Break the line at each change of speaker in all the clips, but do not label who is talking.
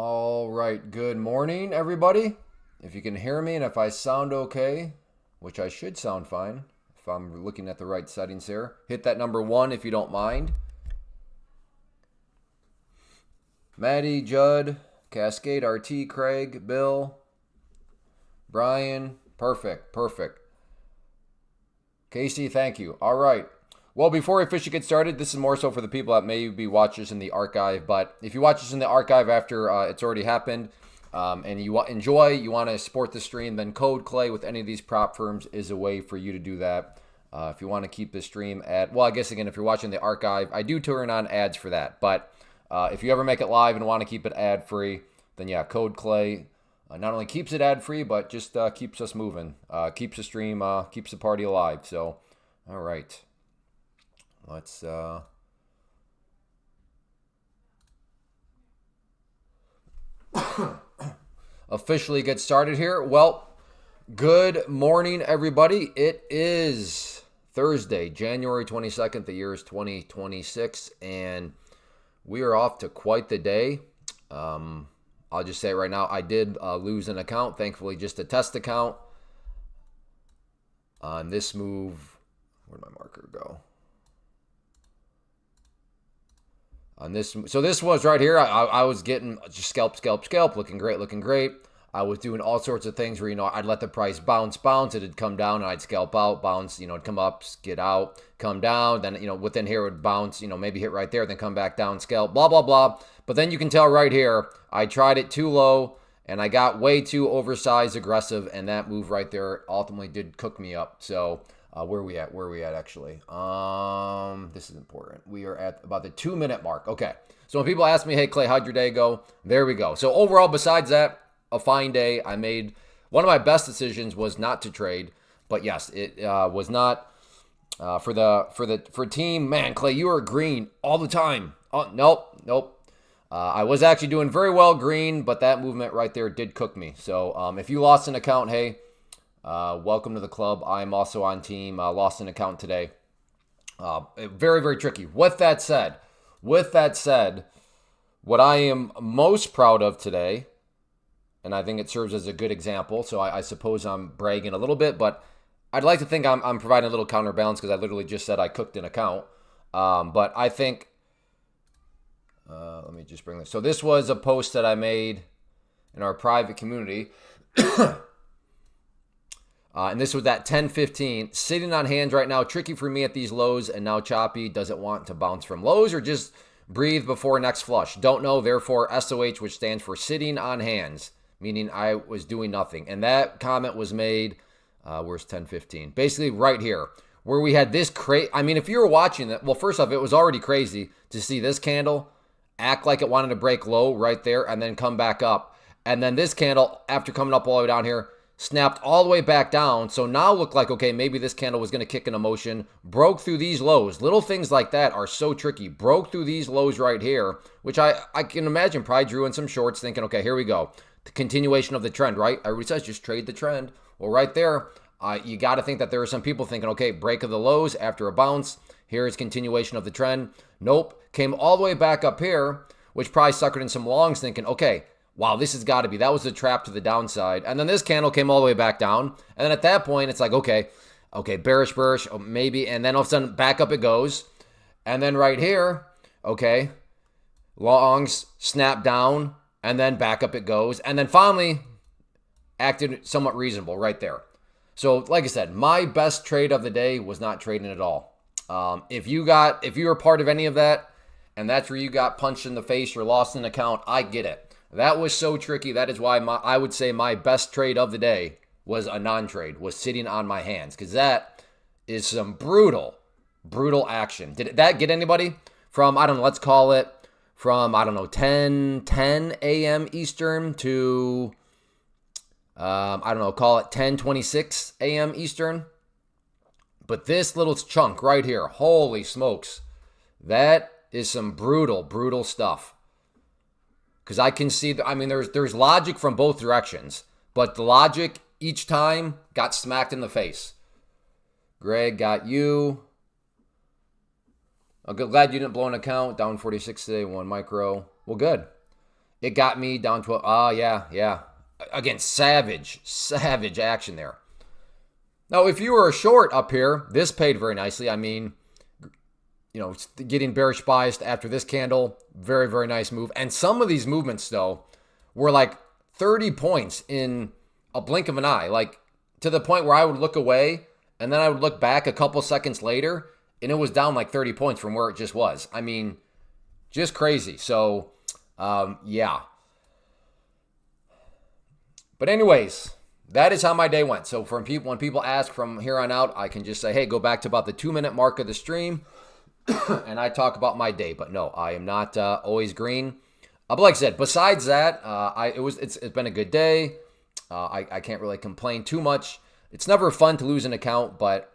All right, good morning, everybody. If you can hear me and if I sound okay, which I should sound fine if I'm looking at the right settings here, hit that number 1 if you don't mind. Maddie, Judd, Cascade, RT, Craig, Bill, Brian, perfect. Casey, thank you. All right. Well, before we officially get started, this is more so for the people that may be watching this in the archive. But if you watch this in the archive after it's already happened and you enjoy, you want to support the stream, then Code Clay with any of these prop firms is a way for you to do that. If you want to keep the stream at, well, I guess again, if you're watching the archive, I do turn on ads for that. But if you ever make it live and want to keep it ad free, then yeah, Code Clay not only keeps it ad free, but just keeps us moving, keeps the stream, keeps the party alive. So, all right. Let's officially get started here. Well, good morning, everybody. It is Thursday, January 22nd. The year is 2026, and we are off to quite the day. I'll just say it right now, I did lose an account, thankfully just a test account. On this move, where'd my marker go? On this, so this was right here. I was getting just scalp, looking great. I was doing all sorts of things where, I'd let the price bounce. It'd come down, and I'd scalp out, bounce, it'd come up, get out, come down. Then, within here it would bounce, maybe hit right there, then come back down, scalp, blah, blah, blah. But then you can tell right here, I tried it too low, and I got way too oversized, aggressive, and that move right there ultimately did cook me up. So, where are we at actually? This is important. We are at about the 2-minute mark. Okay. So when people ask me, hey, Clay, how'd your day go? There we go. So overall, besides that, a fine day. I made one of my best decisions was not to trade, but yes, it was not for team. Man, Clay, you were green all the time. Oh, nope. I was actually doing very well green, but that movement right there did cook me. So if you lost an account, hey, welcome to the club. I'm also on team. Lost an account today. Very, very tricky. With that said, what I am most proud of today, and I think it serves as a good example, so I suppose I'm bragging a little bit, but I'd like to think I'm providing a little counterbalance because I literally just said I cooked an account. But I think, let me just bring this. So this was a post that I made in our private community. And this was at 10:15. Sitting on hands right now. Tricky for me at these lows and now choppy. Does it want to bounce from lows or just breathe before next flush? Don't know. Therefore, SOH, which stands for sitting on hands, meaning I was doing nothing. And that comment was made, where's 10:15? Basically right here where we had this I mean, if you were watching that, well, first off, it was already crazy to see this candle act like it wanted to break low right there and then come back up. And then this candle, after coming up all the way down here, snapped all the way back down. So now looked like, okay, maybe this candle was going to kick into motion, broke through these lows. Little things like that are so tricky. Broke through these lows right here, which I can imagine probably drew in some shorts thinking, okay, here we go. The continuation of the trend, right? Everybody says just trade the trend. Well, right there, you got to think that there are some people thinking, okay, break of the lows after a bounce. Here is continuation of the trend. Nope. Came all the way back up here, which probably suckered in some longs thinking, okay, wow, this has got to be. That was a trap to the downside. And then this candle came all the way back down. And then at that point, it's like, okay, bearish, maybe. And then all of a sudden, back up it goes. And then right here, okay, longs snap down. And then back up it goes. And then finally, acted somewhat reasonable right there. So like I said, my best trade of the day was not trading at all. If you were part of any of that, and that's where you got punched in the face or lost an account, I get it. That was so tricky. That is why I would say my best trade of the day was a non-trade, was sitting on my hands, because that is some brutal action. Did that get anybody from, I don't know, let's call it from, 10 a.m. Eastern to, call it 10:26 a.m. Eastern? But this little chunk right here, holy smokes, that is some brutal stuff. Because I can see, there's logic from both directions, but the logic each time got smacked in the face. Greg, got you. I'm glad you didn't blow an account. Down 46 today, 1 micro. Well, good. It got me down to, yeah. Again, savage action there. Now, if you were a short up here, this paid very nicely. I mean, getting bearish biased after this candle, very, very nice move. And some of these movements, though, were like 30 points in a blink of an eye, like to the point where I would look away and then I would look back a couple seconds later and it was down like 30 points from where it just was. I mean, just crazy. So, yeah. But anyways, that is how my day went. So when people ask from here on out, I can just say, hey, go back to about the 2-minute mark of the stream and I talk about my day. But no, I am not always green. But like I said, besides that, it's been a good day. I can't really complain too much. It's never fun to lose an account, but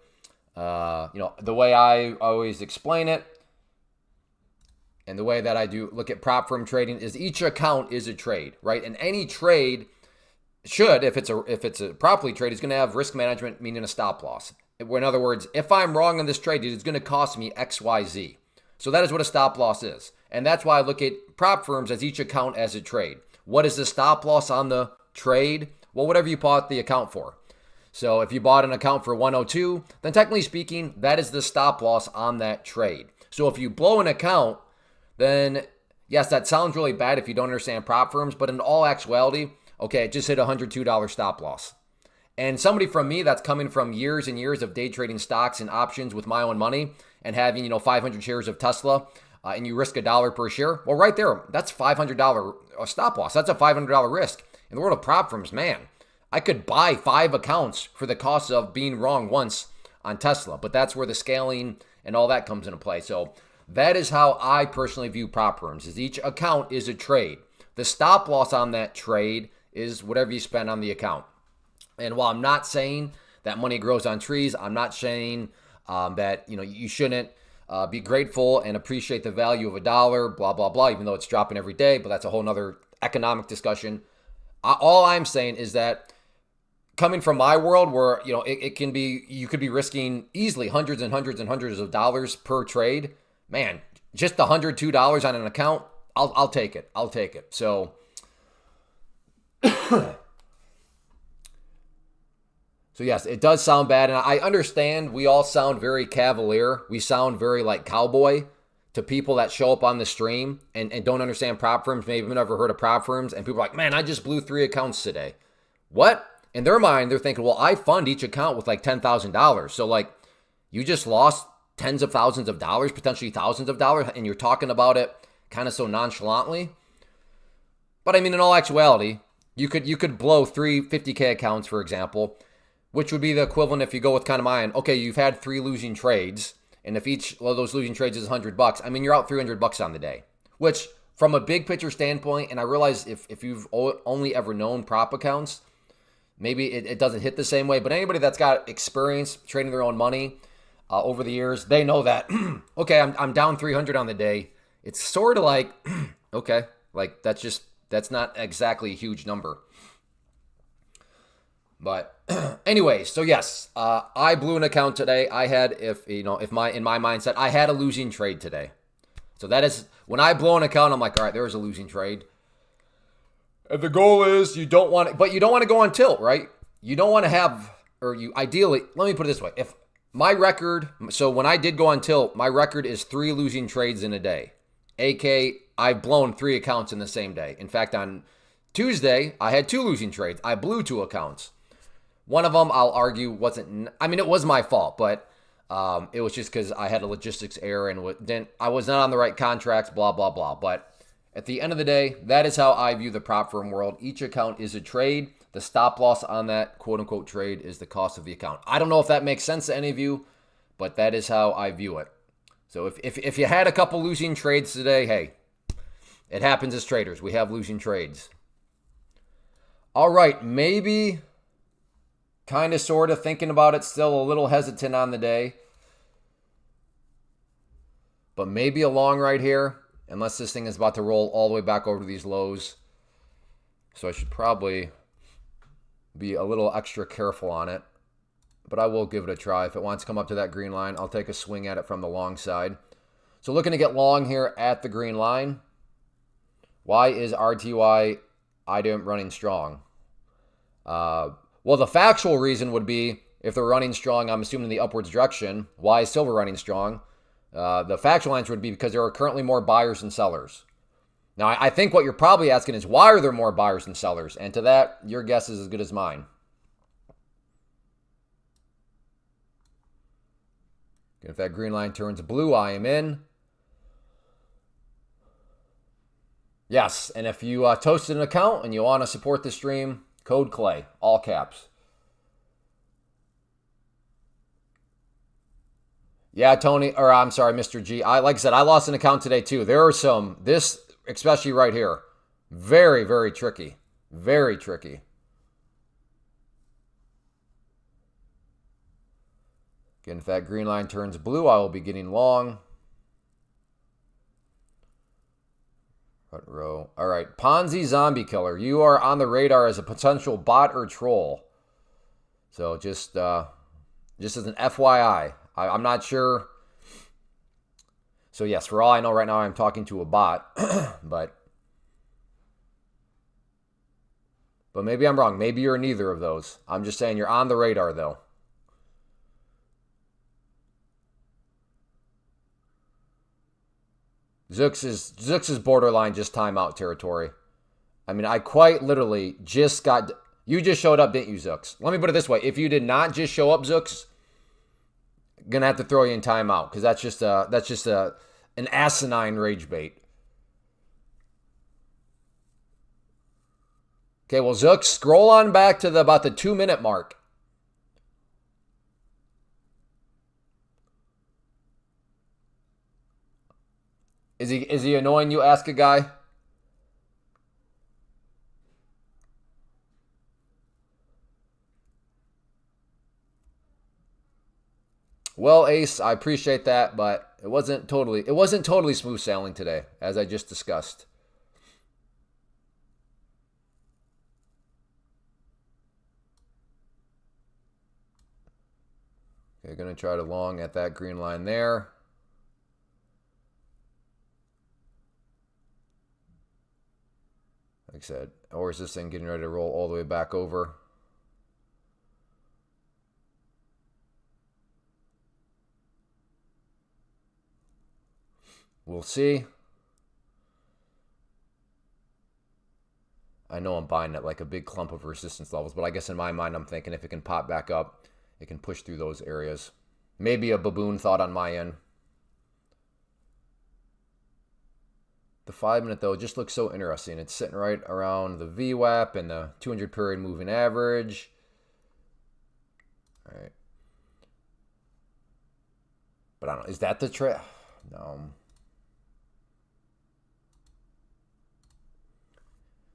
the way I always explain it, and the way that I do look at prop firm trading is each account is a trade, right? And any trade should, if it's a properly trade, is going to have risk management, meaning a stop loss. In other words, if I'm wrong on this trade, it's going to cost me X, Y, Z. So that is what a stop loss is. And that's why I look at prop firms as each account as a trade. What is the stop loss on the trade? Well, whatever you bought the account for. So if you bought an account for 102, then technically speaking, that is the stop loss on that trade. So if you blow an account, then yes, that sounds really bad if you don't understand prop firms, but in all actuality, okay, it just hit a $102 stop loss. And somebody from me that's coming from years and years of day trading stocks and options with my own money and having, 500 shares of Tesla, and you risk $1 per share, well, right there, that's $500 stop loss. That's a $500 risk. In the world of prop firms, man, I could buy 5 accounts for the cost of being wrong once on Tesla, but that's where the scaling and all that comes into play. So that is how I personally view prop firms, is each account is a trade. The stop loss on that trade is whatever you spend on the account. And while I'm not saying that money grows on trees, I'm not saying that you shouldn't be grateful and appreciate the value of $1, blah, blah, blah, even though it's dropping every day, but that's a whole nother economic discussion. All I'm saying is that coming from my world where, you could be risking easily hundreds and hundreds and hundreds of dollars per trade, man, just $102 on an account, I'll take it. I'll take it. So So yes, it does sound bad. And I understand we all sound very cavalier. We sound very like cowboy to people that show up on the stream and don't understand prop firms, maybe never heard of prop firms. And people are like, man, I just blew 3 accounts today. What? In their mind, they're thinking, well, I fund each account with like $10,000. So like you just lost tens of thousands of dollars, potentially thousands of dollars, and you're talking about it kind of so nonchalantly. But I mean, in all actuality, you could blow 3 50K accounts, for example, which would be the equivalent if you go with kind of mine. Okay, you've had 3 losing trades, and if each of those losing trades is $100, I mean, you're out $300 on the day, which from a big picture standpoint, and I realize if you've only ever known prop accounts, maybe it doesn't hit the same way, but anybody that's got experience trading their own money over the years, they know that, okay, I'm down 300 on the day. It's sort of like, okay, like that's not exactly a huge number. But anyways, so yes, I blew an account today. I had, in my mindset, I had a losing trade today. So that is, when I blow an account, I'm like, all right, there's a losing trade. And the goal is you don't want to go on tilt, right? You don't want to have, ideally, let me put it this way. If my record, so when I did go on tilt, my record is 3 losing trades in a day. AK, I've blown 3 accounts in the same day. In fact, on Tuesday, I had 2 losing trades. I blew 2 accounts. One of them, I'll argue, it was my fault, but it was just because I had a logistics error and I was not on the right contracts, blah, blah, blah. But at the end of the day, that is how I view the prop firm world. Each account is a trade. The stop loss on that quote-unquote trade is the cost of the account. I don't know if that makes sense to any of you, but that is how I view it. So if you had a couple losing trades today, hey, it happens as traders. We have losing trades. All right, maybe kind of sort of thinking about it, still a little hesitant on the day. But maybe a long right here, unless this thing is about to roll all the way back over to these lows. So I should probably be a little extra careful on it. But I will give it a try. If it wants to come up to that green line, I'll take a swing at it from the long side. So looking to get long here at the green line. Why is RTY item running strong? Well, the factual reason would be if they're running strong, I'm assuming in the upwards direction. Why is silver running strong? The factual answer would be because there are currently more buyers than sellers. Now, I think what you're probably asking is why are there more buyers than sellers? And to that, your guess is as good as mine. If that green line turns blue, I am in. Yes, and if you toasted an account and you want to support the stream, code Clay, all caps. Yeah, Tony, or I'm sorry, Mr. G. Like I said, I lost an account today too. There are some, this, especially right here, very, very tricky. Very tricky. Again, if that green line turns blue, I will be getting long. Front row. All right, Ponzi Zombie Killer. You are on the radar as a potential bot or troll. So just as an FYI. I'm not sure. So yes, for all I know right now, I'm talking to a bot. but maybe I'm wrong. Maybe you're neither of those. I'm just saying you're on the radar, though. Zooks is borderline just timeout territory. I mean, I quite literally just got... You just showed up, didn't you, Zooks? Let me put it this way. If you did not just show up, Zooks, gonna have to throw you in timeout because that's just an asinine rage bait. Okay, well, Zooks, scroll on back to about the 2-minute mark. Is he annoying you, ask a guy? Well, Ace, I appreciate that, but it wasn't totally smooth sailing today, as I just discussed. Okay, gonna try to long at that green line there. Like I said, or is this thing getting ready to roll all the way back over? We'll see. I know I'm buying at like a big clump of resistance levels, but I guess in my mind I'm thinking if it can pop back up, it can push through those areas. Maybe a baboon thought on my end. The 5-minute, though, just looks so interesting. It's sitting right around the VWAP and the 200 period moving average. All right. But I don't know. Is that the trade? No.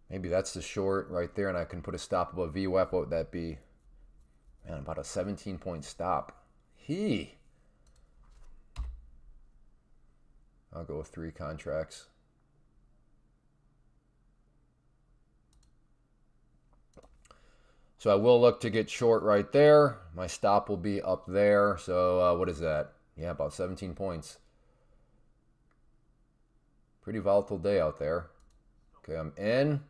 Maybe that's the short right there, and I can put a stop above VWAP. What would that be? Man, about a 17-point stop. I'll go with 3 contracts. So I will look to get short right there. My stop will be up there. So what is that? Yeah, about 17 points. Pretty volatile day out there. Okay, I'm in.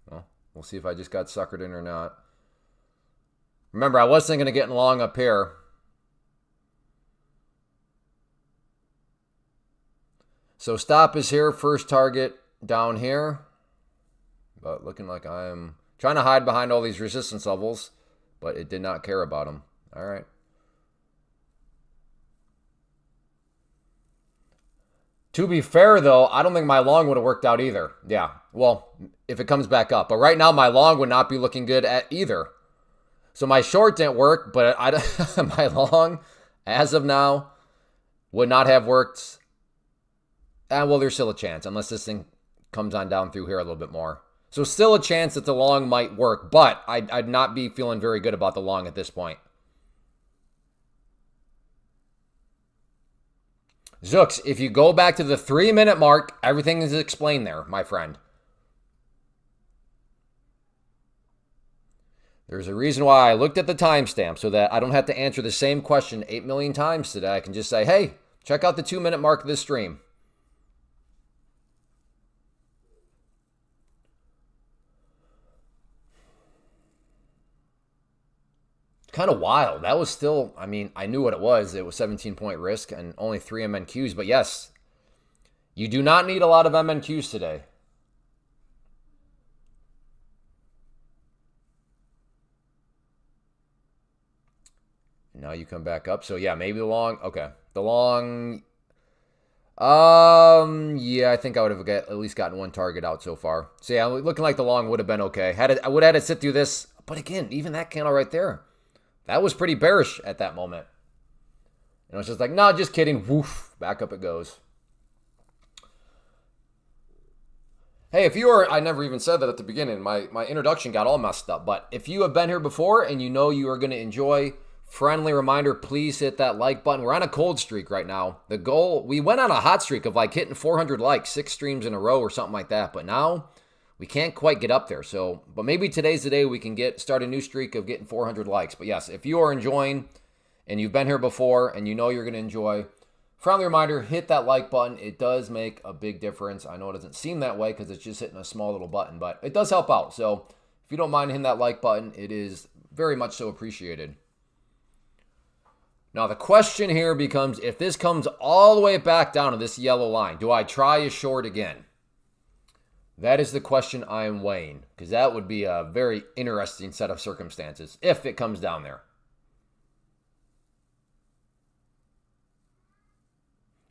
Well, we'll see if I just got suckered in or not. Remember, I was thinking of getting long up here. So stop is here, first target down here. But looking like I'm trying to hide behind all these resistance levels, but it did not care about them. All right. To be fair, though, I don't think my long would have worked out either. Yeah, well, if it comes back up. But right now, my long would not be looking good at either. So my short didn't work, but my long, as of now, would not have worked. Well, there's still a chance, unless this thing comes on down through here a little bit more. So still a chance that the long might work, but I'd not be feeling very good about the long at this point. Zooks, if you go back to the 3-minute mark, everything is explained there, my friend. There's a reason why I looked at the timestamp so that I don't have to answer the same question 8 million times today. I can just say, hey, check out the 2-minute mark of this stream. Kind of wild. That was still, I mean, I knew what it was. It was 17-point risk and only 3 MNQs. But yes, you do not need a lot of MNQs today. Now you come back up. So yeah, maybe the long. Okay, the long. Yeah, I think I would have at least gotten one target out so far. So yeah, looking like the long would have been okay. I would have had to sit through this, but again, even that candle right there, that was pretty bearish at that moment. And it's just like, no, just kidding. Woof, back up it goes. Hey, if you are, I never even said that at the beginning. My introduction got all messed up. But if you have been here before and you know you are going to enjoy, friendly reminder, please hit that like button. We're on a cold streak right now. The goal, we went on a hot streak of like hitting 400 likes, 6 streams in a row or something like that. But now we can't quite get up there. So, but maybe today's the day we can start a new streak of getting 400 likes. But yes, if you are enjoying and you've been here before and you know you're going to enjoy, friendly reminder, hit that like button. It does make a big difference. I know it doesn't seem that way because it's just hitting a small little button, but it does help out. So if you don't mind hitting that like button, it is very much so appreciated. Now the question here becomes, if this comes all the way back down to this yellow line, do I try a short again? That is the question I am weighing, because that would be a very interesting set of circumstances if it comes down there.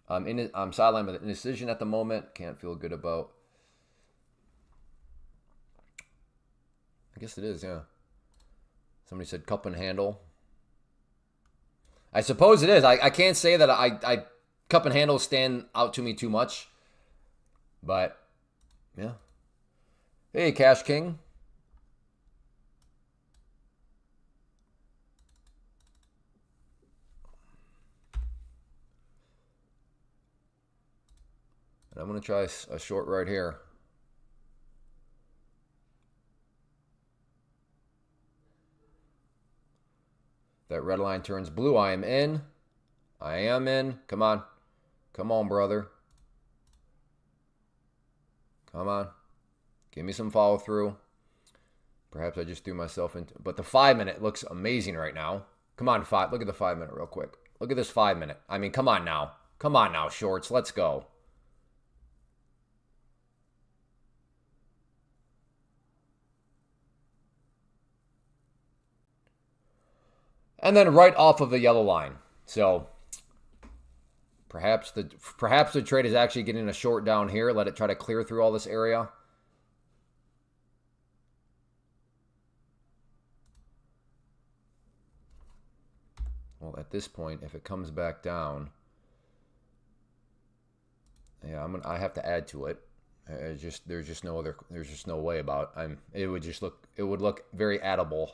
I'm sidelined with an indecision at the moment. Can't feel good about. I guess it is, yeah. Somebody said cup and handle. I suppose it is. I can't say that I cup and handle stand out to me too much. But, yeah. Hey, Cash King. I'm going to try a short right here. That red line turns blue. I am in. I am in. Come on. Come on, brother. Come on. Give me some follow through. Perhaps I just threw myself into... But the 5-minute looks amazing right now. Come on, 5. Look at the 5-minute real quick. Look at this 5-minute. I mean, come on now. Come on now, shorts. Let's go. And then right off of the yellow line. So perhaps the trade is actually getting a short down here. Let it try to clear through all this area. Well, at this point, if it comes back down, yeah, I have to add to it. There's just no way about it. It would look very addable.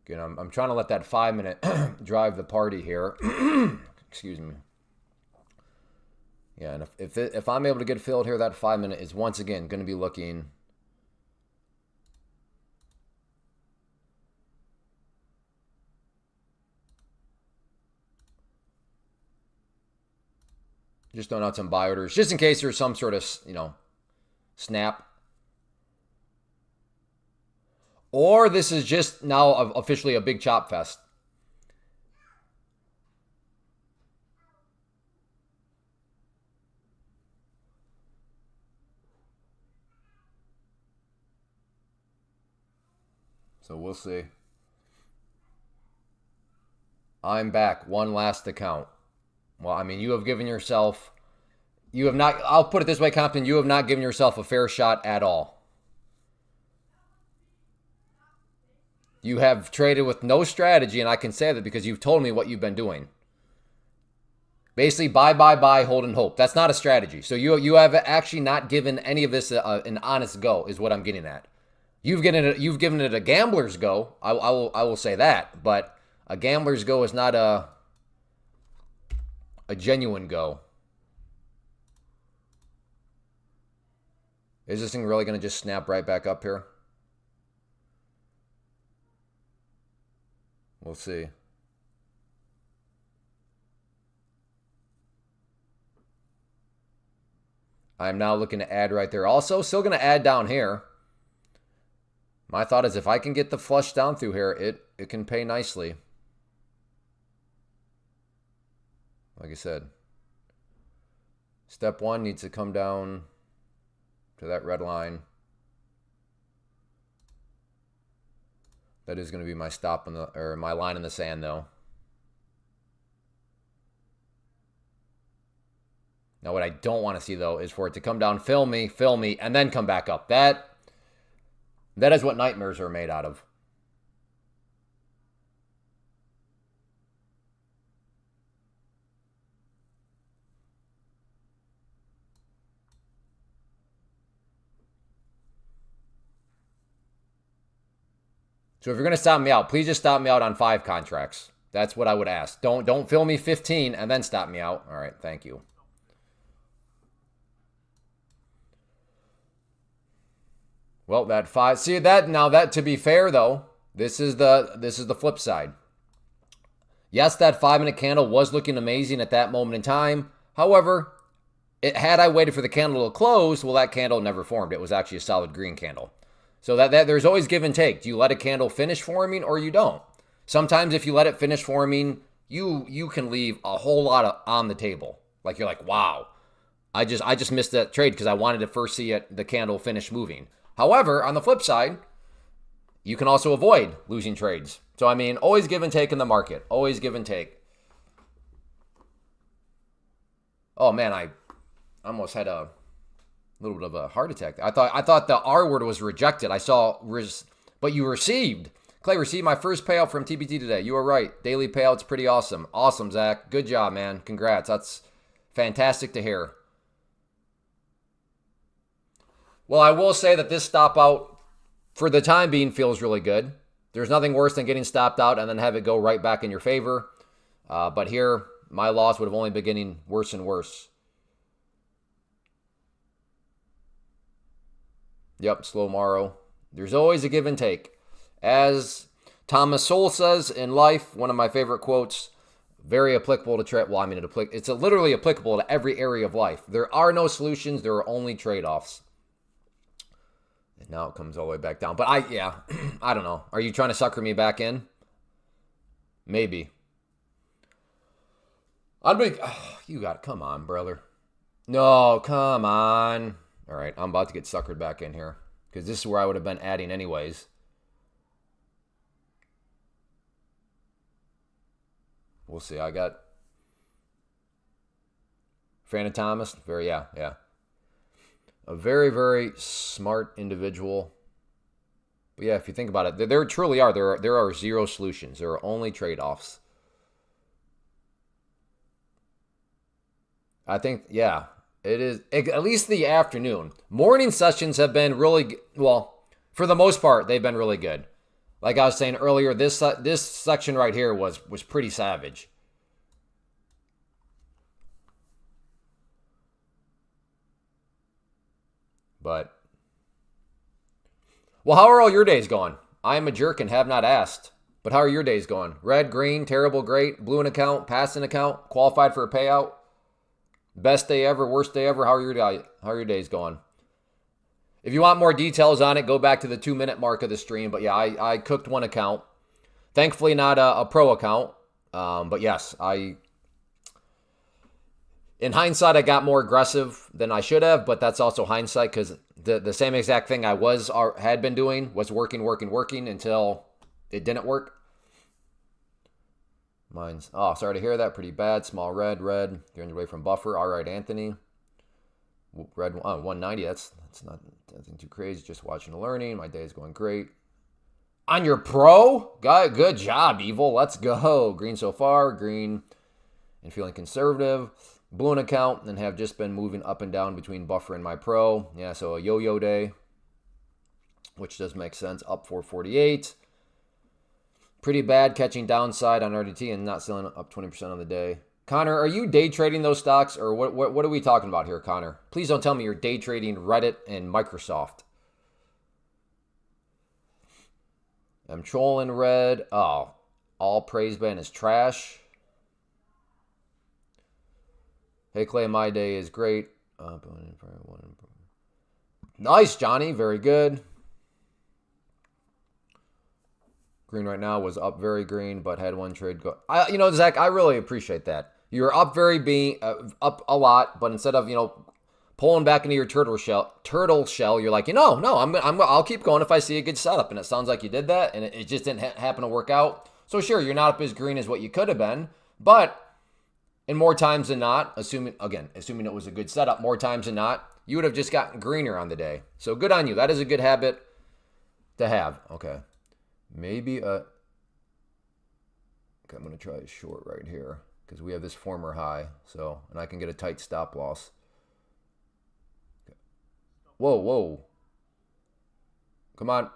Again, I'm trying to let that 5-minute drive the party here. Excuse me. Yeah, and if I'm able to get filled here, that 5-minute is once again going to be looking just throwing out some buy orders, just in case there's some sort of, snap. Or this is just now officially a big chop fest. So we'll see. I'm back. One last account. Well, I mean, you have given yourself... You have not... I'll put it this way, Compton. You have not given yourself a fair shot at all. You have traded with no strategy, and I can say that because you've told me what you've been doing. Basically, buy, hold, and hope. That's not a strategy. So you have actually not given any of this an honest go, is what I'm getting at. You've given it a gambler's go. I will say that, but a gambler's go is not a genuine go. Is this thing really going to just snap right back up here? We'll see. I'm now looking to add right there. Also, still going to add down here. My thought is if I can get the flush down through here, it can pay nicely. Like I said, step one needs to come down to that red line. That is going to be my stop in the, or my line in the sand though. Now what I don't want to see though is for it to come down, fill me, and then come back up. That is what nightmares are made out of. So if you're going to stop me out, please just stop me out on 5 contracts. That's what I would ask. Don't fill me 15 and then stop me out. All right, thank you. Well, that 5. See that now? That to be fair though, this is the flip side. Yes, that 5-minute candle was looking amazing at that moment in time. However, had I waited for the candle to close, well, that candle never formed. It was actually a solid green candle. So that there's always give and take. Do you let a candle finish forming or you don't? Sometimes if you let it finish forming, you can leave a whole lot on the table. Like you're like, wow, I just missed that trade because I wanted to first see the candle finish moving. However, on the flip side, you can also avoid losing trades. So I mean, always give and take in the market. Always give and take. Oh man, I almost had a little bit of a heart attack. I thought the R word was rejected. I saw, but you received. Clay, received my first payout from TBT today. You were right. Daily payout's pretty awesome. Awesome, Zach. Good job, man. Congrats. That's fantastic to hear. Well, I will say that this stop out, for the time being, feels really good. There's nothing worse than getting stopped out and then have it go right back in your favor. But here, my loss would have only been getting worse and worse. Yep, slow Morrow. There's always a give and take. As Thomas Sowell says in life, one of my favorite quotes, very applicable to trade. Well, I mean, it's literally applicable to every area of life. There are no solutions. There are only trade-offs. And now it comes all the way back down. But I don't know. Are you trying to sucker me back in? Maybe. You got it. Come on, brother. No, come on. All right, I'm about to get suckered back in here because this is where I would have been adding anyways. We'll see. I got Brandon Thomas. Yeah. A very, very smart individual. But yeah, if you think about it, there truly are. There are 0 solutions. There are only trade-offs. I think, yeah. It is, at least the afternoon. Morning sessions have been really, well, for the most part, they've been really good. Like I was saying earlier, this section right here was pretty savage. But, well, how are all your days going? I am a jerk and have not asked. But how are your days going? Red, green, terrible, great, blue an account, pass an account, qualified for a payout? Best day ever, worst day ever. How are your days going? If you want more details on it, go back to the 2-minute mark of the stream. But yeah, I cooked one account. Thankfully, not a pro account. But yes, in hindsight, I got more aggressive than I should have. But that's also hindsight because the same exact thing I had been doing was working until it didn't work. Sorry to hear that. Pretty bad. Small red. Getting away from buffer. All right, Anthony. Red 190. That's not nothing too crazy. Just watching and learning. My day is going great. On your pro? Good job, Evil. Let's go. Green so far. Green and feeling conservative. Blue an account and have just been moving up and down between buffer and my pro. Yeah, so a yo-yo day, which does make sense. Up 448. Pretty bad catching downside on RDT and not selling up 20% on the day. Connor, are you day trading those stocks, or what are we talking about here, Connor? Please don't tell me you're day trading Reddit and Microsoft. I'm trolling red. Oh, all praise band is trash. Hey Clay, my day is great. Nice, Johnny. Very good. Green right now was up very green, but had one trade go. Zach, I really appreciate that. You're up up a lot, but instead of pulling back into your turtle shell, you're like, no, I'll keep going if I see a good setup. And it sounds like you did that, and it just didn't happen to work out. So sure, you're not up as green as what you could have been, but in more times than not, assuming it was a good setup, more times than not, you would have just gotten greener on the day. So good on you. That is a good habit to have. Okay, maybe okay, I'm gonna try a short right here, because we have this former high, and I can get a tight stop loss. Whoa. Come on.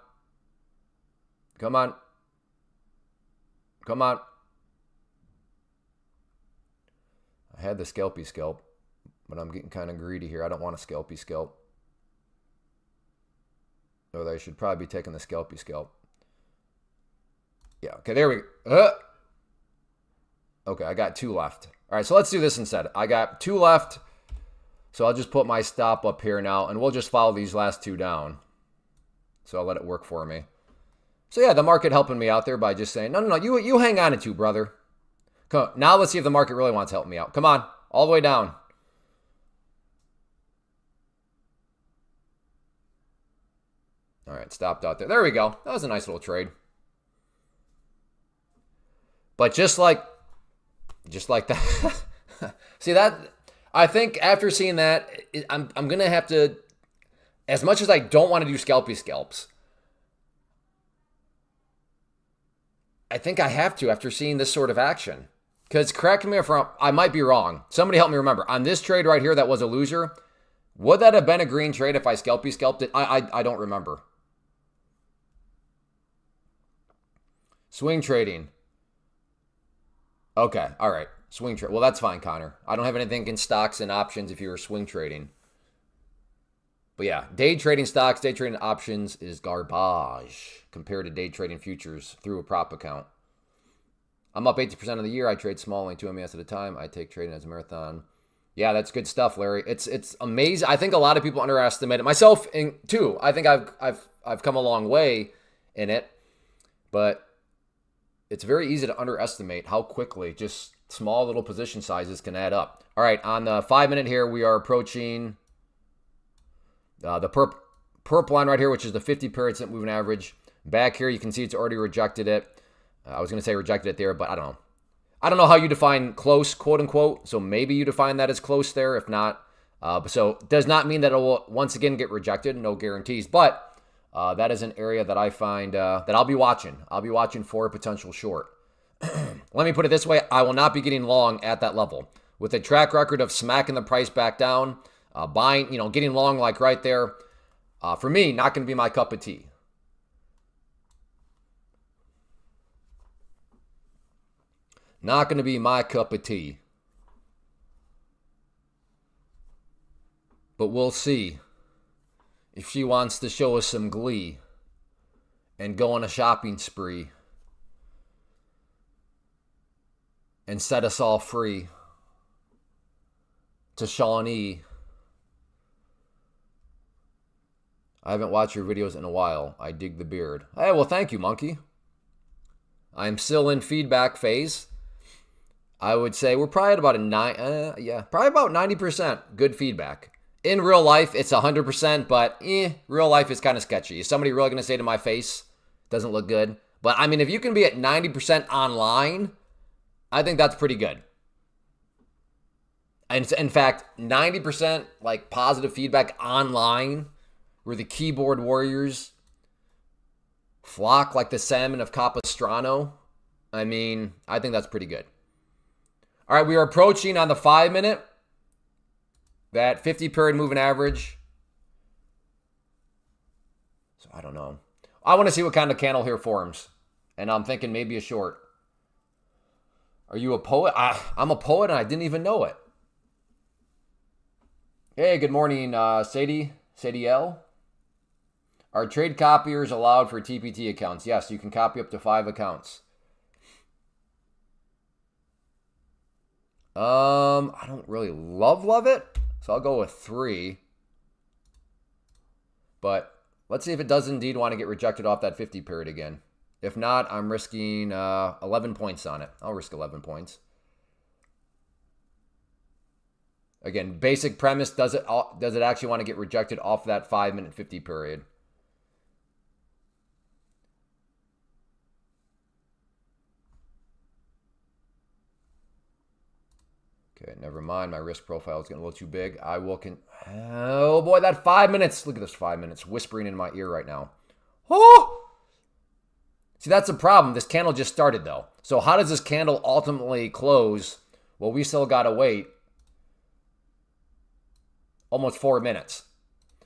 I had the scalpy scalp, but I'm getting kind of greedy here. I don't want a scalpy scalp. Or I should probably be taking the scalpy scalp. Yeah, okay, there we go. Okay, I got 2 left. All right, so let's do this instead. I got 2 left, so I'll just put my stop up here now, and we'll just follow these last 2 down. So I'll let it work for me. So yeah, the market helping me out there by just saying, no, you hang on to, brother. Come on. Now let's see if the market really wants to help me out. Come on, all the way down. All right, stopped out there. There we go. That was a nice little trade. But just like that. See that? I think after seeing that, I'm going to have to, as much as I don't want to do scalpy scalps, I think I have to after seeing this sort of action. Because correct me if I might be wrong. Somebody help me remember. On this trade right here that was a loser, would that have been a green trade if I scalpy scalped it? I don't remember. Swing trading. Okay, all right. Swing trade. Well, that's fine, Connor. I don't have anything in stocks and options if you were swing trading. But yeah, day trading stocks, day trading options is garbage compared to day trading futures through a prop account. I'm up 80% of the year. I trade small, only 2 MES at a time. I take trading as a marathon. Yeah, that's good stuff, Larry. It's amazing. I think a lot of people underestimate it. Myself too. I think I've come a long way in it, but it's very easy to underestimate how quickly just small little position sizes can add up. All right, on the 5-minute here, we are approaching the perp line right here, which is the 50-period moving average. Back here, you can see it's already rejected it. I was going to say rejected it there, but I don't know. I don't know how you define close, quote unquote. So maybe you define that as close there. If not, so does not mean that it will once again get rejected. No guarantees, but that is an area that I find that I'll be watching. I'll be watching for a potential short. Let me put it this way. I will not be getting long at that level. With a track record of smacking the price back down, buying, getting long like right there, for me, not going to be my cup of tea. Not going to be my cup of tea. But we'll see if she wants to show us some glee and go on a shopping spree and set us all free to Shawnee. I haven't watched your videos in a while. I dig the beard. Hey, well, thank you, monkey. I'm still in feedback phase. I would say we're probably at about probably about 90% good feedback. In real life, it's 100%, but real life is kind of sketchy. Is somebody really going to say to my face, doesn't look good? But I mean, if you can be at 90% online, I think that's pretty good. And in fact, 90% like positive feedback online, where the keyboard warriors flock like the salmon of Capistrano. I mean, I think that's pretty good. All right, we are approaching on the 5-minute that 50-period moving average. So I don't know. I want to see what kind of candle here forms. And I'm thinking maybe a short. Are you a poet? I'm a poet and I didn't even know it. Hey, good morning, Sadie L. Are trade copiers allowed for TPT accounts? Yes, you can copy up to 5 accounts. I don't really love it, so I'll go with 3. But let's see if it does indeed want to get rejected off that 50 period again. If not, I'm risking 11 points on it. I'll risk 11 points. Again, basic premise, does it actually want to get rejected off that 5-minute 50 period? Okay, never mind. My risk profile is getting a little too big. Oh boy, that 5 minutes. Look at this 5 minutes whispering in my ear right now. Oh! See, that's the problem. This candle just started though. So how does this candle ultimately close? Well, we still got to wait almost 4 minutes.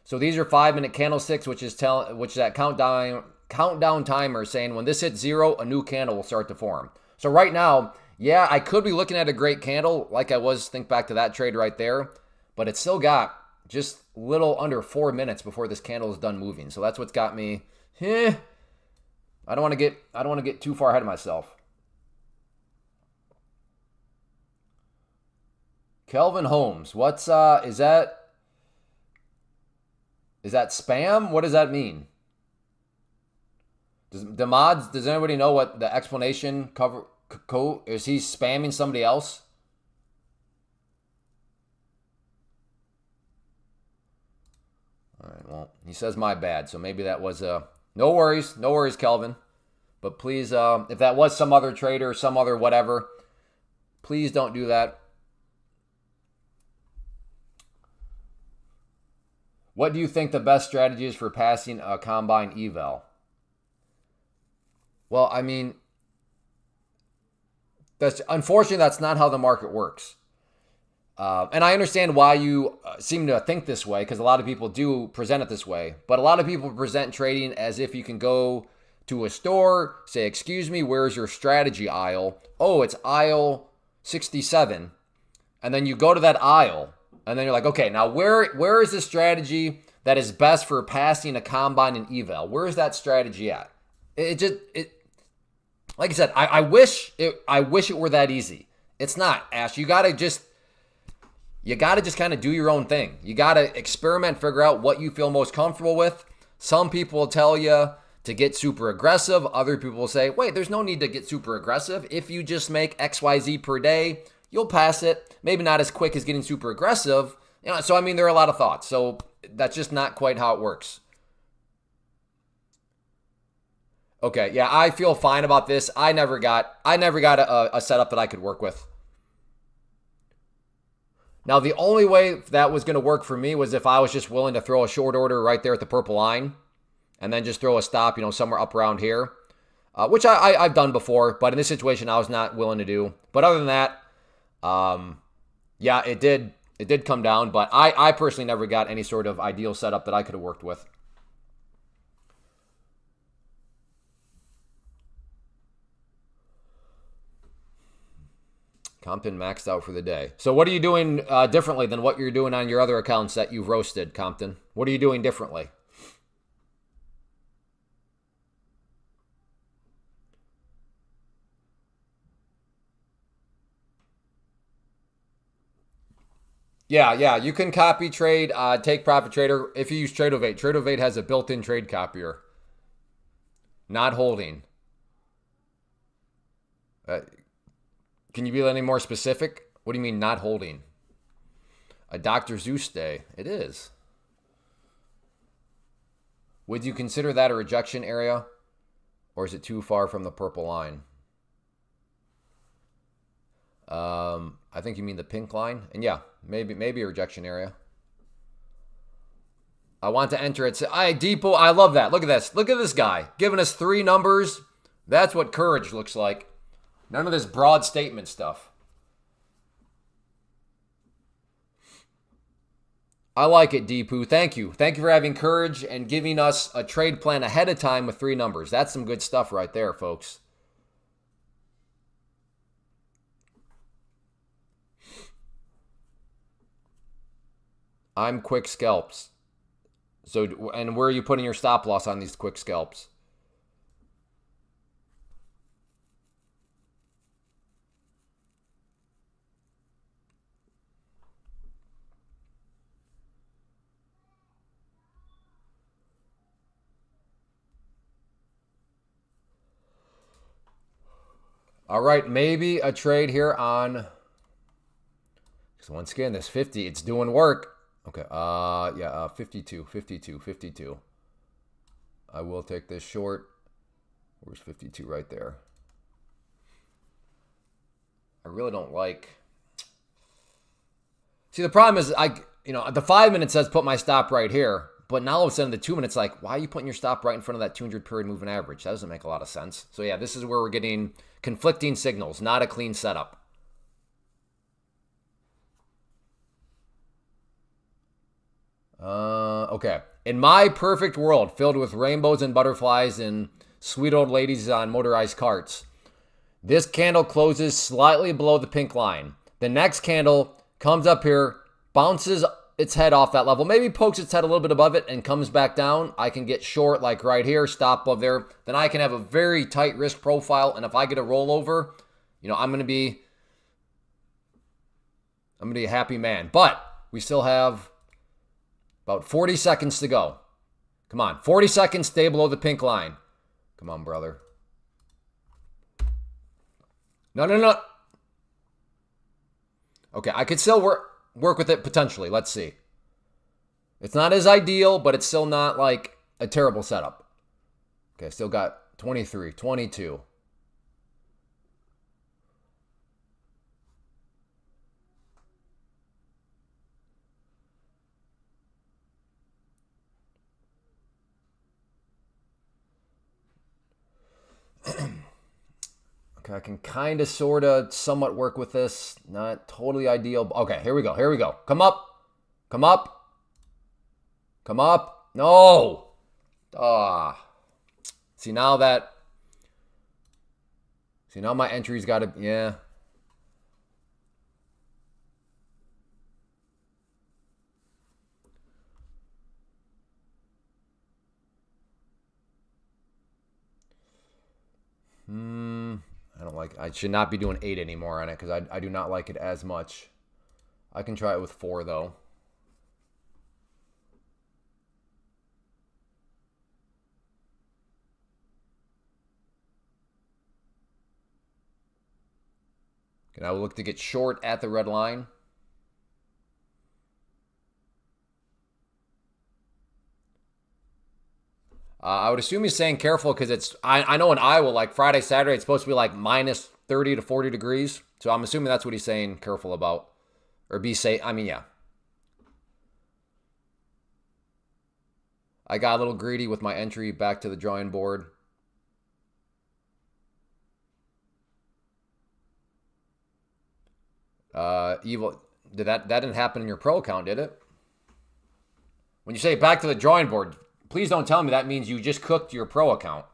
So these are 5-minute candlesticks, which is that countdown timer saying when this hits 0, a new candle will start to form. So right now, yeah, I could be looking at a great candle like I was, think back to that trade right there, but it's still got just little under 4 minutes before this candle is done moving. So that's what's got me, I don't want to get too far ahead of myself. Kelvin Holmes, what's is that spam? What does that mean? Does anybody know what the explanation is? He spamming somebody else? All right, well, he says my bad, so maybe that was no worries, Kelvin. But please, if that was some other trader, some other whatever, please don't do that. What do you think the best strategy is for passing a combine eval? Well, I mean, unfortunately, that's not how the market works. And I understand why you seem to think this way, because a lot of people do present it this way. But a lot of people present trading as if you can go to a store, say, excuse me, where's your strategy aisle? Oh, it's aisle 67. And then you go to that aisle, and then you're like, okay, now where is the strategy that is best for passing a combine and eval? Where is that strategy at? Like I said, I wish it were that easy. It's not, Ash. You gotta just kind of do your own thing. You gotta experiment, figure out what you feel most comfortable with. Some people will tell you to get super aggressive. Other people will say, wait, there's no need to get super aggressive. If you just make XYZ per day, you'll pass it. Maybe not as quick as getting super aggressive. So I mean, there are a lot of thoughts. So that's just not quite how it works. Okay, yeah, I feel fine about this. I never got a setup that I could work with. Now, the only way that was going to work for me was if I was just willing to throw a short order right there at the purple line and then just throw a stop, somewhere up around here, which I've done before. But in this situation, I was not willing to do. But other than that, yeah, it did come down. But I personally never got any sort of ideal setup that I could have worked with. Compton maxed out for the day. So what are you doing differently than what you're doing on your other accounts that you've roasted, Compton? What are you doing differently? Yeah, you can copy trade, take profit trader if you use Tradeovate. Tradeovate has a built-in trade copier. Not holding. Can you be any more specific? What do you mean not holding? A Dr. Zeus day. It is. Would you consider that a rejection area? Or is it too far from the purple line? I think you mean the pink line. And yeah, maybe a rejection area. I want to enter it. Depot, I love that. Look at this. Look at this guy. Giving us 3 numbers. That's what courage looks like. None of this broad statement stuff. I like it, Deepu. Thank you. Thank you for having courage and giving us a trade plan ahead of time with 3 numbers. That's some good stuff right there, folks. I'm quick scalps. So, and where are you putting your stop loss on these quick scalps? All right, maybe a trade here on. Because once again, this 50, it's doing work. Okay, yeah, 52, 52, 52. I will take this short. Where's 52 right there? I really don't like. See, the problem is, the 5 minute says put my stop right here, but now all of a sudden the 2 minutes, like, why are you putting your stop right in front of that 200 period moving average? That doesn't make a lot of sense. So yeah, this is where we're getting conflicting signals, not a clean setup. Okay. In my perfect world, filled with rainbows and butterflies and sweet old ladies on motorized carts, this candle closes slightly below the pink line. The next candle comes up here, bounces its head off that level, maybe pokes its head a little bit above it and comes back down. I can get short like right here, stop above there. Then I can have a very tight risk profile. And if I get a rollover, I'm going to be a happy man. But we still have about 40 seconds to go. Come on, 40 seconds, stay below the pink line. Come on, brother. No. Okay, I could still work with it potentially. Let's see. It's not as ideal, but it's still not like a terrible setup. Okay, still got 23, 22. Okay, I can kind of, sort of, somewhat work with this. Not totally ideal. Okay, here we go. Come up. No. See, now my entry's got to, yeah. I should not be doing 8 anymore on it because I do not like it as much. I can try it with 4 though. And I will look to get short at the red line. I would assume he's saying careful because it's, I know in Iowa, like Friday, Saturday, it's supposed to be like minus 30 to 40 degrees. So I'm assuming that's what he's saying careful about. Or be safe. I mean, yeah. I got a little greedy with my entry, back to the drawing board. Evil. That didn't happen in your pro account, did it? When you say back to the drawing board, please don't tell me that means you just cooked your pro account.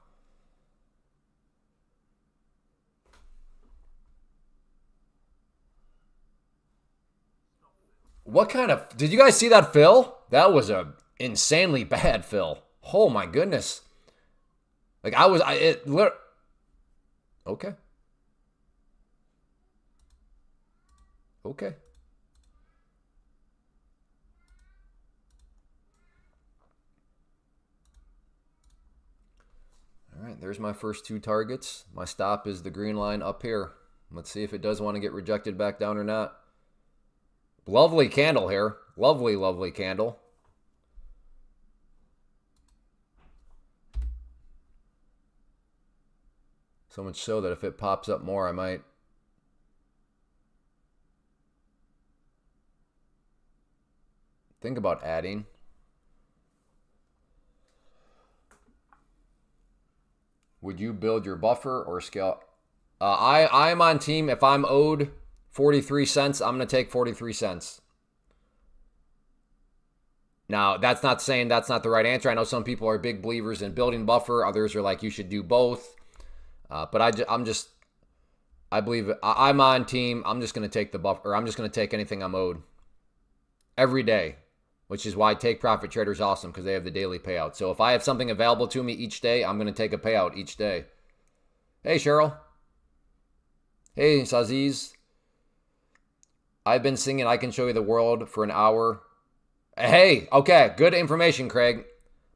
What kind of... Did you guys see that fill? That was a insanely bad fill. Oh my goodness. Like Okay. Okay. All right, there's my first 2 targets. My stop is the green line up here. Let's see if it does want to get rejected back down or not. Lovely candle here. Lovely, lovely candle. So much so that if it pops up more, I might... think about adding. Would you build your buffer or scale? I'm on team. If I'm owed 43 cents, I'm going to take 43 cents. Now, that's not saying that's not the right answer. I know some people are big believers in building buffer. Others are like, you should do both. But I believe I'm on team. I'm just going to take the buffer. Or I'm just going to take anything I'm owed every day. which is why Take Profit Trader is awesome because they have the daily payout. So if I have something available to me each day, I'm going to take a payout each day. Hey, Cheryl. Hey, Saziz. I've been singing I Can Show You the World for an hour. Hey, okay, good information, Craig.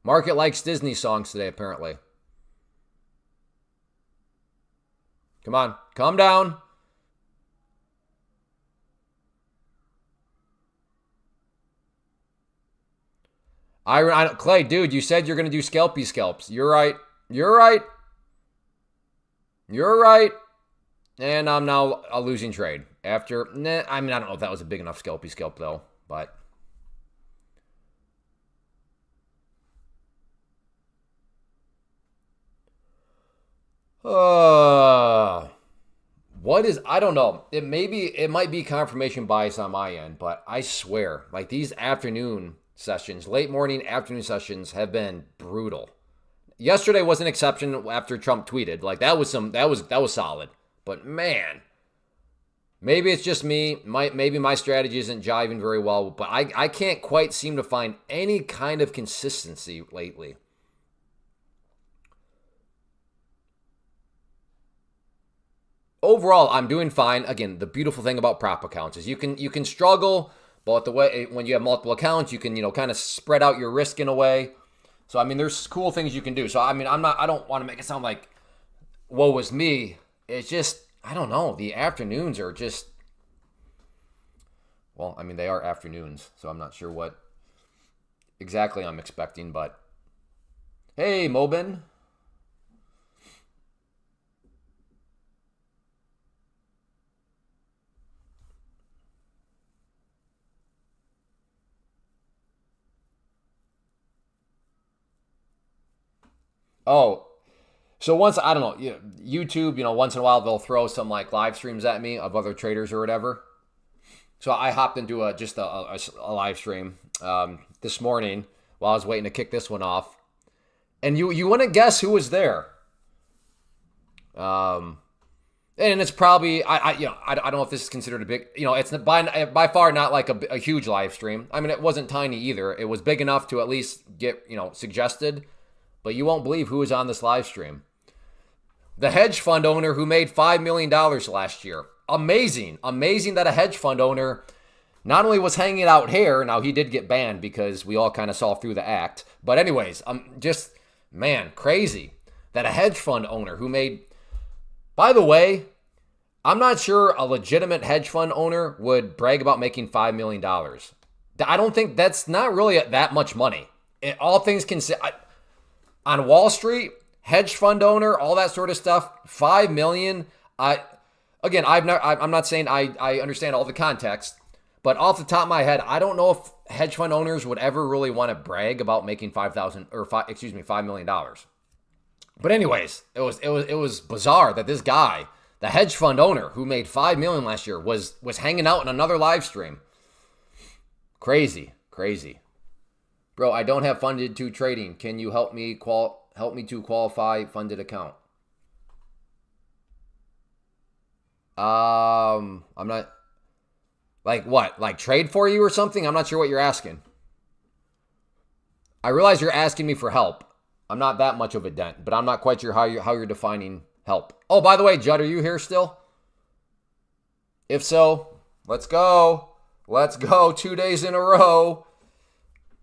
Market likes Disney songs today, apparently. Come on, calm down. Clay, dude, you said you're going to do scalpy scalps. You're right. You're right. You're right. And I'm now a losing trade. After, I don't know if that was a big enough scalpy scalp, though. But what is, I don't know. It might be confirmation bias on my end, but I swear, like these afternoon sessions, late morning afternoon sessions have been brutal. Yesterday was an exception after Trump tweeted. Like that was solid. But man, maybe it's just me. Maybe my strategy isn't jiving very well, but I can't quite seem to find any kind of consistency lately. Overall, I'm doing fine. Again, the beautiful thing about prop accounts is you can struggle, but the way when you have multiple accounts, you can kind of spread out your risk in a way. So I mean, there's cool things you can do. So I mean, I don't want to make it sound like woe was me. It's just I don't know. The afternoons are just well, I mean they are afternoons, so I'm not sure what exactly I'm expecting. But hey, Mobin. Oh, so I don't know, YouTube, once in a while they'll throw some like live streams at me of other traders or whatever. So I hopped into a live stream this morning while I was waiting to kick this one off, and you wouldn't guess who was there. And it's probably I don't know if this is considered a big, it's by far not like a huge live stream. I mean, it wasn't tiny either. It was big enough to at least get suggested. But you won't believe who was on this live stream. The hedge fund owner who made $5 million last year. Amazing. Amazing that a hedge fund owner not only was hanging out here, now he did get banned because we all kind of saw through the act. But anyways, just, man, crazy that a hedge fund owner who made, by the way, I'm not sure a legitimate hedge fund owner would brag about making $5 million. I don't think that's not really that much money. All things considered, on Wall Street, hedge fund owner, all that sort of stuff, $5 million. I'm not saying I understand all the context, but off the top of my head, I don't know if hedge fund owners would ever really want to brag about making $5 million. But anyways, it was bizarre that this guy, the hedge fund owner who made $5 million last year, was hanging out in another live stream. Crazy. Bro, I don't have funded to trading. Can you help me to qualify funded account? I'm not like what? Like trade for you or something? I'm not sure what you're asking. I realize you're asking me for help. I'm not that much of a dent, but I'm not quite sure how you're defining help. Oh, by the way, Judd, are you here still? If so, let's go. Let's go 2 days in a row.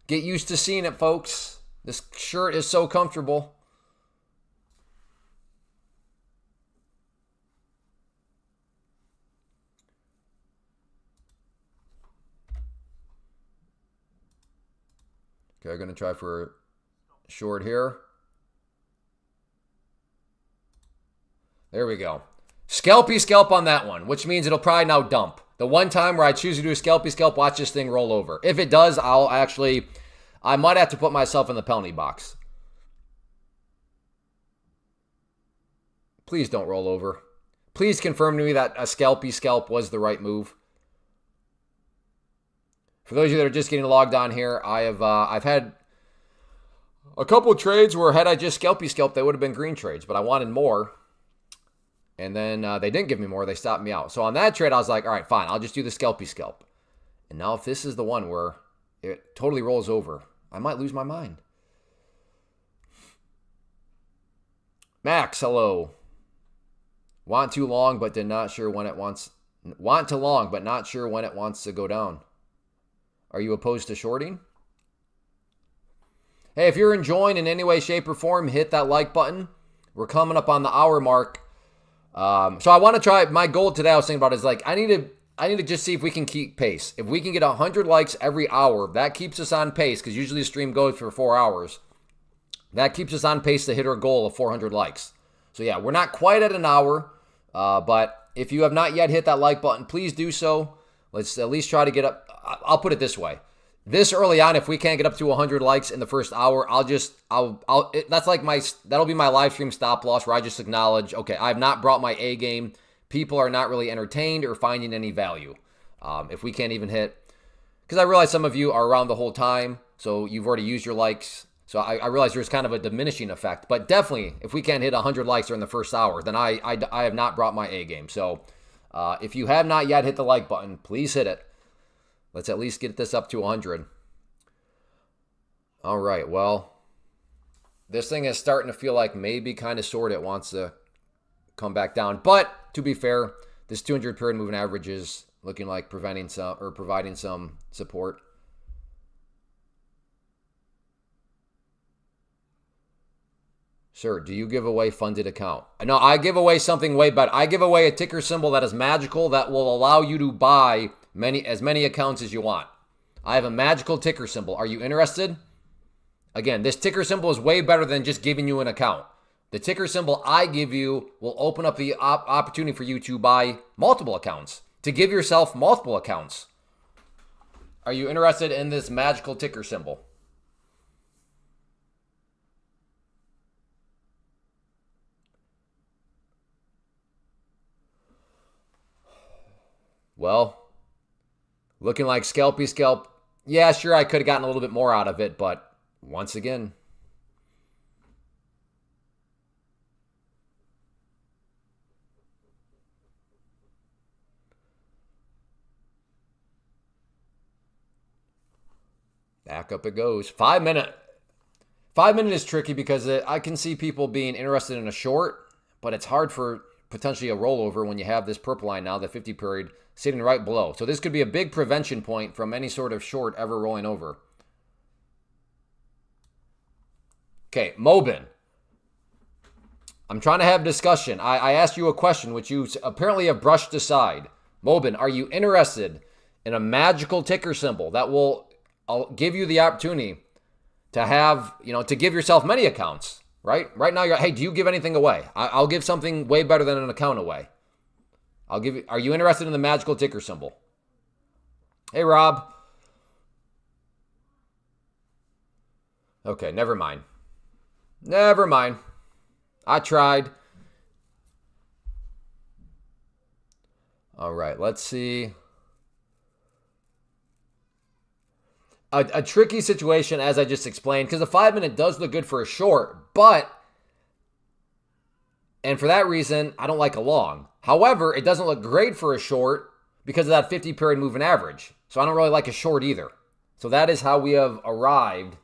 Get used to seeing it, folks. This shirt is so comfortable. Okay, I'm going to try for a short here. There we go. Scalpy scalp on that one, which means it'll probably now dump. The one time where I choose to do a scalpy scalp, watch this thing roll over. If it does, I might have to put myself in the penalty box. Please don't roll over. Please confirm to me that a scalpy scalp was the right move. For those of you that are just getting logged on here, I've had a couple of trades where had I just scalpy scalped, they would have been green trades, but I wanted more. And then they didn't give me more. They stopped me out. So on that trade, I was like, all right, fine. I'll just do the scalpy scalp. And now if this is the one where it totally rolls over. I might lose my mind. Max, hello. Want too long, but did not sure when it wants. Want too long, but not sure when it wants to go down. Are you opposed to shorting? Hey, if you're enjoying in any way, shape, or form, hit that like button. We're coming up on the hour mark. So I want to try. My goal today, I was thinking about, is like I need to just see if we can keep pace. If we can get 100 likes every hour, that keeps us on pace, because usually the stream goes for 4 hours. That keeps us on pace to hit our goal of 400 likes. So yeah, we're not quite at an hour, but if you have not yet hit that like button, please do so. Let's at least try to get up. I'll put it this way. This early on, if we can't get up to 100 likes in the first hour, that'll be my live stream stop loss, where I just acknowledge, okay, I have not brought my A game. People are not really entertained or finding any value. If we can't even hit, because I realize some of you are around the whole time, so you've already used your likes. So I realize there's kind of a diminishing effect, but definitely if we can't hit 100 likes during the first hour, then I have not brought my A game. So if you have not yet hit the like button, please hit it. Let's at least get this up to 100. All right, well, this thing is starting to feel like maybe kind of sort it wants to come back down. But to be fair, this 200 period moving average is looking like providing some support. Sir, do you give away funded account? No, I give away something way better. I give away a ticker symbol that is magical that will allow you to buy as many accounts as you want. I have a magical ticker symbol. Are you interested? Again, this ticker symbol is way better than just giving you an account. The ticker symbol I give you will open up the opportunity for you to buy multiple accounts, to give yourself multiple accounts. Are you interested in this magical ticker symbol? Well, looking like scalpy scalp. Yeah, sure, I could have gotten a little bit more out of it, but once again, back up it goes. 5 minute. 5 minute is tricky because I can see people being interested in a short, but it's hard for potentially a rollover when you have this purple line now, the 50 period, sitting right below. So this could be a big prevention point from any sort of short ever rolling over. Okay, Mobin. I'm trying to have a discussion. I asked you a question, which you apparently have brushed aside. Mobin, are you interested in a magical ticker symbol that will give you the opportunity to have, to give yourself many accounts, right? Right now, hey, do you give anything away? I'll give something way better than an account away. Are you interested in the magical ticker symbol? Hey, Rob. Okay, never mind. Never mind. I tried. All right, let's see. A tricky situation, as I just explained, because the 5 minute does look good for a short, and for that reason, I don't like a long. However, it doesn't look great for a short because of that 50 period moving average. So I don't really like a short either. So that is how we have arrived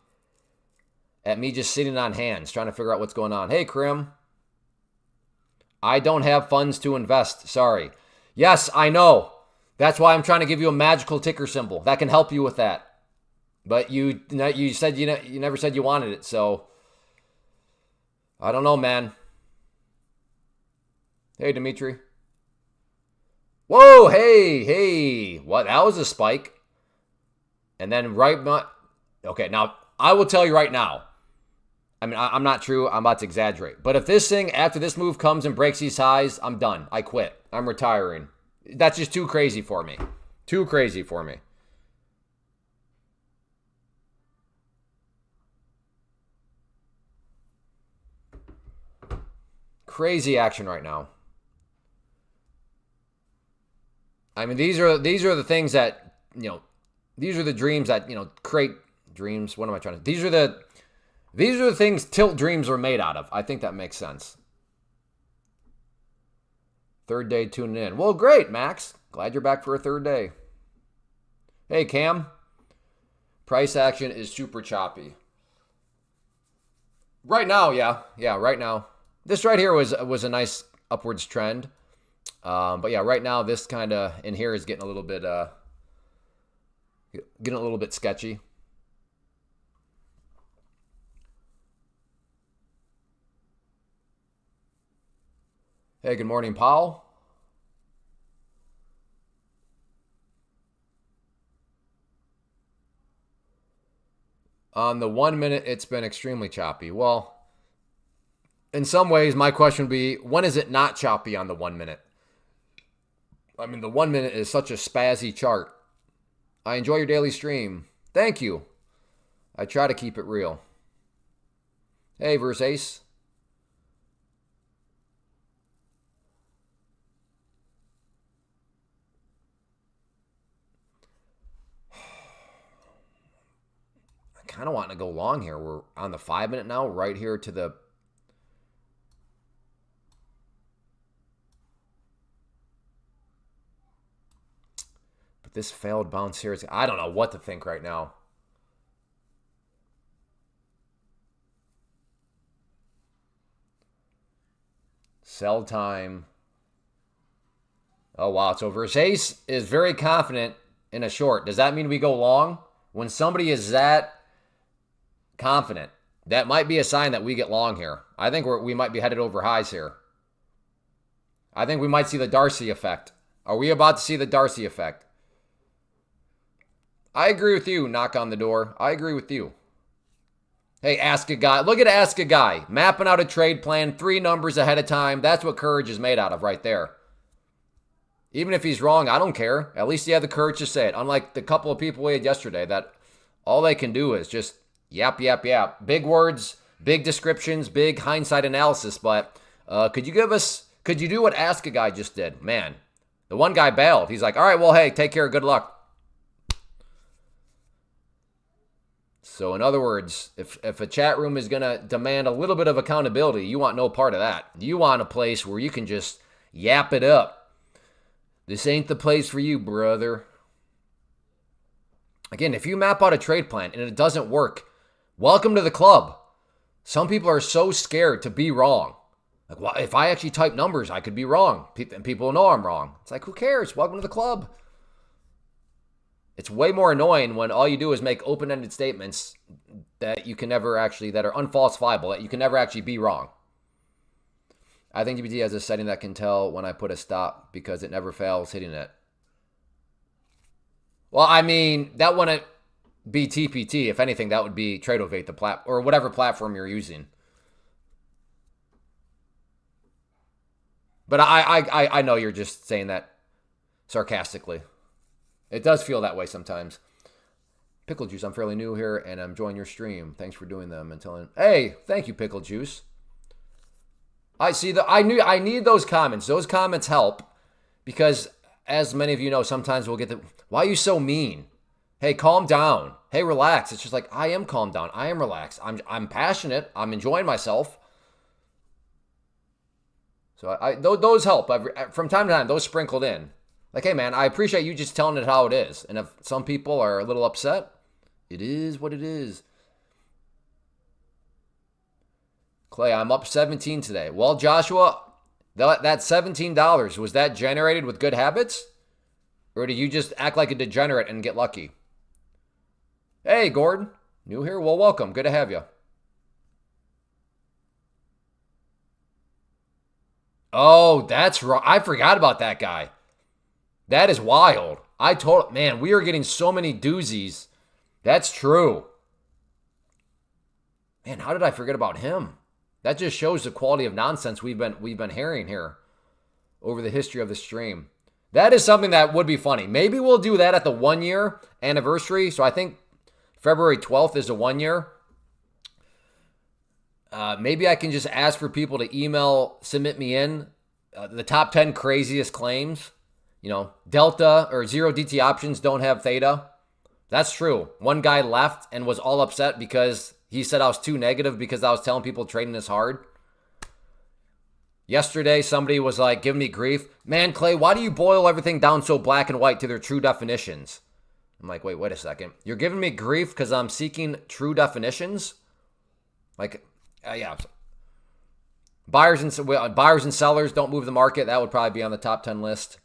at me just sitting on hands, trying to figure out what's going on. Hey, Krim. I don't have funds to invest. Sorry. Yes, I know. That's why I'm trying to give you a magical ticker symbol that can help you with that. But you said you never said you wanted it, so I don't know, man. Hey, Dimitri. Whoa, hey. What? That was a spike. And then okay, now, I will tell you right now. I mean, I'm not true. I'm about to exaggerate. But if this thing, after this move comes and breaks these highs, I'm done. I quit. I'm retiring. That's just too crazy for me. Too crazy for me. Crazy action right now. I mean, these are the things that, these are the dreams that, create dreams. What am I trying to? These are the things tilt dreams are made out of. I think that makes sense. Third day tuning in. Well, great, Max. Glad you're back for a third day. Hey, Cam. Price action is super choppy. Right now, yeah. Yeah, right now. This right here was a nice upwards trend. But yeah, right now this kind of in here is getting a little bit sketchy. Hey, good morning, Paul. On the 1 minute, it's been extremely choppy. Well, in some ways, my question would be, when is it not choppy on the 1 minute? I mean, the 1 minute is such a spazzy chart. I enjoy your daily stream. Thank you. I try to keep it real. Hey, Verse Ace. I kind of want to go long here. We're on the 5 minute now, right here to the... But this failed bounce here, I don't know what to think right now. Sell time. Oh, wow. So Verse Ace is very confident in a short. Does that mean we go long? When somebody is that confident, that might be a sign that we get long here. I think we might be headed over highs here. I think we might see the Darcy effect. Are we about to see the Darcy effect? I agree with you, knock on the door. I agree with you. Hey, ask a guy. Look at Ask a Guy. Mapping out a trade plan 3 numbers ahead of time. That's what courage is made out of right there. Even if he's wrong, I don't care. At least he had the courage to say it. Unlike the couple of people we had yesterday that all they can do is just yap, yap, yap. Big words, big descriptions, big hindsight analysis. But could you do what Ask a Guy just did? Man, the one guy bailed. He's like, all right, well, hey, take care. Good luck. So in other words, if a chat room is going to demand a little bit of accountability, you want no part of that. You want a place where you can just yap it up. This ain't the place for you, brother. Again, if you map out a trade plan and it doesn't work, welcome to the club. Some people are so scared to be wrong. Like, well, if I actually type numbers, I could be wrong. And people know I'm wrong. It's like, who cares? Welcome to the club. It's way more annoying when all you do is make open-ended statements that you can never actually, that are unfalsifiable, that you can never actually be wrong. I think GPT has a setting that can tell when I put a stop because it never fails hitting it. Well, I mean, that wouldn't be TPT. If anything, that would be Tradeovate, or whatever platform you're using. But I know you're just saying that sarcastically. It does feel that way sometimes. Pickle Juice, I'm fairly new here, and I'm enjoying your stream. Thanks for doing them and telling. Hey, thank you, Pickle Juice. I see the. I need those comments. Those comments help because, as many of you know, sometimes we'll get the. Why are you so mean? Hey, calm down. Hey, relax. It's just like I am calm down. I am relaxed. I'm passionate. I'm enjoying myself. So those help from time to time. Those sprinkled in. Like, hey, man, I appreciate you just telling it how it is. And if some people are a little upset, it is what it is. Clay, I'm up 17 today. Well, Joshua, that $17, was that generated with good habits? Or did you just act like a degenerate and get lucky? Hey, Gordon. New here? Well, welcome. Good to have you. Oh, that's right. I forgot about that guy. That is wild. Man, we are getting so many doozies. That's true. Man, how did I forget about him? That just shows the quality of nonsense we've been hearing here over the history of the stream. That is something that would be funny. Maybe we'll do that at the 1 year anniversary. So I think February 12th is a 1 year. Maybe I can just ask for people to submit me in the top 10 craziest claims. You know, Delta or 0 DT options don't have theta. That's true. One guy left and was all upset because he said I was too negative because I was telling people trading is hard. Yesterday, somebody was like giving me grief. Man, Clay, why do you boil everything down so black and white to their true definitions? I'm like, wait a second. You're giving me grief because I'm seeking true definitions? Like, yeah. Buyers and sellers don't move the market. That would probably be on the top 10 list.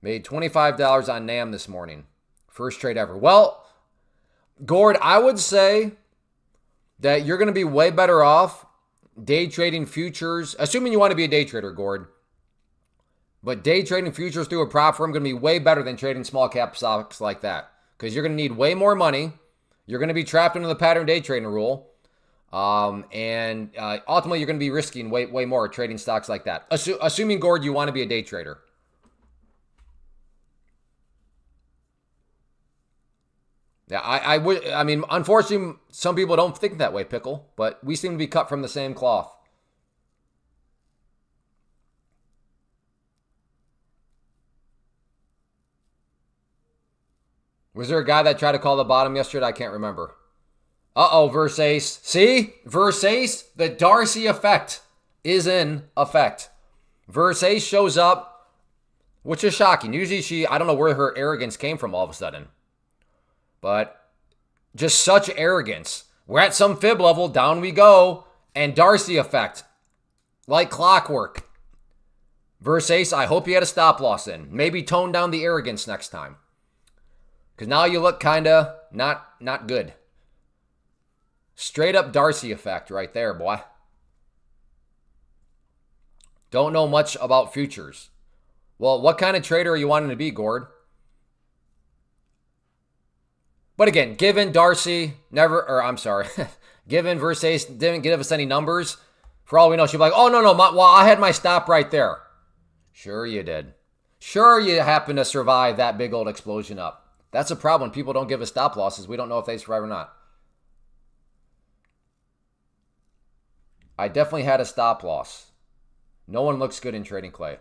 Made $25 on NAM this morning. First trade ever. Well, Gord, I would say that you're going to be way better off day trading futures, assuming you want to be a day trader, Gord. But day trading futures through a prop firm going to be way better than trading small cap stocks like that, because you're going to need way more money. You're going to be trapped into the pattern day trading rule. And ultimately, you're going to be risking way more trading stocks like that. Assuming, Gord, you want to be a day trader. Yeah, I mean, unfortunately, some people don't think that way, Pickle, but we seem to be cut from the same cloth. Was there a guy that tried to call the bottom yesterday? I can't remember. Versace. See? Versace, the Darcy effect is in effect. Versace shows up, which is shocking. Usually I don't know where her arrogance came from all of a sudden. But just such arrogance. We're at some fib level, down we go, and Darcy effect. Like clockwork. Versace, I hope you had a stop loss in. Maybe tone down the arrogance next time. Because now you look kind of not good. Straight up Darcy effect right there, boy. Don't know much about futures. Well, what kind of trader are you wanting to be, Gord? But again, given Darcy given Versace didn't give us any numbers, for all we know, she'd be like, oh, no, I had my stop right there. Sure you did. Sure you happened to survive that big old explosion up. That's a problem when people don't give us stop losses. We don't know if they survive or not. I definitely had a stop loss. No one looks good in trading clay.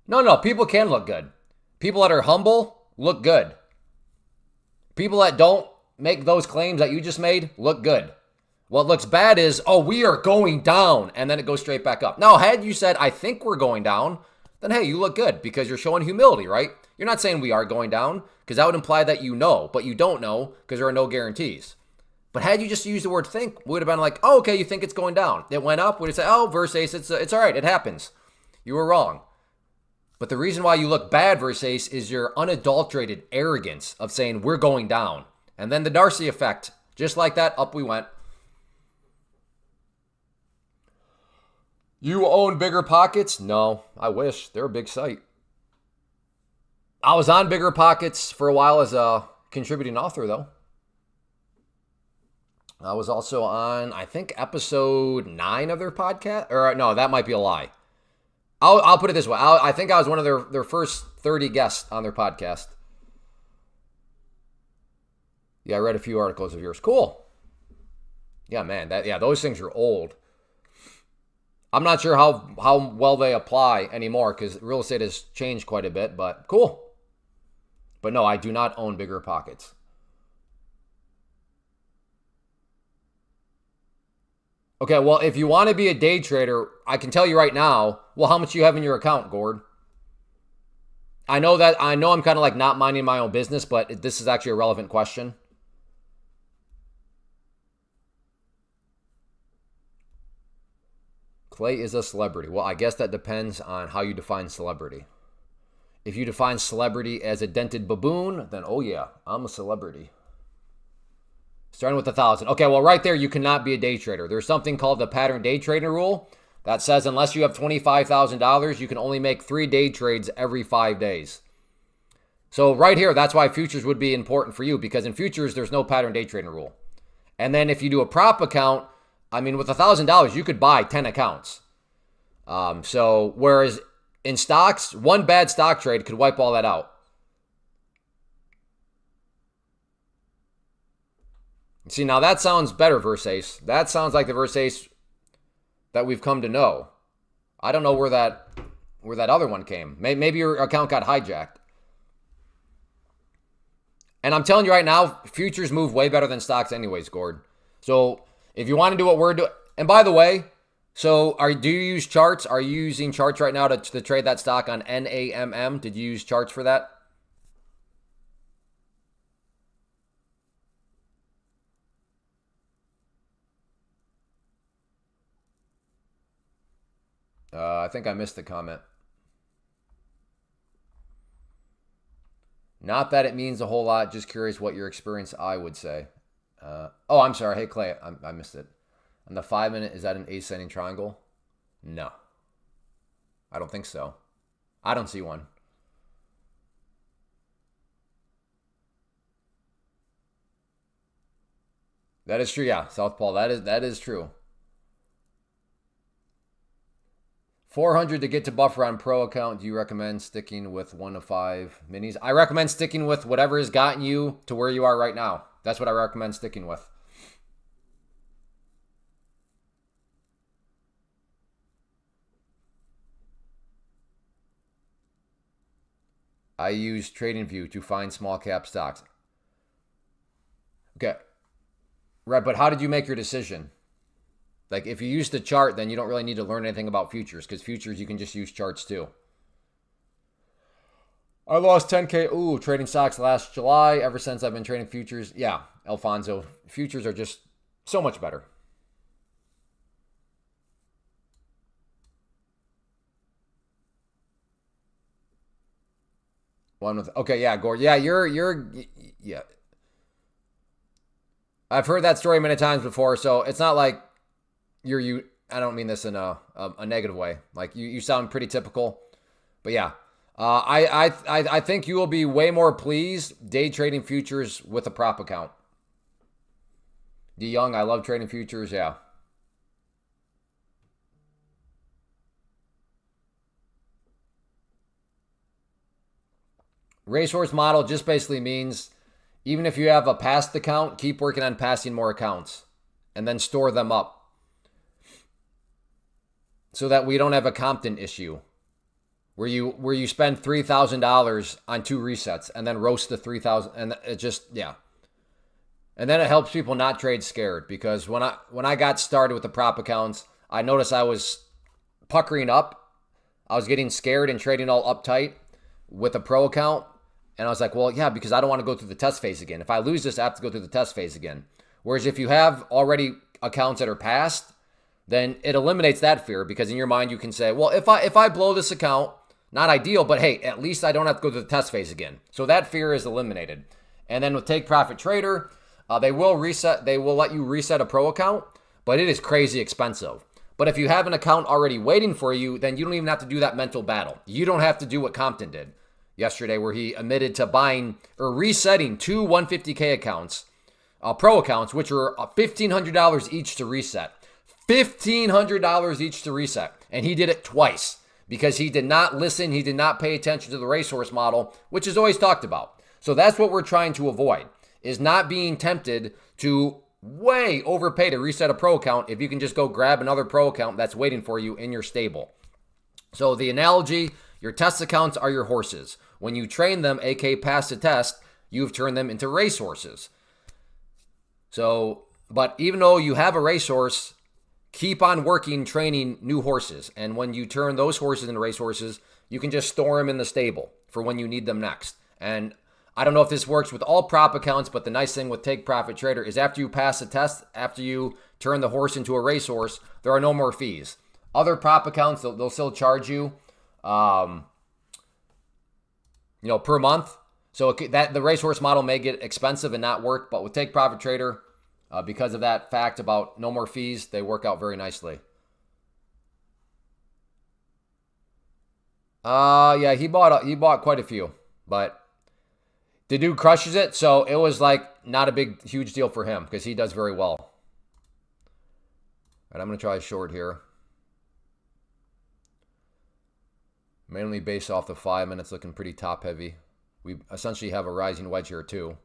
No, people can look good. People that are humble look good. People that don't make those claims that you just made look good. What looks bad is, we are going down, and then it goes straight back up. Now, had you said, I think we're going down, then hey, you look good because you're showing humility, right? You're not saying we are going down because that would imply that you know, but you don't know because there are no guarantees. But had you just used the word think, we would have been like, okay, you think it's going down. It went up, we'd have said, Versace, it's all right, it happens. You were wrong. But the reason why you look bad, Versace, is your unadulterated arrogance of saying we're going down. And then the Darcy effect. Just like that, up we went. You own Bigger Pockets? No, I wish. They're a big site. I was on Bigger Pockets for a while as a contributing author, though. I was also on, I think, episode 9 of their podcast. Or no, that might be a lie. I'll put it this way. I think I was one of their first 30 guests on their podcast. Yeah, I read a few articles of yours. Cool. Yeah, man. Those things are old. I'm not sure how well they apply anymore because real estate has changed quite a bit, but cool. But no, I do not own Bigger Pockets. Okay, well, if you want to be a day trader, I can tell you right now, well, how much do you have in your account, Gord? I know I'm kind of like not minding my own business, but this is actually a relevant question. Clay is a celebrity. Well, I guess that depends on how you define celebrity. If you define celebrity as a dented baboon, then oh yeah, I'm a celebrity. Starting with 1,000. Okay, well, right there, you cannot be a day trader. There's something called the pattern day trading rule that says unless you have $25,000, you can only make 3 day trades every 5 days. So right here, that's why futures would be important for you because in futures, there's no pattern day trading rule. And then if you do a prop account, I mean, with $1,000, you could buy 10 accounts. So whereas in stocks, one bad stock trade could wipe all that out. See, now that sounds better, Versace. That sounds like the Versace that we've come to know. I don't know where that other one came. Maybe your account got hijacked. And I'm telling you right now, futures move way better than stocks anyways, Gord. So if you want to do what we're doing, and by the way, So do you use charts? Are you using charts right now to trade that stock on NAMM? Did you use charts for that? I think I missed the comment. Not that it means a whole lot. Just curious what your experience, I would say. Oh, I'm sorry. Hey, Clay, I missed it. On the 5 minute, is that an ascending triangle? No, I don't think so. I don't see one. That is true. Yeah, Southpaw. That is true. 400 to get to buffer on pro account. Do you recommend sticking with 1 to 5 minis? I recommend sticking with whatever has gotten you to where you are right now. That's what I recommend sticking with. I use TradingView to find small cap stocks. Okay. Right, but how did you make your decision? Like, if you use the chart, then you don't really need to learn anything about futures, because futures, you can just use charts too. I lost 10K. Ooh, trading stocks last July. Ever since I've been trading futures. Yeah, Alfonso. Futures are just so much better. One with okay, yeah, Gord. Yeah, yeah. I've heard that story many times before, so it's not like you. I don't mean this in a negative way. Like you sound pretty typical, but yeah. I think you will be way more pleased day trading futures with a prop account. D Young, I love trading futures. Yeah. Racehorse model just basically means even if you have a past account, keep working on passing more accounts and then store them up so that we don't have a Compton issue where you spend $3,000 on 2 resets and then roast the 3,000 and it just yeah. And then it helps people not trade scared because when I got started with the prop accounts, I noticed I was puckering up. I was getting scared and trading all uptight with a pro account. And I was like, well, yeah, because I don't want to go through the test phase again. If I lose this, I have to go through the test phase again. Whereas if you have already accounts that are passed, then it eliminates that fear because in your mind you can say, well, if I blow this account, not ideal, but hey, at least I don't have to go through the test phase again. So that fear is eliminated. And then with Take Profit Trader, they will let you reset a pro account, but it is crazy expensive. But if you have an account already waiting for you, then you don't even have to do that mental battle. You don't have to do what Compton did yesterday, where he admitted to buying or resetting 2 150K accounts, pro accounts, which are $1,500 each to reset. $1,500 each to reset. And he did it twice because he did not listen. He did not pay attention to the racehorse model, which is always talked about. So that's what we're trying to avoid, is not being tempted to way overpay to reset a pro account if you can just go grab another pro account that's waiting for you in your stable. So the analogy, your test accounts are your horses. When you train them, aka pass the test, you've turned them into racehorses. So, but even though you have a racehorse, keep on working, training new horses. And when you turn those horses into racehorses, you can just store them in the stable for when you need them next. And I don't know if this works with all prop accounts, but the nice thing with Take Profit Trader is after you pass the test, after you turn the horse into a racehorse, there are no more fees. Other prop accounts, they'll still charge you, per month. So that the racehorse model may get expensive and not work, but with Take Profit Trader, because of that fact about no more fees, they work out very nicely. Yeah, he bought quite a few, but the dude crushes it, so it was like not a huge deal for him because he does very well. And I'm gonna try a short here. Mainly based off the 5 minutes, looking pretty top heavy. We essentially have a rising wedge here too.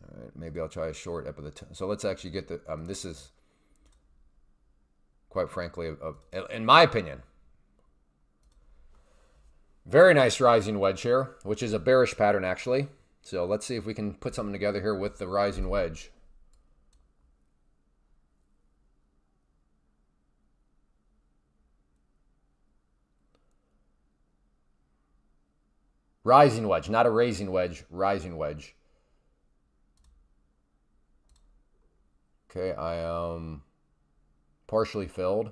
All right, maybe I'll try a short up at the so let's actually get the this is quite frankly in my opinion, Very nice rising wedge here, which is a bearish pattern actually. So let's see if we can put something together here with the rising wedge. Rising wedge, not a raising wedge, rising wedge. Okay, I am partially filled.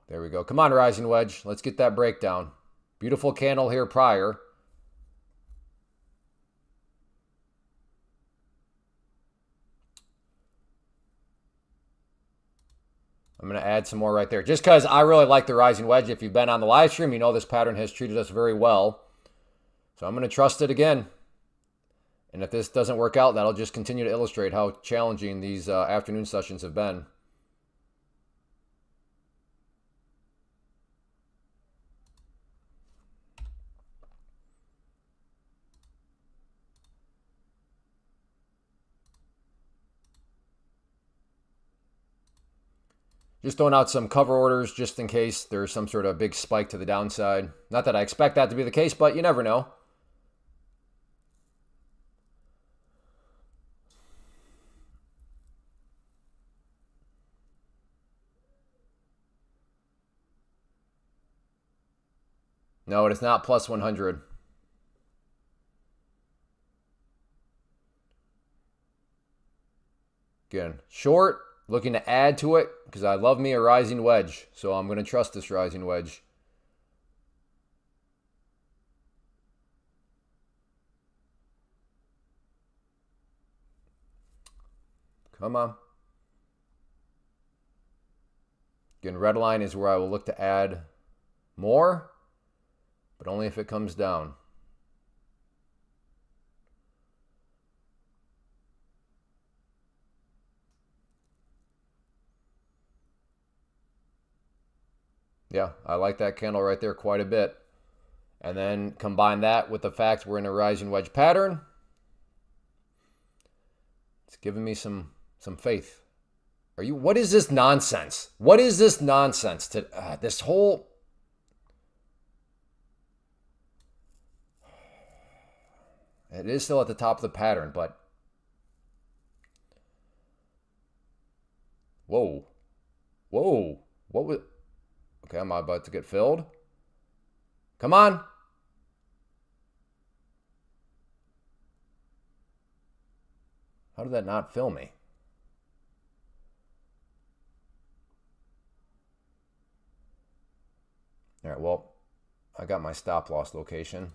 There we go. Come on, rising wedge. Let's get that breakdown. Beautiful candle here prior. I'm going to add some more right there. Just because I really like the rising wedge. If you've been on the live stream, you know this pattern has treated us very well. So I'm going to trust it again. And if this doesn't work out, that'll just continue to illustrate how challenging these afternoon sessions have been. Just throwing out some cover orders just in case there's some sort of big spike to the downside. Not that I expect that to be the case, but you never know. No, it is not plus 100. Again, short, looking to add to it because I love me a rising wedge. So I'm going to trust this rising wedge. Come on. Again, red line is where I will look to add more, but only if it comes down. Yeah, I like that candle right there quite a bit. And then combine that with the fact we're in a rising wedge pattern. It's giving me some faith. What is this nonsense? What is this nonsense? This whole... It is still at the top of the pattern, but... Whoa. Whoa. What was... Okay, I'm about to get filled. Come on. How did that not fill me? All right, well, I got my stop loss location.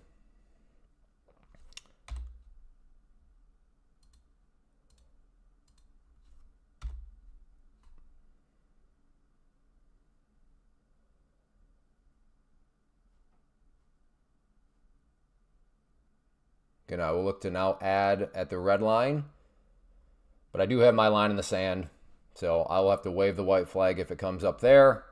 Again, I will look to now add at the red line. But I do have my line in the sand, so I will have to wave the white flag if it comes up there.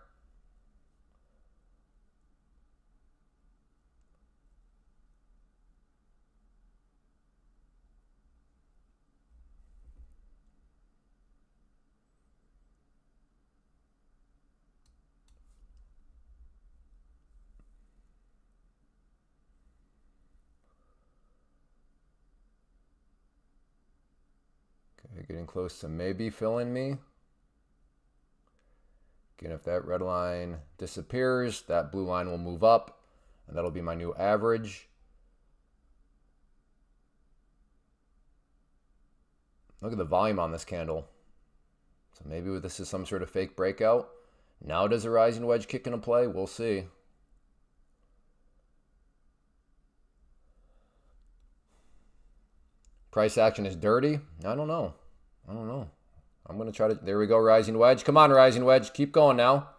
Okay, getting close to maybe filling me. Again, if that red line disappears, that blue line will move up, and that'll be my new average. Look at the volume on this candle. So maybe this is some sort of fake breakout. Now does a rising wedge kick into play? We'll see. Price action is dirty? I don't know. I don't know. I'm going to try to... There we go, rising wedge. Come on, rising wedge. Keep going now.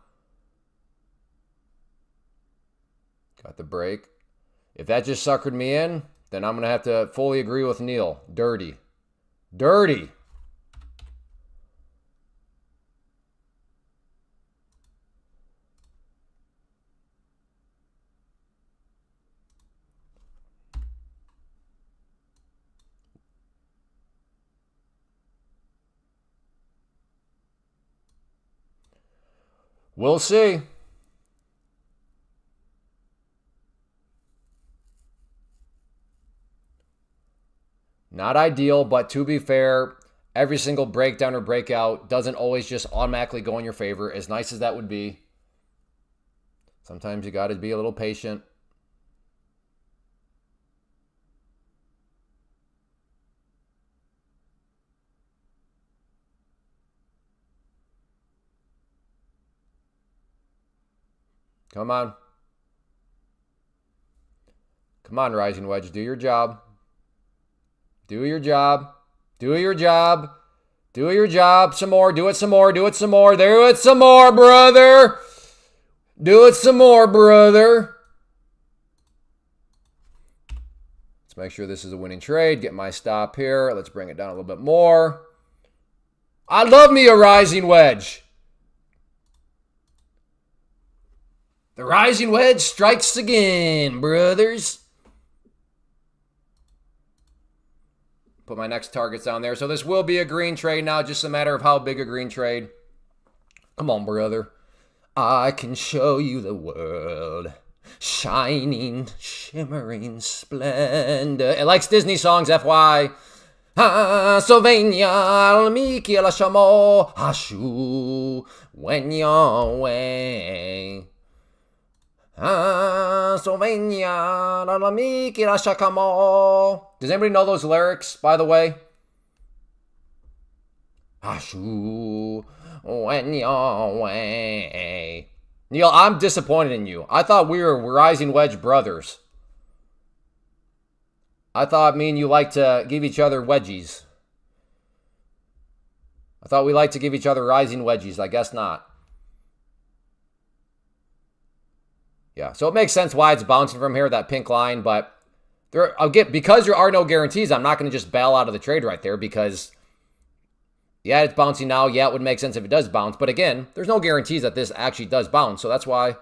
Got the break. If that just suckered me in, then I'm going to have to fully agree with Neil. Dirty. Dirty. We'll see. Not ideal, but to be fair, every single breakdown or breakout doesn't always just automatically go in your favor, as nice as that would be. Sometimes you got to be a little patient. Come on. Come on, Rising Wedge. Do your job. Do your job. Do your job. Do your job. Some more. Do it some more. Do it some more. Do it some more, brother. Do it some more, brother. Let's make sure this is a winning trade. Get my stop here. Let's bring it down a little bit more. I love me a Rising Wedge. The Rising Wedge strikes again, brothers. Put my next targets down there. So this will be a green trade now. Just a matter of how big a green trade. Come on, brother. I can show you the world. Shining, shimmering splendor. It likes Disney songs, FY. Sylvania, Miki Lashamo, Hashu, when you're away. Sylvania, Miki Lashakamo. Does anybody know those lyrics, by the way? Hashu, when you're away. Neil, I'm disappointed in you. I thought we were Rising Wedge brothers. I thought me and you like to give each other wedgies. I thought we like to give each other Rising Wedgies. I guess not. Yeah, so it makes sense why it's bouncing from here, that pink line, but because there are no guarantees, I'm not going to just bail out of the trade right there because, yeah, it's bouncing now. Yeah, it would make sense if it does bounce, but again, there's no guarantees that this actually does bounce, so that's why.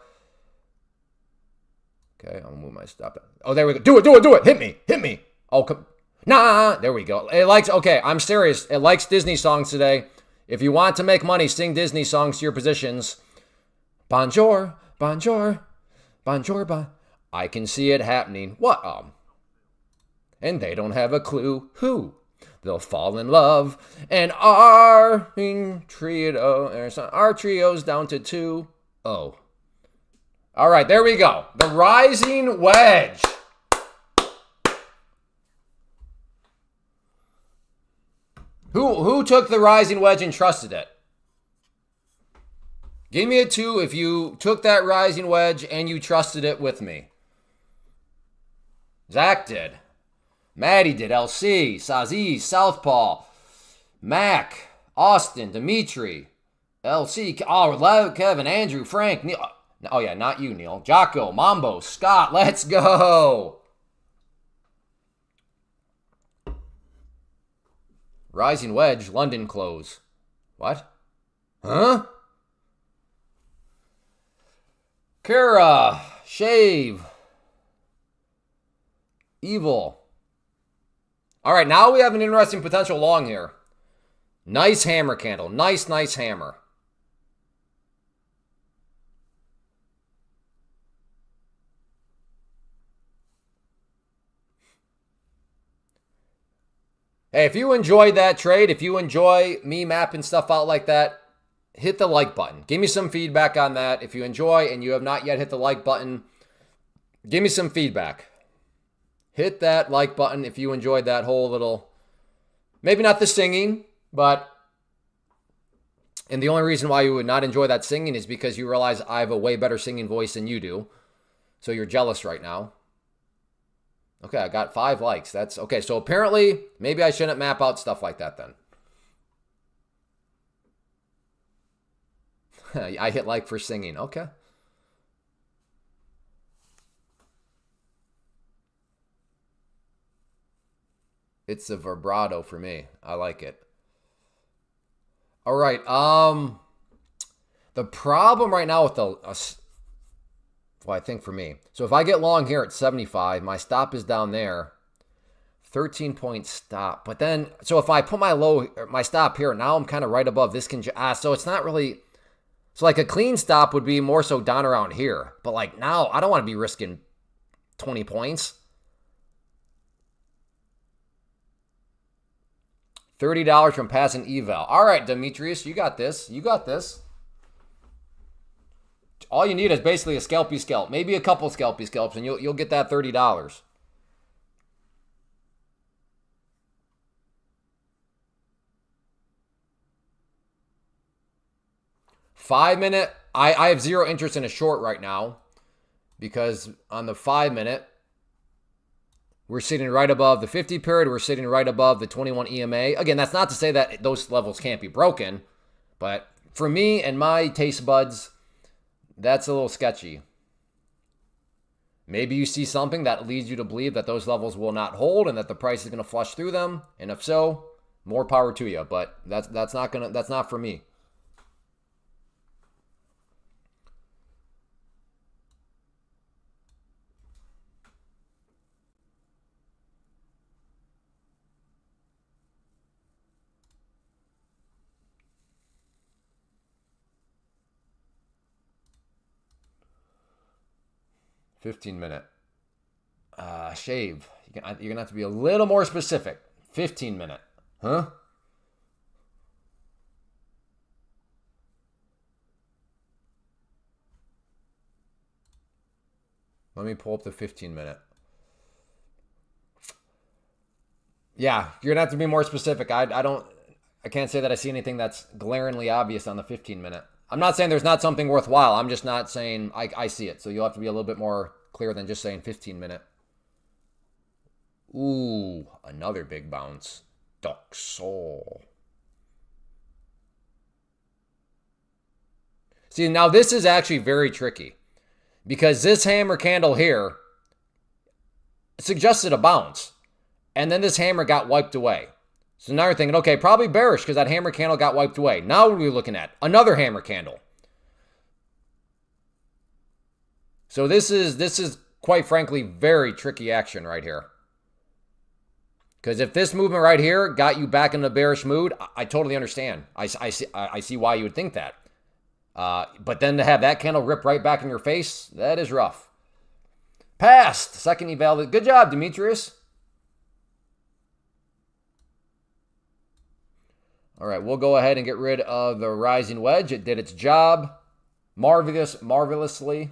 Okay, I'll move my stop. Oh, there we go. Do it, do it, do it. Hit me, hit me. Oh, come. Nah, there we go. It likes, okay, I'm serious. It likes Disney songs today. If you want to make money, sing Disney songs to your positions. Bonjour, bonjour. Bonjour, I can see it happening. What? And they don't have a clue who. They'll fall in love. And our trio's down to 2. Oh. All right, there we go. The Rising Wedge. Who took the Rising Wedge and trusted it? Give me a 2 if you took that Rising Wedge and you trusted it with me. Zach did. Maddie did. LC, Sazi, Southpaw, Mac, Austin, Dimitri, LC, Kevin, Andrew, Frank, Neil. Oh, yeah, not you, Neil. Jocko, Mambo, Scott, let's go. Rising Wedge, London close. What? Huh? Kara, Shave, Evil. All right, now we have an interesting potential long here. Nice hammer candle. Nice, nice hammer. Hey, if you enjoyed that trade, if you enjoy me mapping stuff out like that, hit the like button. Give me some feedback on that. If you enjoy and you have not yet hit the like button, give me some feedback. Hit that like button if you enjoyed that whole little, maybe not the singing, but, and the only reason why you would not enjoy that singing is because you realize I have a way better singing voice than you do. So you're jealous right now. Okay, I got 5 likes. That's okay. So apparently, maybe I shouldn't map out stuff like that then. I hit like for singing. Okay. It's a vibrato for me. I like it. All right. The problem right now with the, well, I think for me. So if I get long here at 75, my stop is down there. 13-point stop. But then, so if I put my stop here, now I'm kind of right above this. So it's not really. So like a clean stop would be more so down around here. But like now, I don't want to be risking 20 points. $30 from passing eval. All right, Demetrius, you got this. You got this. All you need is basically a scalpy scalp. Maybe a couple scalpy scalps, and you'll get that $30. Five-minute, I have zero interest in a short right now because on the 5-minute, we're sitting right above the 50 period. We're sitting right above the 21 EMA. Again, that's not to say that those levels can't be broken, but for me and my taste buds, that's a little sketchy. Maybe you see something that leads you to believe that those levels will not hold and that the price is going to flush through them. And if so, more power to you. But that's not for me. $15-minute. Shave. You're going to have to be a little more specific. 15-minute. Huh? Let me pull up the 15-minute. Yeah, you're going to have to be more specific. I can't say that I see anything that's glaringly obvious on the 15-minute. I'm not saying there's not something worthwhile. I'm just not saying I see it. So you'll have to be a little bit more clear than just saying 15-minute. Ooh, another big bounce. Duck Soul. See, now this is actually very tricky because this hammer candle here suggested a bounce. And then this hammer got wiped away. So now you're thinking, okay, probably bearish because that hammer candle got wiped away. Now what are we looking at? Another hammer candle. So this is quite frankly very tricky action right here. Because if this movement right here got you back in a bearish mood, I totally understand. I see why you would think that. But then to have that candle rip right back in your face, that is rough. Passed. Second eval. Good job, Demetrius. All right, we'll go ahead and get rid of the rising wedge. It did its job marvelously.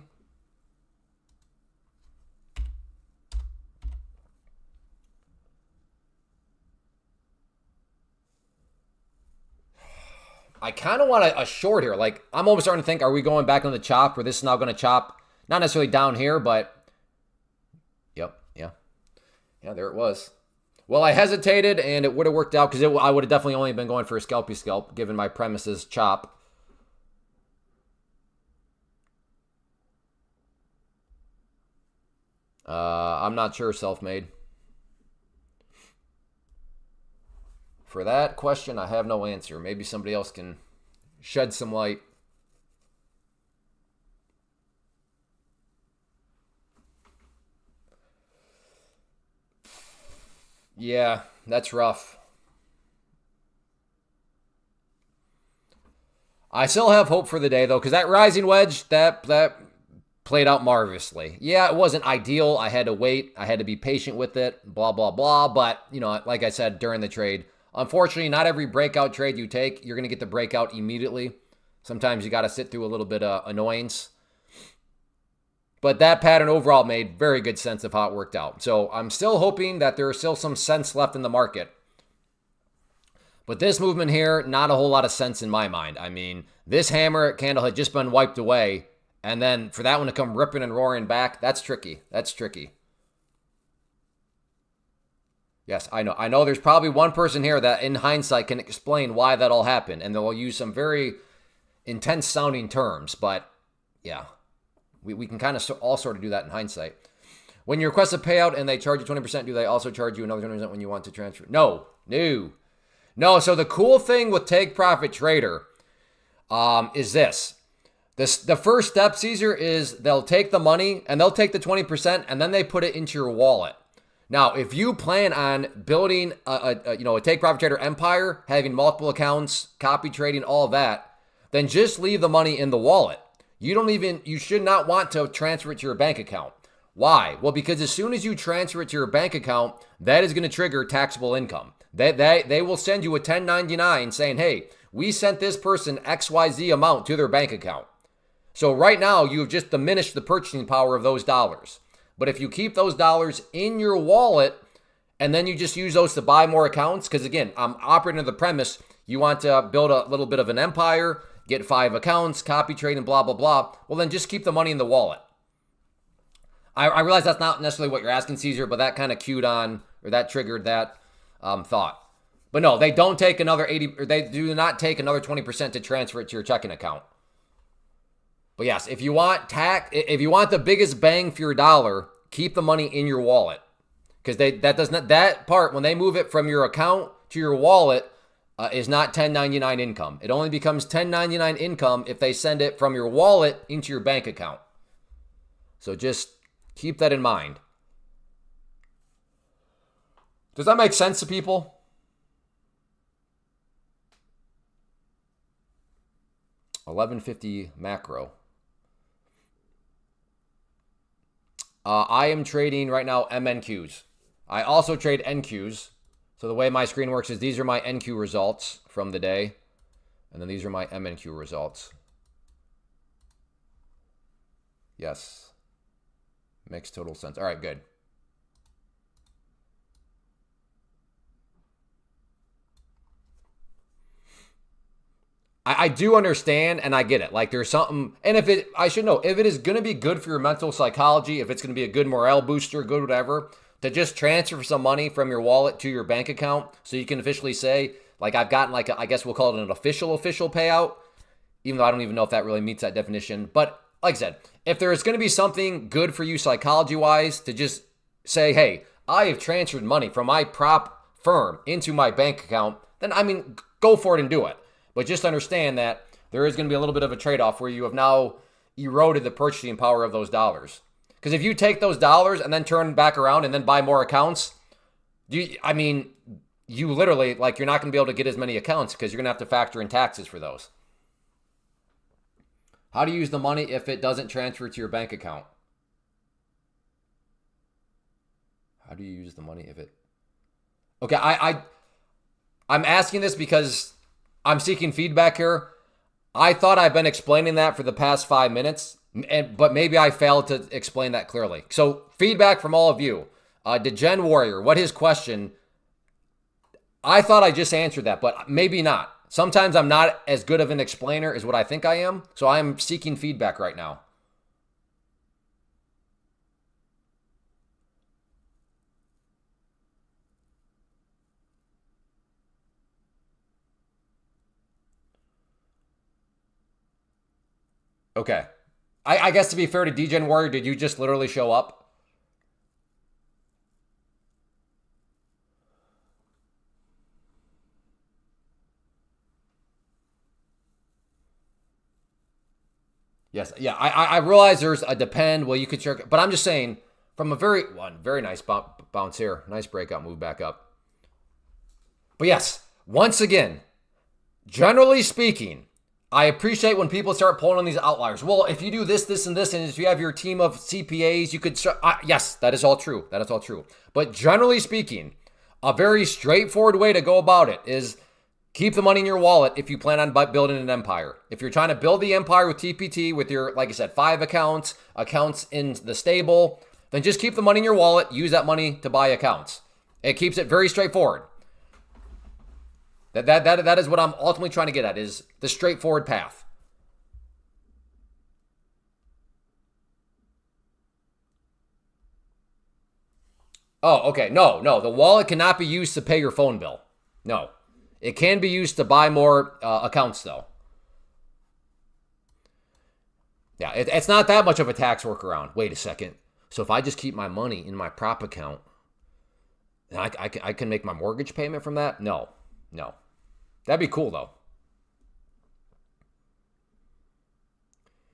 I kind of want a short here. Like, I'm almost starting to think, are we going back on the chop where this is now going to chop? Not necessarily down here, but yep, yeah. Yeah, there it was. Well, I hesitated, and it would have worked out because I would have definitely only been going for a scalpy scalp, given my premises chop. I'm not sure, self-made. For that question, I have no answer. Maybe somebody else can shed some light. Yeah, that's rough. I still have hope for the day, though, because that rising wedge, that played out marvelously. Yeah, it wasn't ideal. I had to wait. I had to be patient with it, blah, blah, blah. But, you know, like I said during the trade, unfortunately, not every breakout trade you take, you're going to get the breakout immediately. Sometimes you got to sit through a little bit of annoyance. But that pattern overall made very good sense of how it worked out. So I'm still hoping that there is still some sense left in the market. But this movement here, not a whole lot of sense in my mind. I mean, this hammer candle had just been wiped away. And then for that one to come ripping and roaring back, that's tricky. That's tricky. Yes, I know. I know there's probably one person here that in hindsight can explain why that all happened. And they'll use some very intense sounding terms. But yeah. We can kind of all sort of do that in hindsight. When you request a payout and they charge you 20%, do they also charge you another 20% when you want to transfer? No. So the cool thing with Take Profit Trader is this. The first step, Caesar, is they'll take the money and they'll take the 20% and then they put it into your wallet. Now, if you plan on building a Take Profit Trader empire, having multiple accounts, copy trading, all of that, then just leave the money in the wallet. You should not want to transfer it to your bank account. Why? Well, because as soon as you transfer it to your bank account, that is going to trigger taxable income. They will send you a 1099 saying, hey, we sent this person XYZ amount to their bank account. So right now, you've just diminished the purchasing power of those dollars. But if you keep those dollars in your wallet and then you just use those to buy more accounts, because again, I'm operating under the premise you want to build a little bit of an empire, get 5 accounts, copy trade, and blah, blah, blah. Well, then just keep the money in the wallet. I realize that's not necessarily what you're asking, Caesar, but that kind of cued on, or that triggered that thought. But no, they don't take another 80, or they do not take another 20% to transfer it to your checking account. But yes, if you want the biggest bang for your dollar, keep the money in your wallet. Because that part, when they move it from your account to your wallet, is not 1099 income. It only becomes 1099 income if they send it from your wallet into your bank account. So just keep that in mind. Does that make sense to people? $11.50 macro. I am trading right now MNQs. I also trade NQs. So the way my screen works is these are my NQ results from the day. And then these are my MNQ results. Yes. Makes total sense. All right, good. I do understand and I get it. Like there's something, and I should know, if it is going to be good for your mental psychology, if it's going to be a good morale booster, good whatever, to just transfer some money from your wallet to your bank account so you can officially say, like I've gotten like, I guess we'll call it an official payout, even though I don't even know if that really meets that definition. But like I said, if there is going to be something good for you psychology-wise to just say, hey, I have transferred money from my prop firm into my bank account, then I mean, go for it and do it. But just understand that there is going to be a little bit of a trade-off where you have now eroded the purchasing power of those dollars. Because if you take those dollars and then turn back around and then buy more accounts, you literally, like, you're not going to be able to get as many accounts because you're going to have to factor in taxes for those. How do you use the money if it doesn't transfer to your bank account? How do you use the money if it... Okay, I'm asking this because I'm seeking feedback here. I thought I've been explaining that for the past 5 minutes, but maybe I failed to explain that clearly. So feedback from all of you. Degen Warrior, what his question... I thought I just answered that, but maybe not. Sometimes I'm not as good of an explainer as what I think I am, so I am seeking feedback right now. Okay. I guess to be fair to Degen Warrior, did you just literally show up? Yes, yeah, I realize there's a depend. Well, you could check, but I'm just saying from a very nice bounce here, nice breakout move back up. But yes, once again, generally speaking, I appreciate when people start pulling on these outliers. Well, if you do this, this, and this, and if you have your team of CPAs, you could start. Yes, that is all true. That is all true. But generally speaking, a very straightforward way to go about it is keep the money in your wallet if you plan on building an empire. If you're trying to build the empire with TPT, with your, like I said, 5 accounts in the stable, then just keep the money in your wallet. Use that money to buy accounts. It keeps it very straightforward. That is what I'm ultimately trying to get at, is the straightforward path. Oh, okay. No. The wallet cannot be used to pay your phone bill. No. It can be used to buy more accounts, though. Yeah, it's not that much of a tax workaround. Wait a second. So if I just keep my money in my prop account, then I can make my mortgage payment from that? No. That'd be cool, though.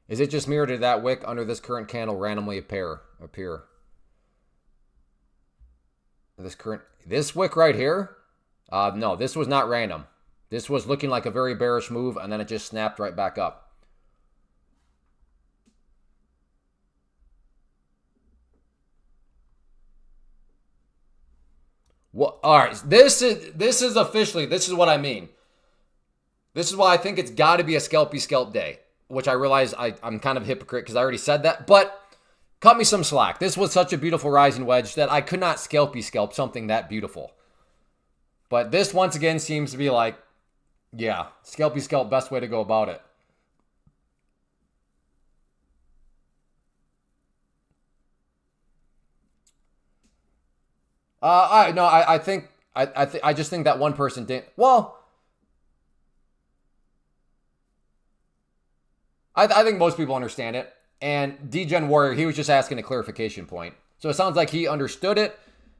Is it just mirrored to that wick under this current candle randomly appear? This wick right here? No, this was not random. This was looking like a very bearish move, and then it just snapped right back up. Well, all right. This is officially, this is what I mean. This is why I think it's got to be a scalpy scalp day, which I realize I'm kind of a hypocrite because I already said that, but cut me some slack. This was such a beautiful rising wedge that I could not scalpy scalp something that beautiful. But this once again seems to be like, yeah, scalpy scalp, best way to go about it. I just think that one person didn't. Well, I think most people understand it. And Degen Warrior, he was just asking a clarification point. So it sounds like he understood it.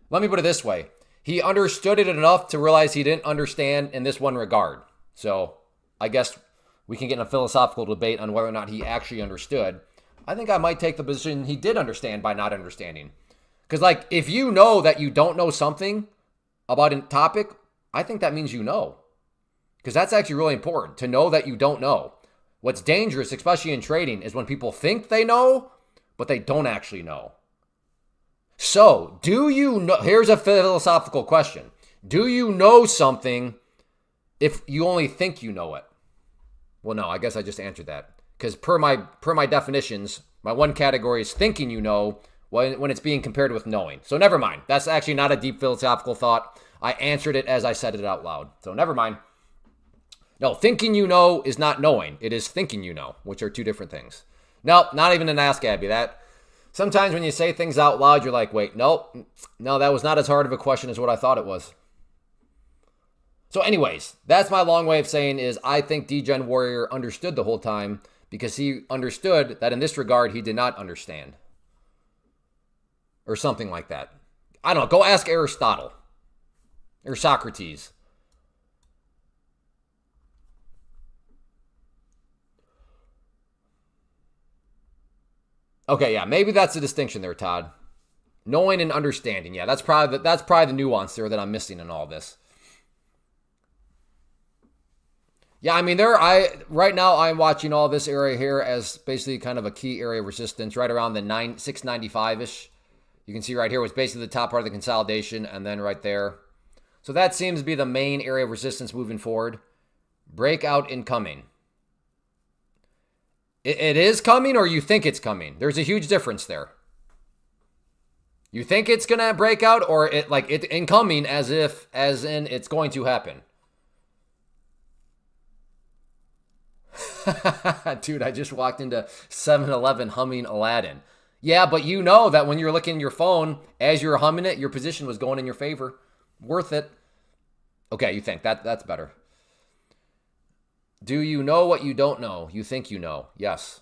Let me put it this way. He understood it enough to realize he didn't understand in this one regard. So I guess we can get in a philosophical debate on whether or not he actually understood. I think I might take the position he did understand by not understanding. Because, like, if you know that you don't know something about a topic, I think that means you know. Because that's actually really important, to know that you don't know. What's dangerous, especially in trading, is when people think they know, but they don't actually know. So, do you know? Here's a philosophical question. Do you know something if you only think you know it? Well, no, I guess I just answered that. Because per my definitions, my one category is thinking you know when it's being compared with knowing. So never mind. That's actually not a deep philosophical thought. I answered it as I said it out loud. So never mind. No, thinking you know is not knowing. It is thinking you know, which are two different things. No, not even an Ask Abby. That sometimes when you say things out loud, you're like, wait, no, that was not as hard of a question as what I thought it was. So anyways, that's my long way of saying is I think Degen Warrior understood the whole time because he understood that in this regard, he did not understand. Or something like that. I don't know. Go ask Aristotle or Socrates. Okay, yeah, maybe that's the distinction there, Todd. Knowing and understanding. Yeah, that's probably the nuance there that I'm missing in all this. Yeah, I mean, right now I'm watching all this area here as basically kind of a key area of resistance, right around the 695-ish. You can see right here was basically the top part of the consolidation, and then right there. So that seems to be the main area of resistance moving forward. Breakout incoming. It is coming, or you think it's coming? There's a huge difference there. You think it's gonna break out, or it incoming as in it's going to happen. Dude, I just walked into 7-Eleven humming Aladdin. Yeah, but you know that when you're looking at your phone, as you're humming it, your position was going in your favor. Worth it. Okay, you think that's better. Do you know what you don't know? You think you know. Yes.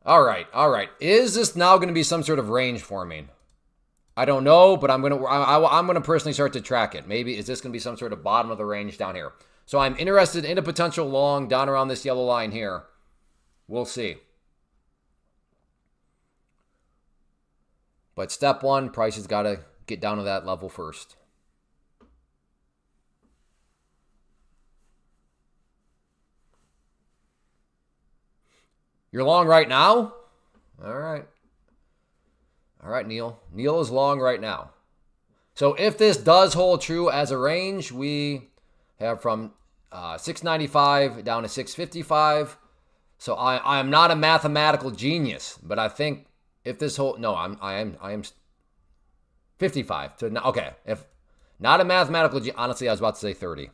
All right. Is this now going to be some sort of range forming? I don't know, but I'm gonna personally start to track it. Maybe is this going to be some sort of bottom of the range down here? So I'm interested in a potential long down around this yellow line here. We'll see. But step one, price has got to get down to that level first. You're long right now? All right. All right, Neil. Neil is long right now. So if this does hold true as a range, we have from 695 down to 655. So I am not a mathematical genius, but I think if this whole I am 55 to okay. If not a mathematical honestly, I was about to say 30,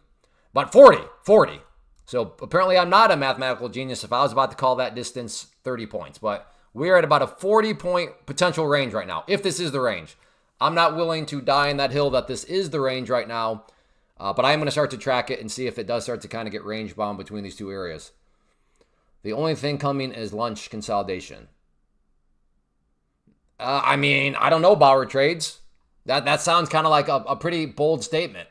but 40. So apparently I'm not a mathematical genius if I was about to call that distance 30 points, but we're at about a 40-point potential range right now. If this is the range, I'm not willing to die in that hill that this is the range right now, but I am going to start to track it and see if it does start to kind of get range bound between these two areas. The only thing coming is lunch consolidation. I mean, I don't know, Bauer Trades. That sounds kind of like a pretty bold statement.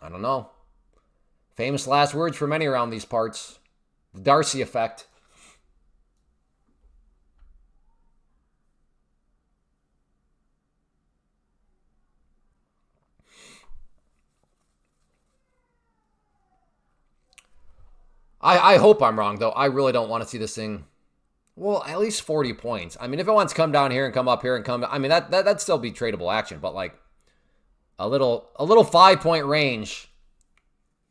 I don't know. Famous last words for many around these parts. The Darcy effect. I hope I'm wrong, though. I really don't want to see this thing. Well, at least 40 points. I mean, if it wants to come down here and come up here and come, I mean, that'd still be tradable action, but like a little 5-point range.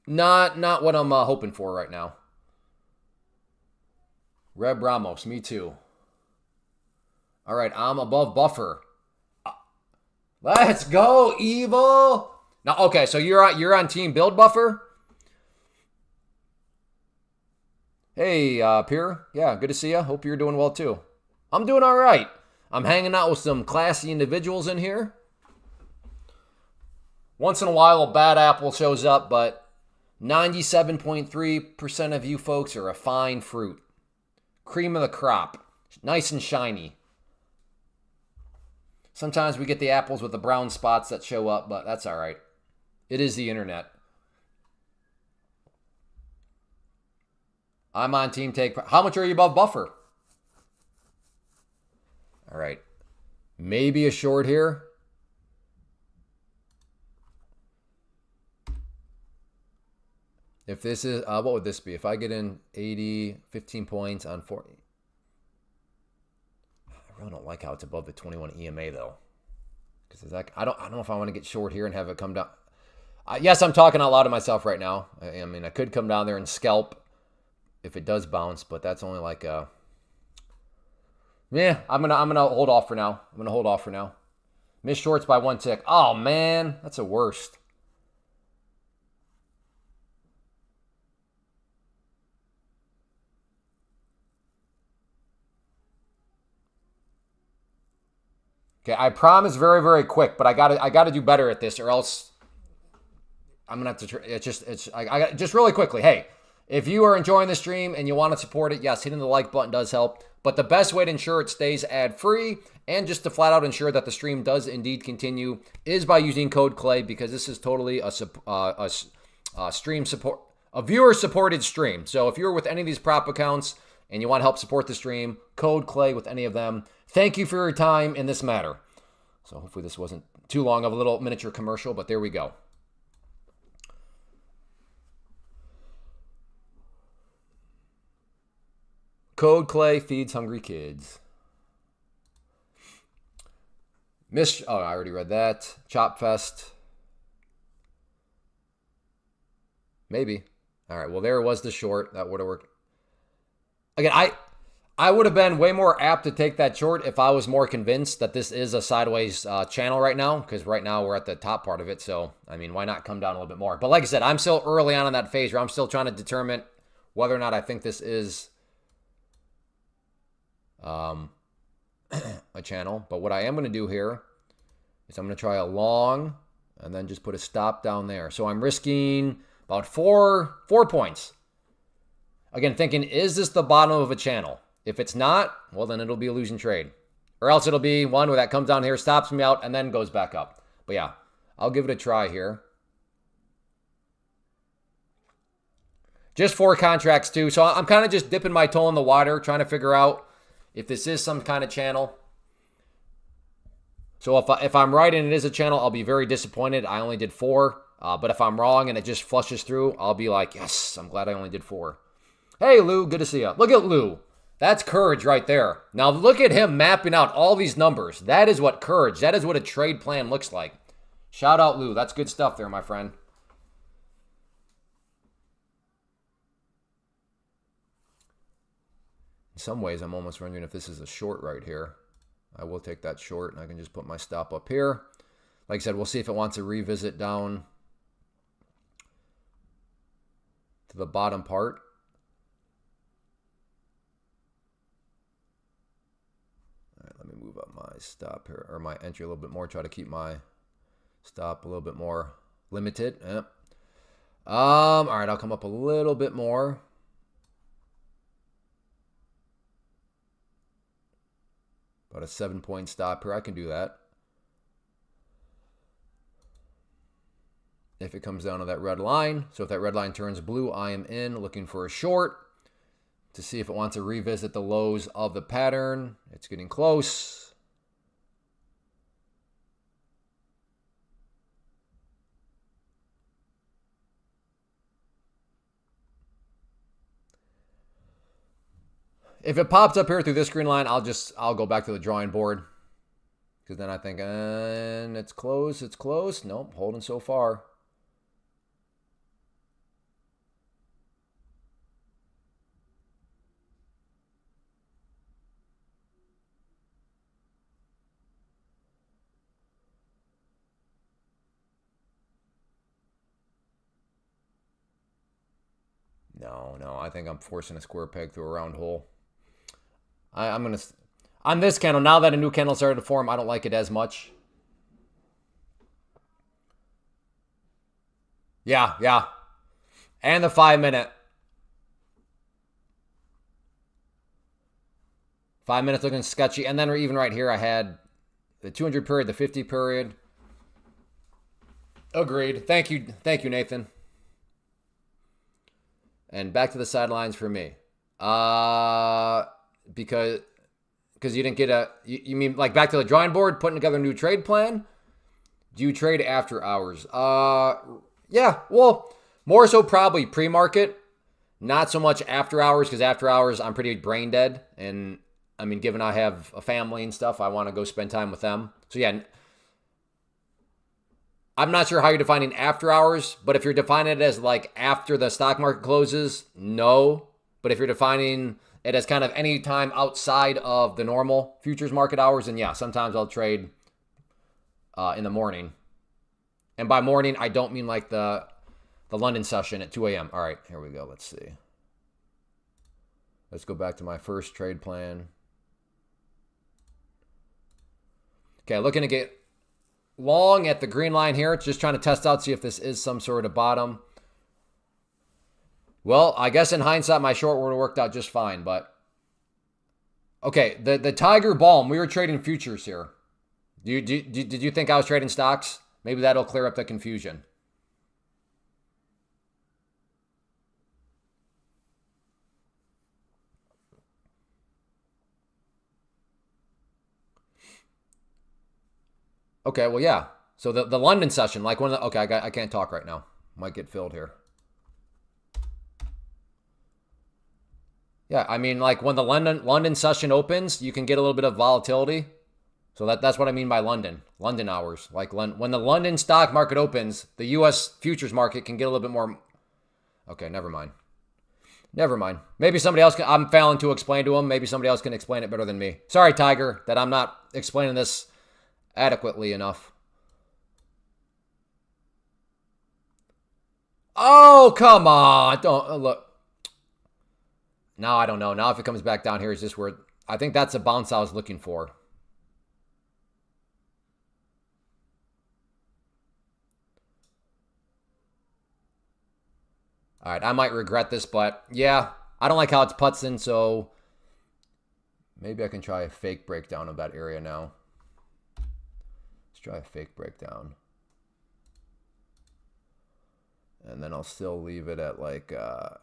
Not what I'm hoping for right now. Reb Ramos, me too. All right, I'm above buffer. Let's go, Evil. Now, okay, so you're on team build buffer. Hey, Pierre. Yeah, good to see you. Hope you're doing well too. I'm doing all right. I'm hanging out with some classy individuals in here. Once in a while, a bad apple shows up, but 97.3% of you folks are a fine fruit. Cream of the crop. Nice and shiny. Sometimes we get the apples with the brown spots that show up, but that's all right. It is the internet. I'm on team take. How much are you above buffer? All right. Maybe a short here. If this is, what would this be? If I get in 80, 15 points on 40. I really don't like how it's above the 21 EMA though. Because I don't know if I want to get short here and have it come down. Yes, I'm talking out loud to myself right now. I mean, I could come down there and scalp if it does bounce, but that's only like yeah, I'm gonna hold off for now. Miss shorts by 1 tick. Oh man, that's the worst. Okay, I promise very, very quick, but I gotta do better at this, or else I'm gonna have to. Just really quickly. Hey, if you are enjoying the stream and you want to support it, yes, hitting the like button does help. But the best way to ensure it stays ad-free and just to flat out ensure that the stream does indeed continue is by using code Clay, because this is totally a stream support, a viewer-supported stream. So if you're with any of these prop accounts and you want to help support the stream, code Clay with any of them. Thank you for your time in this matter. So hopefully this wasn't too long of a little miniature commercial, but there we go. Code Clay feeds hungry kids. Oh, I already read that. Chop Fest. Maybe. All right, well, there was the short. That would have worked. Again, I would have been way more apt to take that short if I was more convinced that this is a sideways channel right now, because right now we're at the top part of it. So, I mean, why not come down a little bit more? But like I said, I'm still early on in that phase where I'm still trying to determine whether or not I think this is a channel. But what I am going to do here is I'm going to try a long and then just put a stop down there. So I'm risking about four points. Again, thinking, is this the bottom of a channel? If it's not, well, then it'll be a losing trade. Or else it'll be one where that comes down here, stops me out, and then goes back up. But yeah, I'll give it a try here. Just 4 contracts too. So I'm kind of just dipping my toe in the water, trying to figure out if this is some kind of channel. So if I'm right and it is a channel, I'll be very disappointed. I only did 4. But if I'm wrong and it just flushes through, I'll be like, yes, I'm glad I only did 4. Hey, Lou, good to see you. Look at Lou. That's courage right there. Now look at him mapping out all these numbers. That is what courage, that is what a trade plan looks like. Shout out, Lou. That's good stuff there, my friend. In some ways, I'm almost wondering if this is a short right here. I will take that short, and I can just put my stop up here. Like I said, we'll see if it wants to revisit down to the bottom part. All right, let me move up my stop here, or my entry a little bit more. Try to keep my stop a little bit more limited. Yep. All right, I'll come up a little bit more. About a 7-point stop here. I can do that. If it comes down to that red line. So if that red line turns blue, I am in looking for a short to see if it wants to revisit the lows of the pattern. It's getting close. If it pops up here through this green line, I'll go back to the drawing board. Because then I think, and it's close, it's close. Nope, holding so far. No, I think I'm forcing a square peg through a round hole. I'm going to... On this candle, now that a new candle started to form, I don't like it as much. Yeah. And the 5 minute. 5 minutes looking sketchy. And then even right here, I had the 200 period, the 50 period. Agreed. Thank you, Nathan. And back to the sidelines for me. Because you didn't get a... You mean like back to the drawing board, putting together a new trade plan? Do you trade after hours? Yeah, well, more so probably pre-market. Not so much after hours, because after hours, I'm pretty brain dead. And, I mean, given I have a family and stuff, I want to go spend time with them. So, yeah, I'm not sure how you're defining after hours, but if you're defining it as like after the stock market closes, no. But if you're defining it as kind of any time outside of the normal futures market hours, then yeah, sometimes I'll trade in the morning. And by morning, I don't mean like the London session at 2 a.m. All right, here we go. Let's see. Let's go back to my first trade plan. Okay, looking to get long at the green line here. It's just trying to test out, see if this is some sort of bottom. Well, I guess in hindsight, my short would have worked out just fine, but... Okay, the Tiger Balm, we were trading futures here. Did you think I was trading stocks? Maybe that'll clear up the confusion. Okay, well, yeah. So the London session, like one of the... Okay, I can't talk right now. Might get filled here. Yeah, I mean, like when the London session opens, you can get a little bit of volatility. So that's what I mean by London hours. Like when the London stock market opens, the U.S. futures market can get a little bit more... Okay, never mind. Maybe somebody else can... I'm failing to explain to him. Maybe somebody else can explain it better than me. Sorry, Tiger, that I'm not explaining this adequately enough. Oh, come on. Don't... Look. Now I don't know. Now if it comes back down here, is this where... I think that's a bounce I was looking for. All right, I might regret this, but yeah, I don't like how it's putzing, so maybe I can try a fake breakdown of that area now. Let's try a fake breakdown. And then I'll still leave it at like, yeah,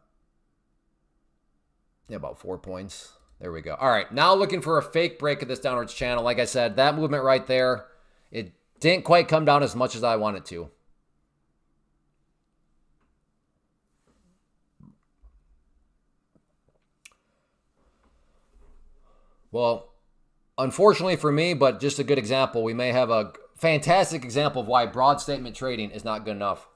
about 4 points. There we go. All right, now looking for a fake break of this downwards channel. Like I said, that movement right there, it didn't quite come down as much as I wanted to. Well, unfortunately for me, but just a good example, we may have a fantastic example of why broad statement trading is not good enough.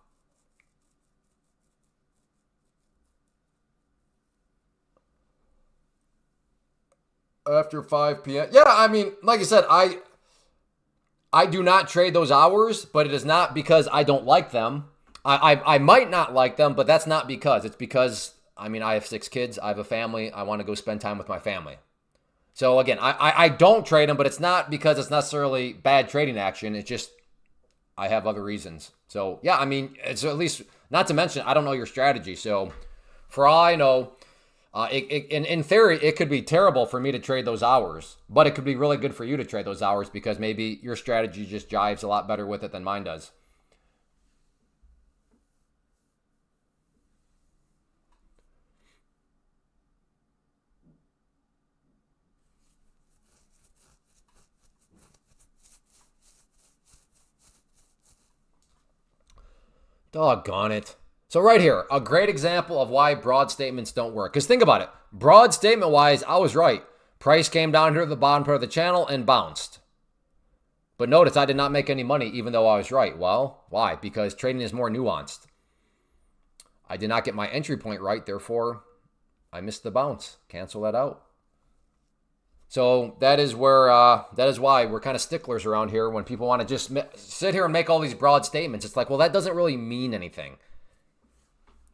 After 5 p.m. Yeah, I mean, like I said, I do not trade those hours, but it is not because I don't like them. I might not like them, but that's not because. It's because, I mean, I have 6 kids. I have a family. I want to go spend time with my family. So again, I don't trade them, but it's not because it's necessarily bad trading action. It's just I have other reasons. So yeah, I mean, it's at least, not to mention, I don't know your strategy. So for all I know, in theory, it could be terrible for me to trade those hours, but it could be really good for you to trade those hours because maybe your strategy just jives a lot better with it than mine does. Doggone it. So right here, a great example of why broad statements don't work. Because think about it. Broad statement-wise, I was right. Price came down here to the bottom part of the channel and bounced. But notice I did not make any money even though I was right. Well, why? Because trading is more nuanced. I did not get my entry point right, therefore I missed the bounce. Cancel that out. So that is why we're kind of sticklers around here when people want to just sit here and make all these broad statements. It's like, well, that doesn't really mean anything.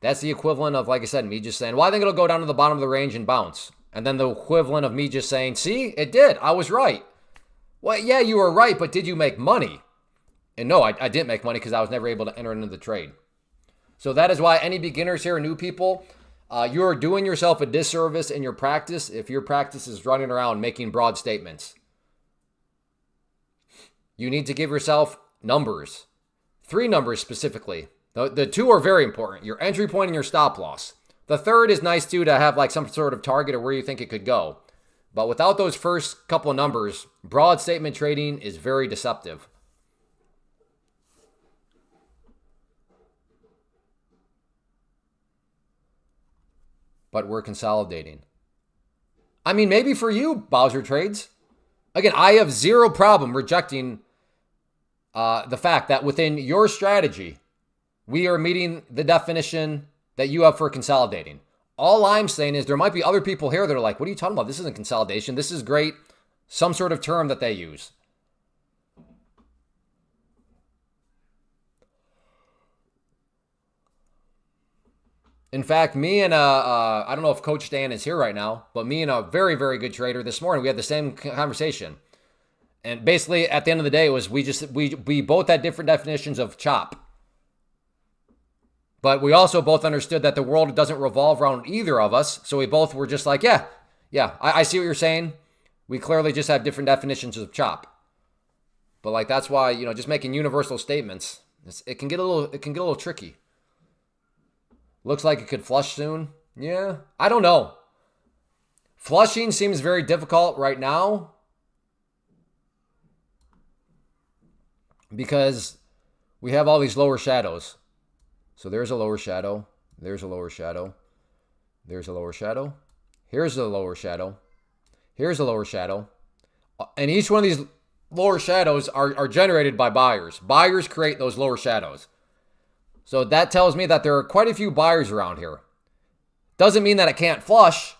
That's the equivalent of, like I said, me just saying, well, I think it'll go down to the bottom of the range and bounce. And then the equivalent of me just saying, see, it did. I was right. Well, yeah, you were right, but did you make money? And no, I didn't make money because I was never able to enter into the trade. So that is why any beginners here, new people, you're doing yourself a disservice in your practice if your practice is running around making broad statements. You need to give yourself numbers. 3 numbers specifically. The 2 are very important. Your entry point and your stop loss. The 3rd is nice too to have like some sort of target of where you think it could go. But without those first couple of numbers, broad statement trading is very deceptive. But we're consolidating. I mean, maybe for you, Bowser Trades. Again, I have zero problem rejecting the fact that within your strategy, we are meeting the definition that you have for consolidating. All I'm saying is there might be other people here that are like, what are you talking about? This isn't consolidation. This is great. Some sort of term that they use. In fact, me and I don't know if Coach Dan is here right now, but me and a very, very good trader this morning, we had the same conversation. And basically, at the end of the day, it was we both had different definitions of chop. But we also both understood that the world doesn't revolve around either of us. So we both were just like, yeah, I see what you're saying. We clearly just have different definitions of chop. But like, that's why, just making universal statements, it can get a little tricky. Looks like it could flush soon. Yeah, I don't know. Flushing seems very difficult right now because we have all these lower shadows. So there's a lower shadow. There's a lower shadow. There's a lower shadow. Here's a lower shadow. Here's a lower shadow. And each one of these lower shadows are generated by buyers. Buyers create those lower shadows. So that tells me that there are quite a few buyers around here. Doesn't mean that it can't flush.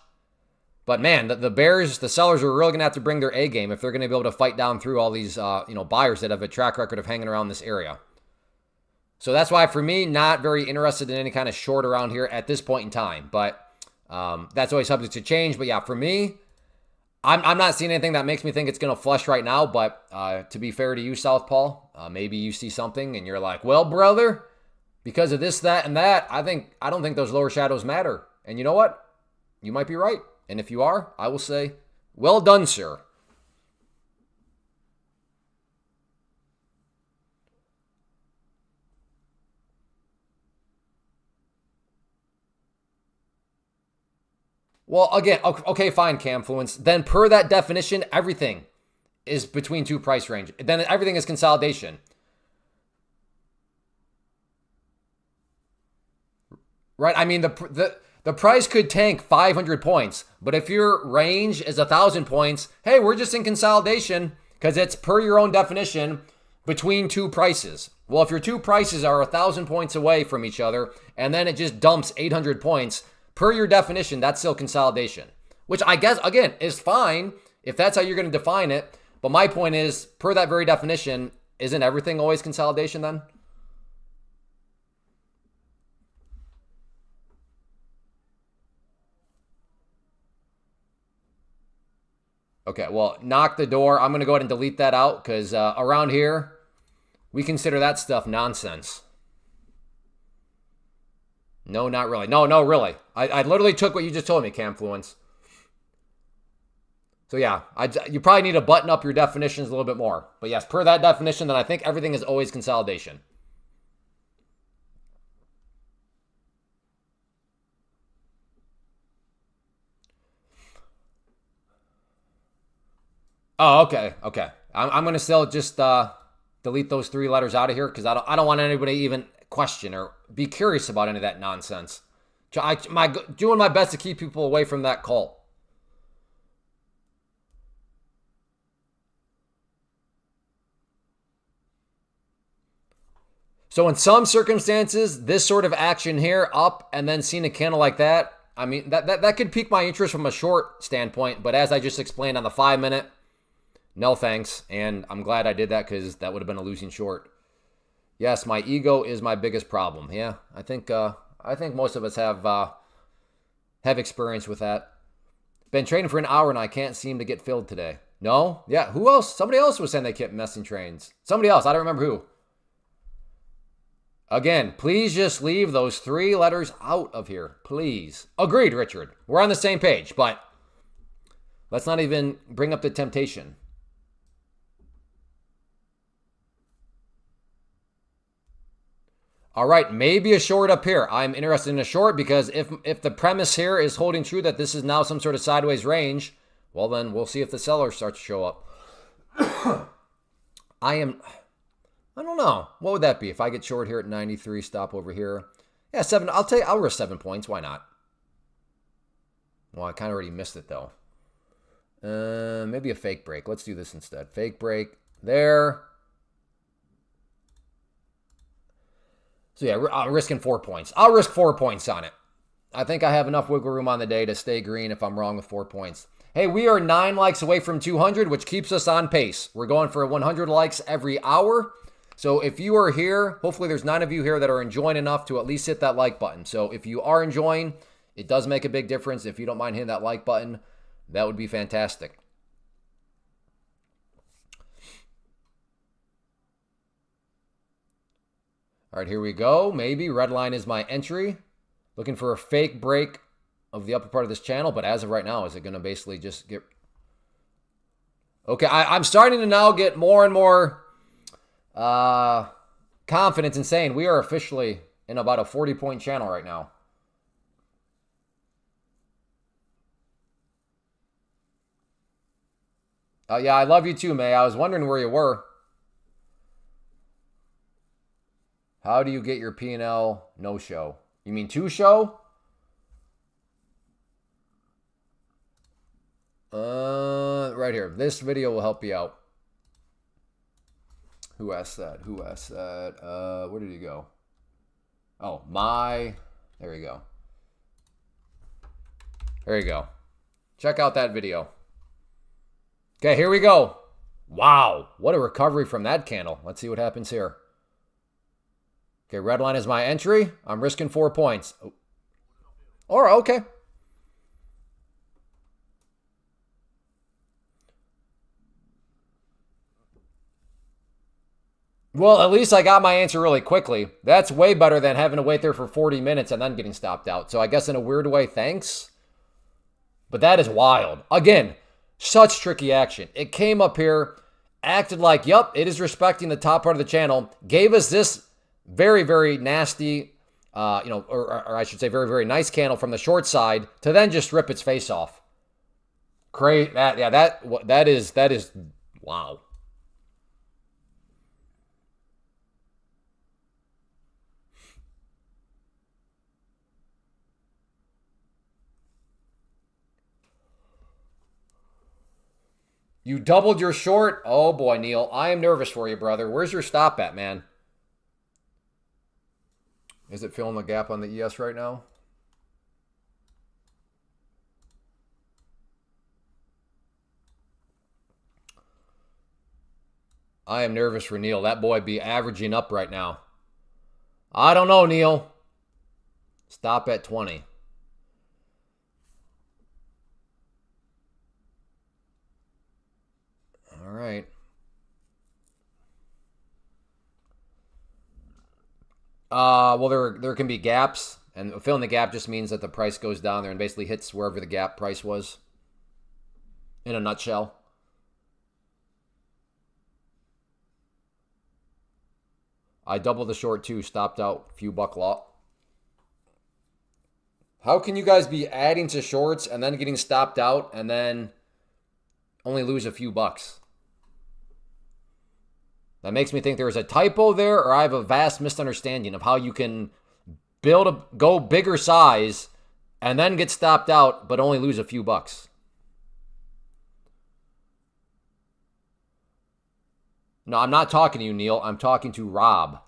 But man, the sellers are really going to have to bring their A game if they're going to be able to fight down through all these buyers that have a track record of hanging around this area. So that's why, for me, not very interested in any kind of short around here at this point in time. But that's always subject to change. But yeah, for me, I'm not seeing anything that makes me think it's going to flush right now. But to be fair to you, Southpaw, maybe you see something and you're like, well, brother, because of this, that, and that, I don't think those lower shadows matter. And you know what? You might be right. And if you are, I will say, well done, sir. Well, again, okay, fine, Camfluence. Then per that definition, everything is between 2 price range. Then everything is consolidation. Right? I mean, the price could tank 500 points, but if your range is 1,000 points, hey, we're just in consolidation because it's per your own definition between 2 prices. Well, if your 2 prices are 1,000 points away from each other and then it just dumps 800 points, per your definition, that's still consolidation, which I guess, again, is fine if that's how you're going to define it. But my point is, per that very definition, isn't everything always consolidation then? Okay, well, knock the door. I'm going to go ahead and delete that out because around here, we consider that stuff nonsense. No, not really. No, really. I literally took what you just told me, Camfluence. So yeah, you probably need to button up your definitions a little bit more. But yes, per that definition, then I think everything is always consolidation. Oh, okay. I'm going to still just delete those 3 letters out of here because I don't want anybody even question or be curious about any of that nonsense. Doing my best to keep people away from that cult. So in some circumstances, this sort of action here, up and then seeing a candle like that, I mean, that could pique my interest from a short standpoint. But as I just explained on the 5-minute, no thanks. And I'm glad I did that because that would have been a losing short. Yes, my ego is my biggest problem. Yeah, I think most of us have experience with that. Been trading for an hour and I can't seem to get filled today. No? Yeah, who else? Somebody else was saying they kept missing trains. Somebody else. I don't remember who. Again, please just leave those 3 letters out of here. Please. Agreed, Richard. We're on the same page, but let's not even bring up the temptation. All right, maybe a short up here. I'm interested in a short because if the premise here is holding true that this is now some sort of sideways range, well then we'll see if the seller starts to show up. I don't know. What would that be if I get short here at 93, stop over here? Yeah, 7. I'll risk 7 points. Why not? Well, I kind of already missed it though. Maybe a fake break. Let's do this instead. Fake break there. So yeah, I'm risking 4 points. I'll risk 4 points on it. I think I have enough wiggle room on the day to stay green if I'm wrong with 4 points. Hey, we are 9 likes away from 200, which keeps us on pace. We're going for 100 likes every hour. So if you are here, hopefully there's 9 of you here that are enjoying enough to at least hit that like button. So if you are enjoying, it does make a big difference. If you don't mind hitting that like button, that would be fantastic. All right, here we go. Maybe red line is my entry. Looking for a fake break of the upper part of this channel, but as of right now, is it going to basically just get... Okay, I'm starting to now get more and more confidence in saying we are officially in about a 40-point channel right now. Yeah, I love you too, May. I was wondering where you were. How do you get your P&L no-show? You mean 2-show? Right here. This video will help you out. Who asked that? Who asked that? Where did he go? Oh, there you go. There you go. Check out that video. Okay, here we go. Wow, what a recovery from that candle. Let's see what happens here. Okay, red line is my entry. I'm risking 4 points. Oh. All right, okay. Well, at least I got my answer really quickly. That's way better than having to wait there for 40 minutes and then getting stopped out. So I guess in a weird way, thanks. But that is wild. Again, such tricky action. It came up here, acted like, yep, it is respecting the top part of the channel, gave us this very, very nasty, or I should say very, very nice candle from the short side to then just rip its face off. Great. That is, wow. You doubled your short? Oh boy, Neil. I am nervous for you, brother. Where's your stop at, man? Is it filling the gap on the ES right now? I am nervous for Neil. That boy be averaging up right now. I don't know, Neil. Stop at 20. All right. Well, there can be gaps, and filling the gap just means that the price goes down there and basically hits wherever the gap price was. In a nutshell. I doubled the short too, stopped out, few buck lot. How can you guys be adding to shorts and then getting stopped out and then only lose a few bucks? That makes me think there's a typo there, or I have a vast misunderstanding of how you can go bigger size and then get stopped out, but only lose a few bucks. No, I'm not talking to you, Neil. I'm talking to Rob.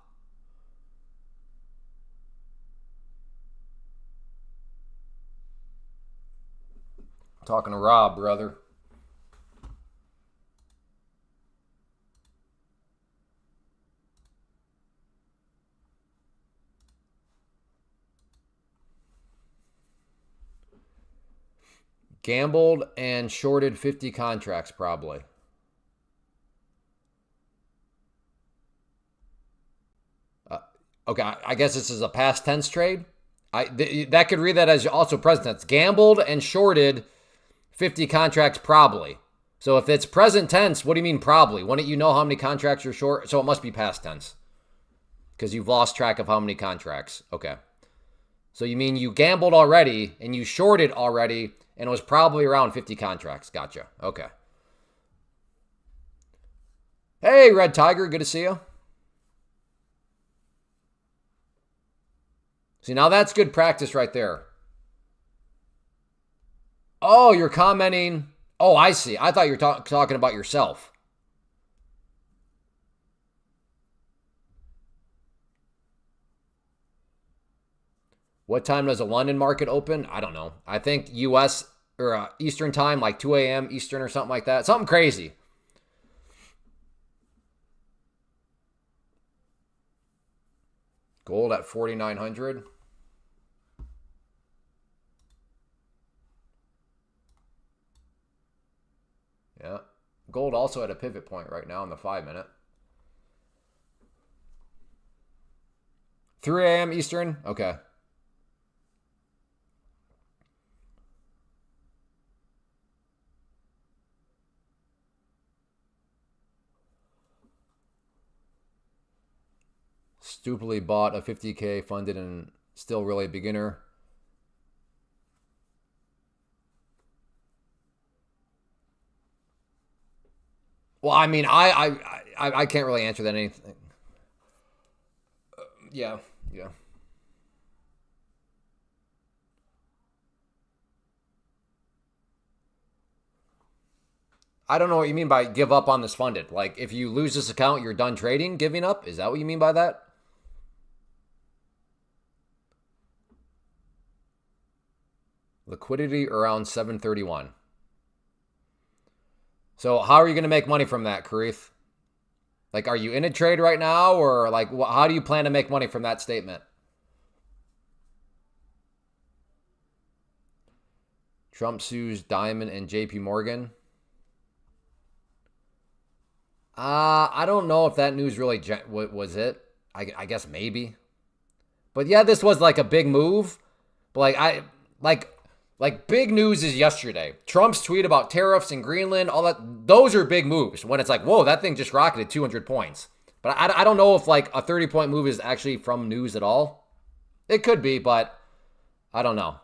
I'm talking to Rob, brother. Gambled and shorted 50 contracts, probably. Okay, I guess this is a past tense trade. That could read that as also present tense. Gambled and shorted 50 contracts, probably. So if it's present tense, what do you mean probably? Wouldn't you know how many contracts you're short? So it must be past tense because you've lost track of how many contracts. Okay. So you mean you gambled already and you shorted already and it was probably around 50 contracts. Gotcha. Okay. Hey, Red Tiger. Good to see you. See, now that's good practice right there. Oh, you're commenting. Oh, I see. I thought you were talking about yourself. What time does the London market open? I don't know. I think U.S. or Eastern time, like 2 a.m. Eastern or something like that. Something crazy. Gold at 4,900. Yeah. Gold also at a pivot point right now in the 5-minute. 3 a.m. Eastern? Okay. Stupidly bought a 50K funded and still really a beginner. Well, I mean, I can't really answer that anything. Yeah. I don't know what you mean by give up on this funded. Like, if you lose this account, you're done trading, giving up? Is that what you mean by that? Liquidity around 731. So how are you going to make money from that, Karith? Like, are you in a trade right now? Or, like, how do you plan to make money from that statement? Trump sues Diamond and JP Morgan. I don't know if that news really was it. I guess maybe. But yeah, this was like a big move. But like big news is yesterday. Trump's tweet about tariffs in Greenland, all that. Those are big moves. When it's like, whoa, that thing just rocketed 200 points. But I don't know if like a 30-point move is actually from news at all. It could be, but I don't know.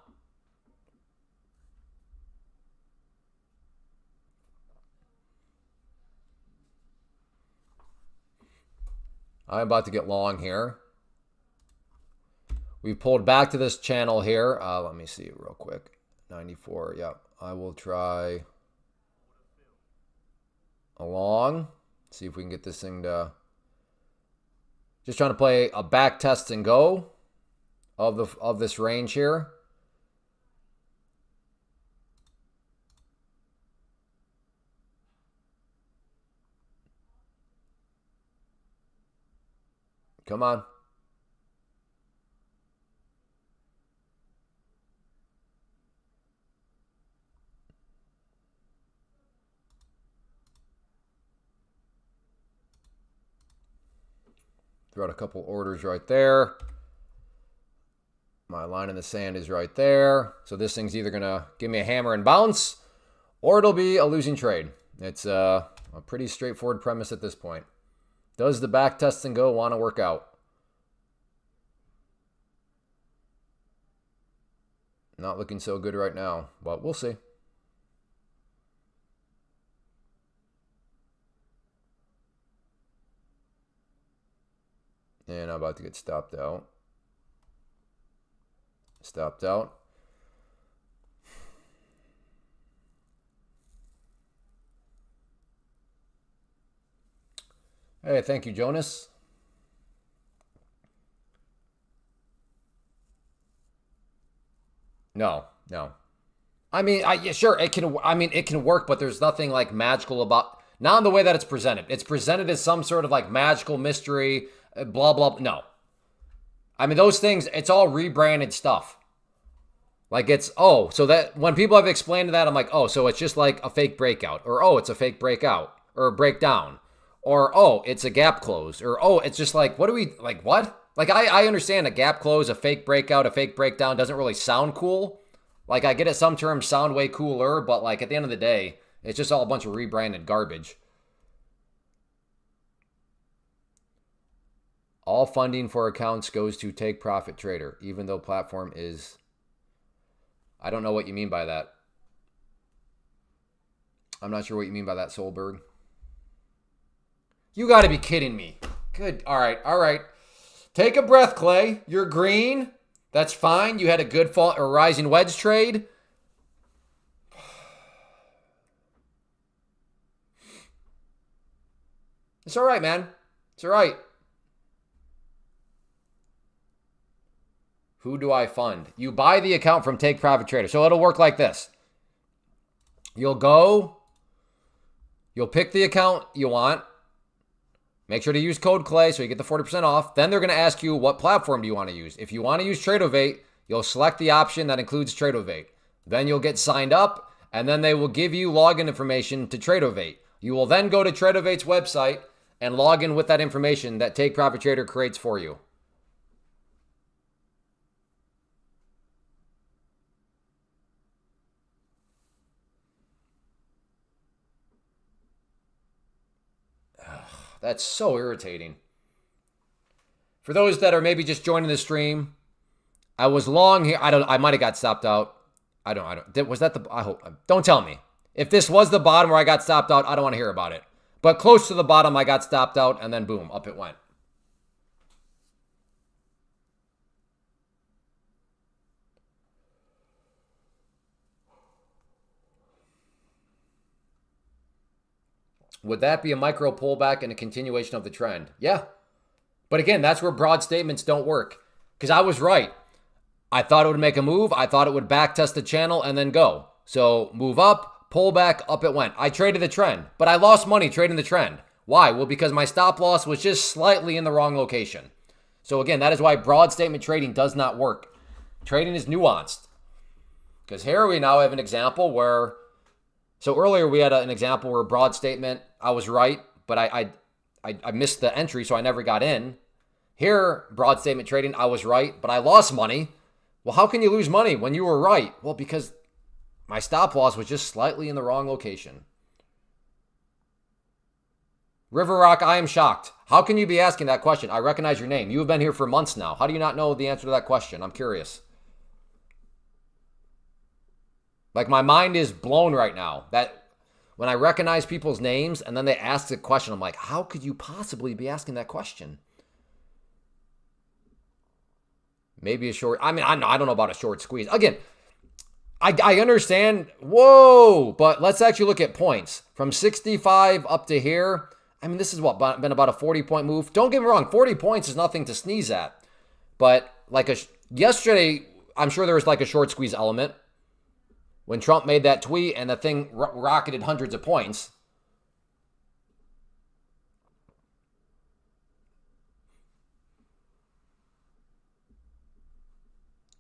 I'm about to get long here. We pulled back to this channel here. Let me see real quick. 94. Yep. I will try a long. See if we can get this thing to. Just trying to play a back test and go of this range here. Come on. Throw out a couple orders right there. My line in the sand is right there. So this thing's either going to give me a hammer and bounce, or it'll be a losing trade. It's a pretty straightforward premise at this point. Does the back test and go want to work out? Not looking so good right now, but we'll see. And I'm about to get stopped out. Stopped out. Hey, thank you, Jonas. No. I mean, yeah, sure, it can. I mean, it can work, but there's nothing like magical about. Not in the way that it's presented. It's presented as some sort of like magical mystery, blah blah. No, I mean those things. It's all rebranded stuff. Like it's so that when people have explained that, I'm like, oh, so it's just like a fake breakout, or oh, it's a fake breakout, or a breakdown, or oh, it's a gap close, or oh, it's just like what do we like what? Like I understand a gap close, a fake breakout, a fake breakdown doesn't really sound cool. Like I get it, some terms sound way cooler, but like at the end of the day, it's just all a bunch of rebranded garbage. All funding for accounts goes to Take Profit Trader, even though platform is. I don't know what you mean by that. I'm not sure what you mean by that, Solberg. You got to be kidding me. Good. All right. Take a breath, Clay. You're green. That's fine. You had a good fall or rising wedge trade. It's all right, man. It's all right. Who do I fund? You buy the account from Take Profit Trader. So it'll work like this. You'll pick the account you want. Make sure to use code Clay so you get the 40% off. Then they're going to ask you what platform do you want to use. If you want to use Tradeovate, you'll select the option that includes Tradeovate. Then you'll get signed up, and then they will give you login information to Tradeovate. You will then go to Tradeovate's website and log in with that information that Take Profit Trader creates for you. That's so irritating. For those that are maybe just joining the stream, I was long here. I might have got stopped out. I don't. Was that the? I hope. Don't tell me. If this was the bottom where I got stopped out, I don't want to hear about it. But close to the bottom, I got stopped out, and then boom, up it went. Would that be a micro pullback and a continuation of the trend? Yeah. But again, that's where broad statements don't work. Because I was right. I thought it would make a move. I thought it would back test the channel and then go. So move up, pull back, up it went. I traded the trend, but I lost money trading the trend. Why? Well, because my stop loss was just slightly in the wrong location. So again, that is why broad statement trading does not work. Trading is nuanced. Because here we now have an example where, so earlier we had an example where broad statement, I was right, but I missed the entry, so I never got in. Here, broad statement trading, I was right, but I lost money. Well, how can you lose money when you were right? Well, because my stop loss was just slightly in the wrong location. River Rock, I am shocked. How can you be asking that question? I recognize your name. You have been here for months now. How do you not know the answer to that question? I'm curious. Like, my mind is blown right now. That when I recognize people's names and then they ask the question, I'm like, how could you possibly be asking that question? Maybe a short, I don't know about a short squeeze. Again, I understand, whoa, but let's actually look at points. From 65 up to here, I mean, this is what, been about a 40-point move. Don't get me wrong, 40 points is nothing to sneeze at. But like yesterday, I'm sure there was like a short squeeze element when Trump made that tweet and the thing rocketed hundreds of points.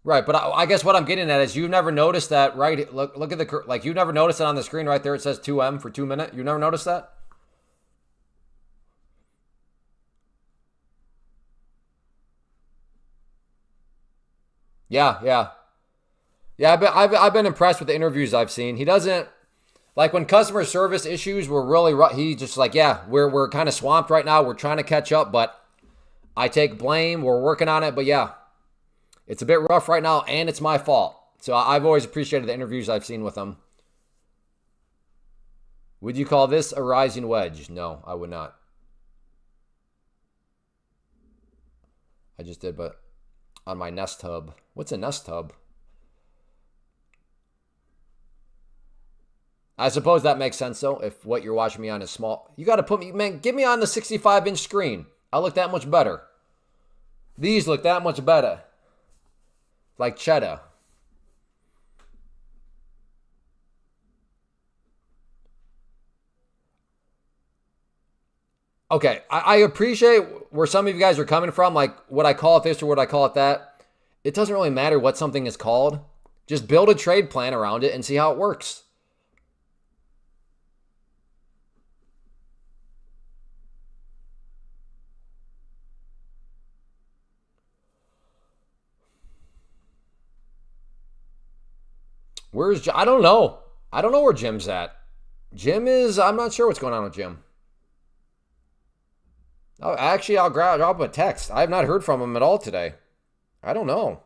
Right, but I guess what I'm getting at is you've never noticed that, right? Look at the, like, you've never noticed it on the screen right there. It says 2M for 2 minutes. You never noticed that? Yeah. I've been impressed with the interviews I've seen. He doesn't, like, when customer service issues were really rough, he just like, yeah, we're kind of swamped right now. We're trying to catch up, but I take blame. We're working on it, but yeah. It's a bit rough right now, and it's my fault. So I've always appreciated the interviews I've seen with him. Would you call this a rising wedge? No, I would not. I just did, but on my Nest Hub. What's a Nest Hub? I suppose that makes sense, though, if what you're watching me on is small. You got to put me, man, get me on the 65-inch screen. I look that much better. These look that much better. Like cheddar. Okay, I appreciate where some of you guys are coming from. Like, would I call it this or would I call it that? It doesn't really matter what something is called. Just build a trade plan around it and see how it works. Where's Jim? I don't know. I don't know where Jim's at. Jim is, I'm not sure what's going on with Jim. Oh, actually, I'll drop him a text. I have not heard from him at all today. I don't know.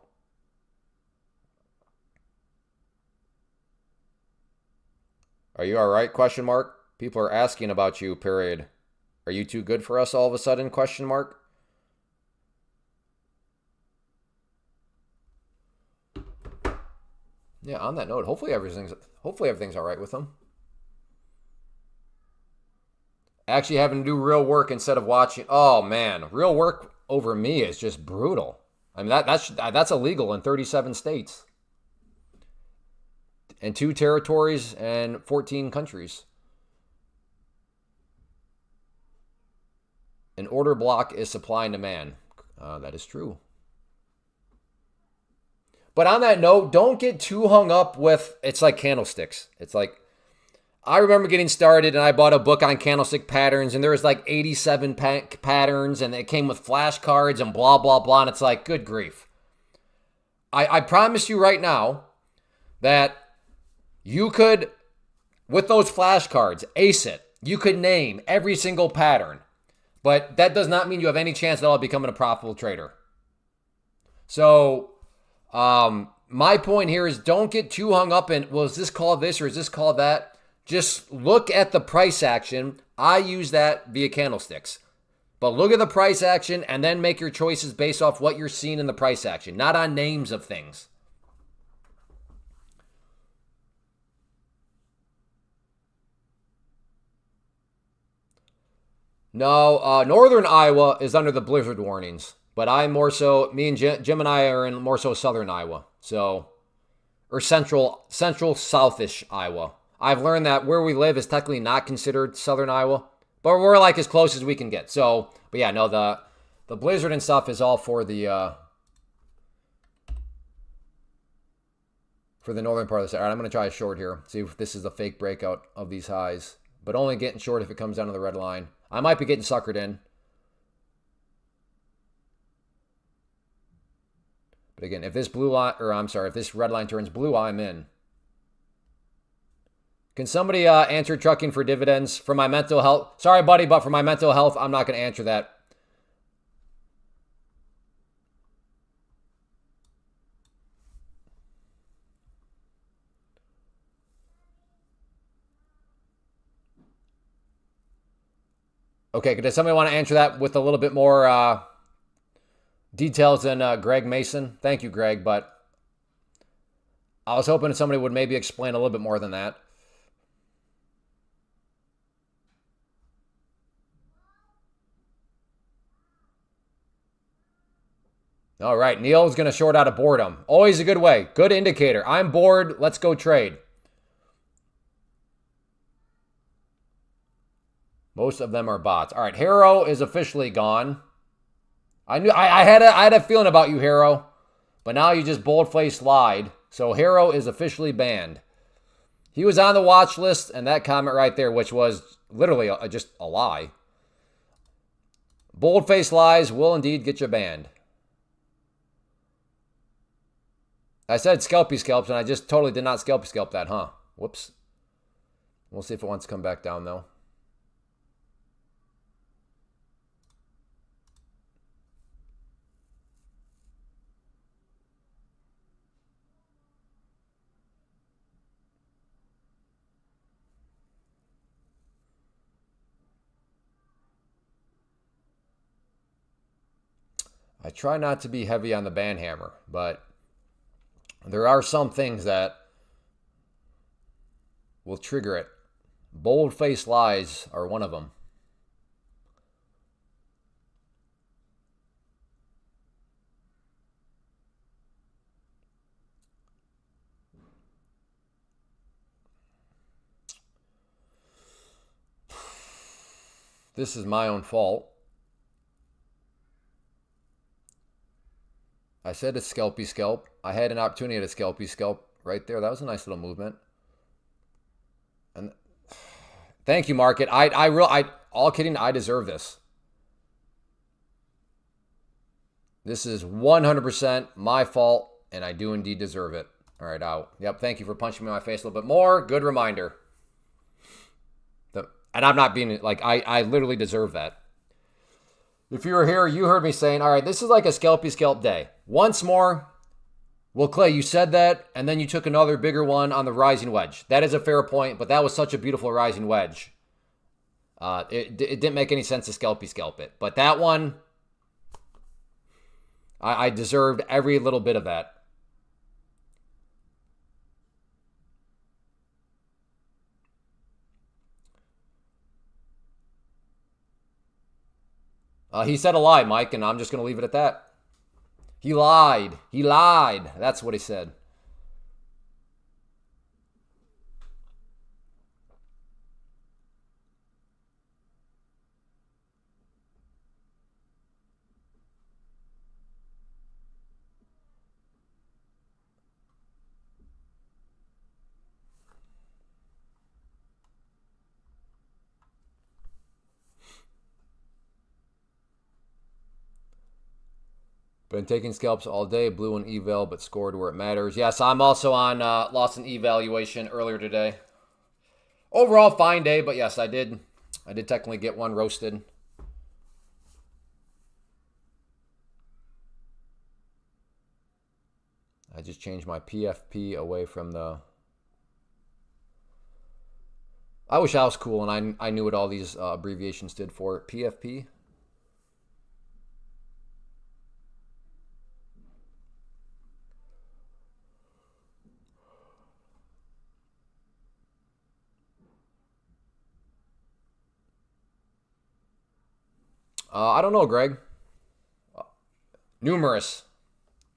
Are you all right? Question mark. People are asking about you, period. Are you too good for us all of a sudden? Question mark. Yeah, on that note, hopefully everything's all right with them. Actually having to do real work instead of watching. Oh man, real work over me is just brutal. I mean that's illegal in 37 states. And 2 territories and 14 countries. An order block is supply and demand. That is true. But on that note, don't get too hung up with, it's like candlesticks. It's like, I remember getting started and I bought a book on candlestick patterns and there was like 87 patterns and it came with flashcards and blah, blah, blah. And it's like, good grief. I promise you right now that you could, with those flashcards, ace it. You could name every single pattern. But that does not mean you have any chance at all of becoming a profitable trader. So, my point here is don't get too hung up in, well, is this called this or is this called that? Just look at the price action. I use that via candlesticks. But look at the price action and then make your choices based off what you're seeing in the price action, not on names of things. No, northern Iowa is under the blizzard warnings. But I'm more so, me and Jim and I are in more so southern Iowa. So, or central southish Iowa. I've learned that where we live is technically not considered southern Iowa. But we're like as close as we can get. So, but yeah, no, the blizzard and stuff is all for the northern part of the state. All right, I'm going to try a short here. See if this is a fake breakout of these highs. But only getting short if it comes down to the red line. I might be getting suckered in. But again, if this if this red line turns blue, I'm in. Can somebody answer trucking for dividends for my mental health? Sorry, buddy, but for my mental health, I'm not going to answer that. Okay, does somebody want to answer that with a little bit more details than Greg Mason? Thank you, Greg, but I was hoping somebody would maybe explain a little bit more than that. All right, Neil's going to short out of boredom. Always a good way. Good indicator. I'm bored. Let's go trade. Most of them are bots. All right, Harrow is officially gone. I had a feeling about you, Harrow, but now you just bold-faced lied. So Harrow is officially banned. He was on the watch list, and that comment right there, which was literally just a lie. Bold-faced lies will indeed get you banned. I said scalpy scalps, and I just totally did not scalpy scalp that, huh? Whoops. We'll see if it wants to come back down, though. I try not to be heavy on the band hammer, but there are some things that will trigger it. Bold-faced lies are one of them. This is my own fault. I said it's scalpy scalp. I had an opportunity at a scalpy scalp right there. That was a nice little movement. And thank you, market. All kidding, I deserve this. This is 100% my fault, and I do indeed deserve it. All right, out. Yep, thank you for punching me in my face a little bit more. Good reminder. And I'm not being, like, I literally deserve that. If you were here, you heard me saying, all right, this is like a scalpy scalp day. Once more, well, Clay, you said that, and then you took another bigger one on the rising wedge. That is a fair point, but that was such a beautiful rising wedge. It didn't make any sense to scalpy scalp it. But that one, I deserved every little bit of that. He said a lie, Mike, and I'm just going to leave it at that. He lied. He lied. That's what he said. Been taking scalps all day, blue and eval, but scored where it matters. Yes, I'm also on loss and evaluation earlier today. Overall, fine day, but yes, I did technically get one roasted. I just changed my PFP away from the... I wish I was cool and I knew what all these abbreviations stood for. PFP. I don't know, Greg. Numerous.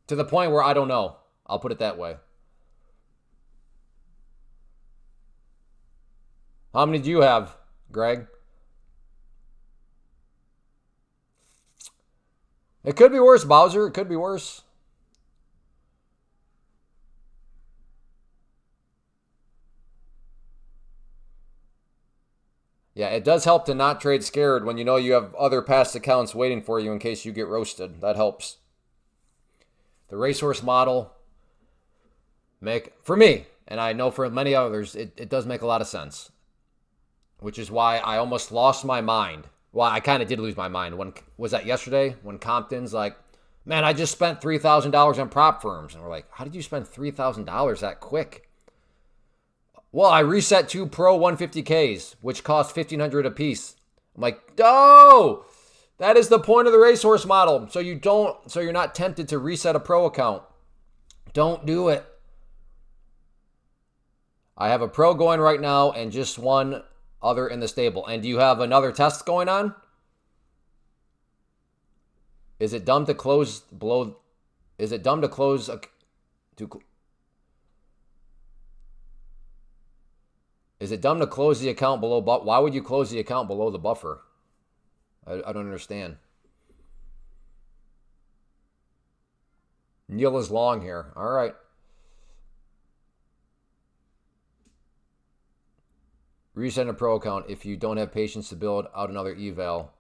To the point where I don't know. I'll put it that way. How many do you have, Greg? It could be worse, Bowser. It could be worse. Yeah, it does help to not trade scared when you know you have other past accounts waiting for you in case you get roasted. That helps. The racehorse model for me, and I know for many others, it does make a lot of sense. Which is why I almost lost my mind. Well, I kind of did lose my mind. Was that yesterday? When Compton's like, man, I just spent $3,000 on prop firms. And we're like, how did you spend $3,000 that quick? Well, I reset 2 Pro 150Ks, which cost $1,500 a piece. I'm like, no! That is the point of the racehorse model. So you're not tempted to reset a pro account. Don't do it. I have a pro going right now and just one other in the stable. And do you have another test going on? Is it dumb to close below? Is it dumb to close Is it dumb to close the account below? Why would you close the account below the buffer? I don't understand. Neil is long here. All right. Reset a pro account if you don't have patience to build out another eval.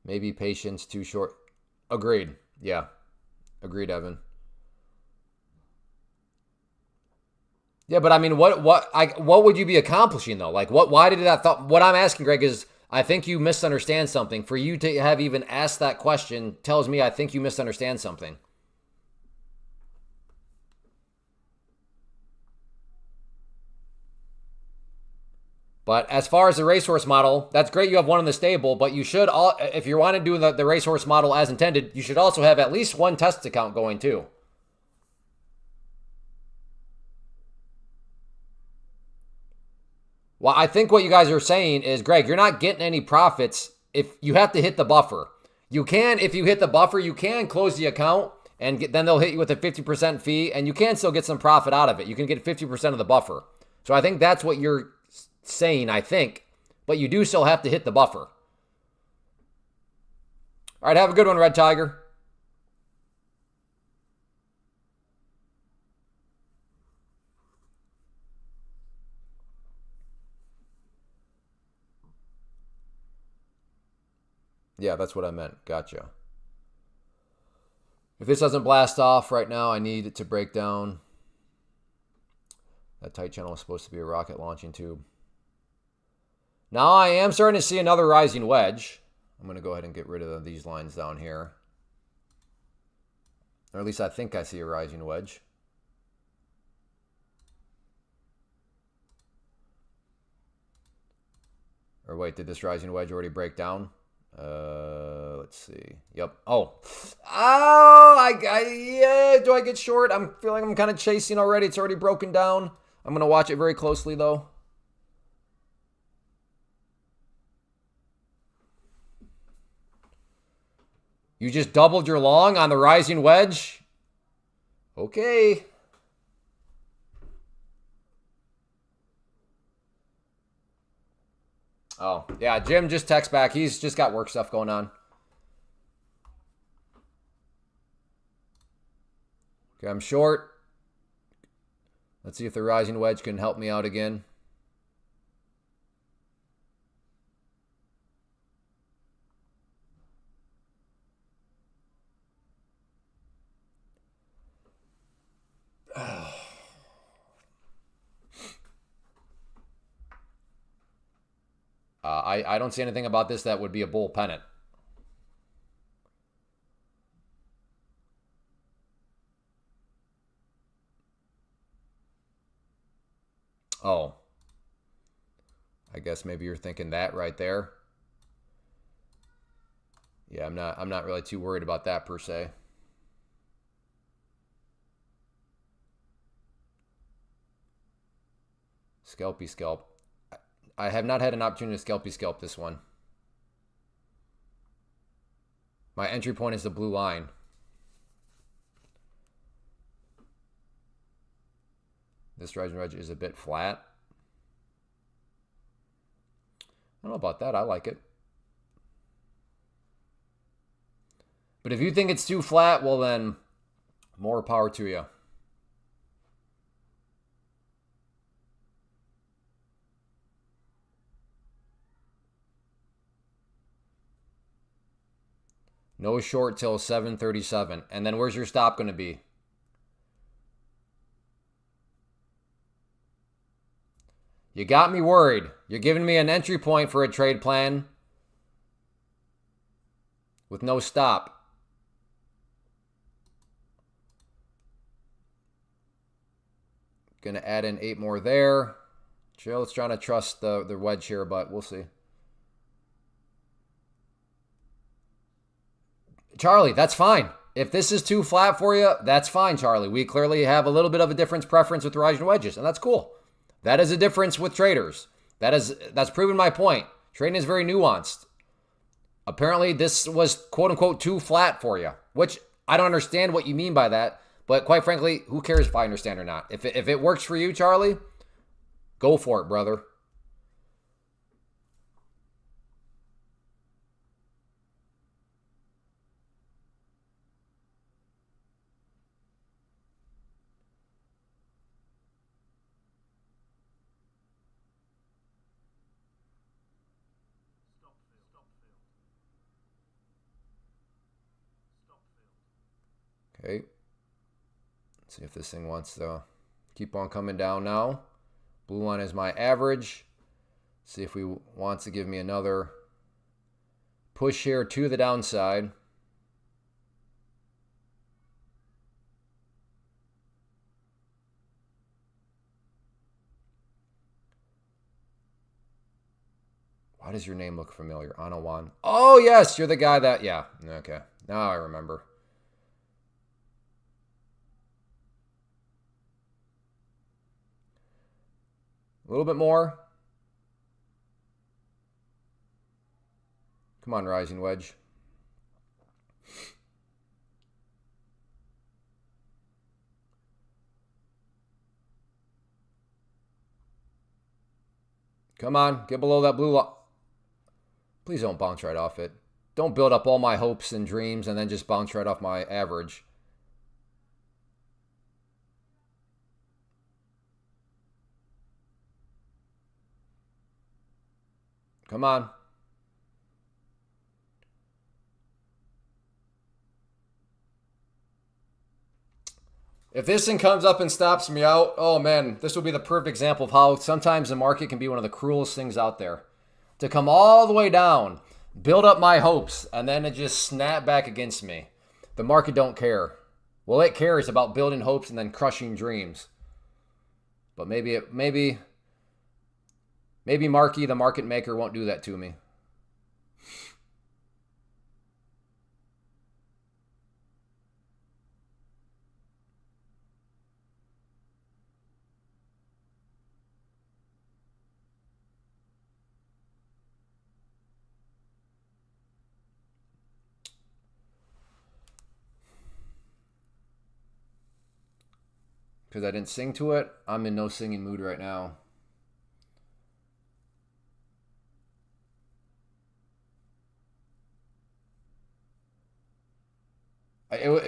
Maybe patience too short. Agreed. Yeah. Agreed, Evan. Yeah, but I mean, what would you be accomplishing though? Like, why did that thought? What I'm asking, Greg, is I think you misunderstand something. For you to have even asked that question tells me I think you misunderstand something. But as far as the racehorse model, that's great you have one in the stable, but you should, all if you want to do the racehorse model as intended, you should also have at least one test account going too. Well, I think what you guys are saying is, Greg, you're not getting any profits if you have to hit the buffer. You can, if you hit the buffer, you can close the account and then they'll hit you with a 50% fee and you can still get some profit out of it. You can get 50% of the buffer. So I think that's what you're saying, I think. But you do still have to hit the buffer. All right, have a good one, Red Tiger. Yeah, that's what I meant. Gotcha. If this doesn't blast off right now, I need it to break down. That tight channel is supposed to be a rocket launching tube. Now I am starting to see another rising wedge. I'm going to go ahead and get rid of these lines down here. Or at least I think I see a rising wedge. Or wait, did this rising wedge already break down? Let's see. Yep. Oh, yeah. Do I get short? I'm feeling I'm kind of chasing already. It's already broken down. I'm gonna watch it very closely though. You just doubled your long on the rising wedge. Okay. Oh, yeah, Jim just text back. He's just got work stuff going on. Okay, I'm short. Let's see if the rising wedge can help me out again. I don't see anything about this that would be a bull pennant. Oh. I guess maybe you're thinking that right there. Yeah, I'm not really too worried about that per se. Scalpy scalp. I have not had an opportunity to scalpy scalp this one. My entry point is the blue line. This rising wedge is a bit flat. I don't know about that. I like it. But if you think it's too flat, well then, more power to you. No short till 7:37. And then where's your stop going to be? You got me worried. You're giving me an entry point for a trade plan with no stop. Going to add in 8 more there. Jill's trying to trust the wedge here, but we'll see. Charlie, that's fine. If this is too flat for you, that's fine, Charlie. We clearly have a little bit of a difference preference with rising wedges, and that's cool. That is a difference with traders. That's proven my point. Trading is very nuanced. Apparently, this was quote-unquote too flat for you, which I don't understand what you mean by that, but quite frankly, who cares if I understand or not? If it works for you, Charlie, go for it, brother. Okay. Let's see if this thing wants to keep on coming down now. Blue line is my average. See if we wants to give me another push here to the downside. Why does your name look familiar? Anawan. Oh, yes, you're the guy that... Yeah, okay. Now I remember. A little bit more. Come on, Rising Wedge. Come on, get below that blue line. Please don't bounce right off it. Don't build up all my hopes and dreams and then just bounce right off my average. Come on. If this thing comes up and stops me out, oh man, this will be the perfect example of how sometimes the market can be one of the cruelest things out there. To come all the way down, build up my hopes, and then it just snap back against me. The market don't care. Well, it cares about building hopes and then crushing dreams. But maybe Marky, the market maker, won't do that to me. Because I didn't sing to it, I'm in no singing mood right now.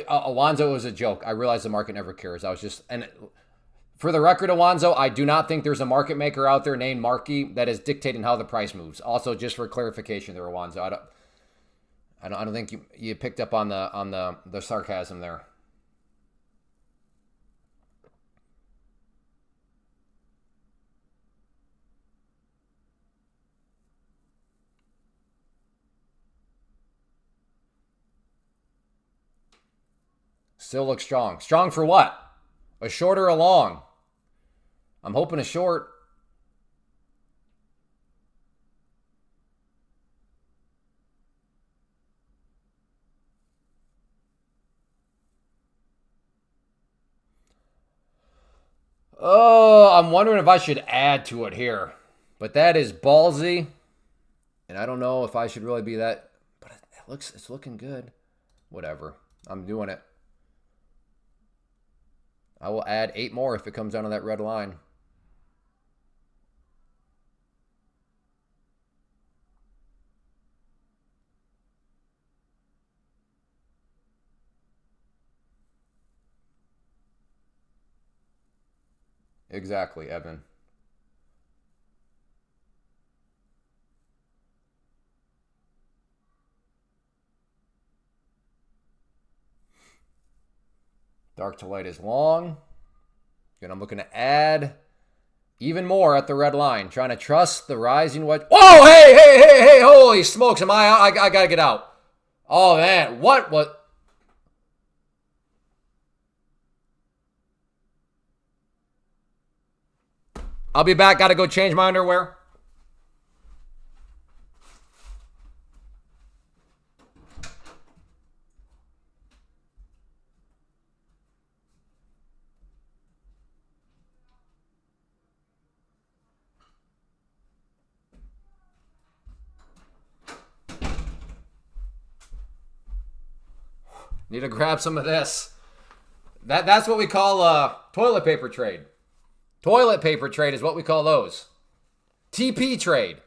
Alonzo was a joke. I realize the market never cares. I was just... And for the record, Alonzo, I do not think there's a market maker out there named Marky that is dictating how the price moves. Also, just for clarification there, Alonzo, I don't think you picked up on the sarcasm there. Still looks strong. Strong for what? A short or a long? I'm hoping a short. Oh, I'm wondering if I should add to it here. But that is ballsy. And I don't know if I should really be that. But it's looking good. Whatever. I'm doing it. I will add 8 more if it comes down to that red line. Exactly, Evan. Dark to light is long. And I'm looking to add even more at the red line. Trying to trust the rising wedge. Whoa, hey, holy smokes. Am I out? I got to get out. Oh, man. What? I'll be back. Got to go change my underwear. Need to grab some of this. That's what we call a toilet paper trade. Toilet paper trade is what we call those. TP trade.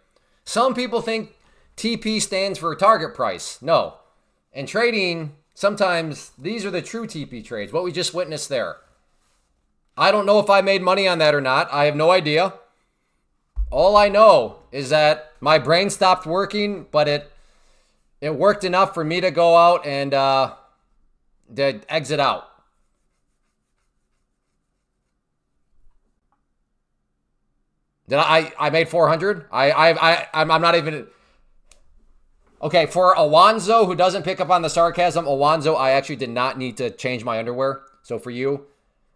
Some people think TP stands for target price. No. In trading, sometimes these are the true TP trades, what we just witnessed there. I don't know if I made money on that or not. I have no idea. All I know is that my brain stopped working, but it worked enough for me to go out and to exit out. Did I made 400? I'm not even... Okay, for Alonzo, who doesn't pick up on the sarcasm, Alonzo, I actually did not need to change my underwear. So for you,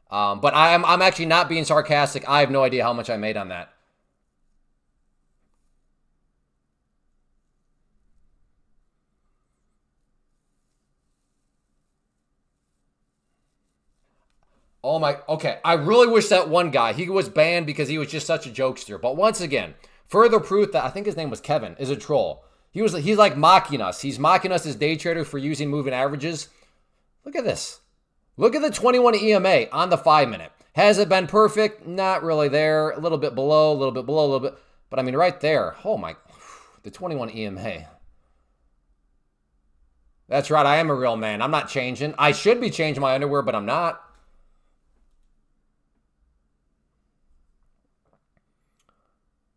but I'm actually not being sarcastic. I have no idea how much I made on that. Oh my, okay. I really wish that one guy, he was banned because he was just such a jokester. But once again, further proof that I think his name was Kevin is a troll. He's like mocking us. He's mocking us as day traders for using moving averages. Look at this. Look at the 21 EMA on the 5-minute. Has it been perfect? Not really there. A little bit below, a little bit below, a little bit. But I mean, right there. Oh my, the 21 EMA. That's right. I am a real man. I'm not changing. I should be changing my underwear, but I'm not.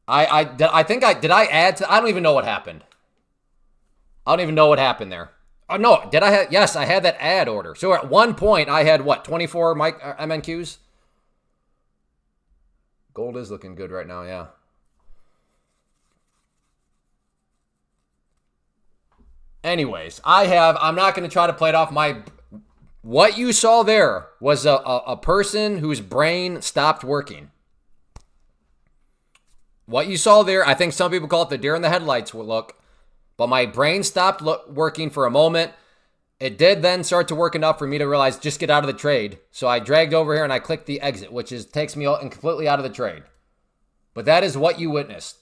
Did I add to, I don't even know what happened. I don't even know what happened there. Oh no, did I have, yes, I had that ad order. So at one point I had what, 24 MNQs? Gold is looking good right now, yeah. Anyways, I'm not going to try to play it off. What you saw there was a person whose brain stopped working. What you saw there, I think some people call it the deer in the headlights look, but my brain stopped working for a moment. It did then start to work enough for me to realize just get out of the trade. So I dragged over here and I clicked the exit, which takes me completely out of the trade. But that is what you witnessed.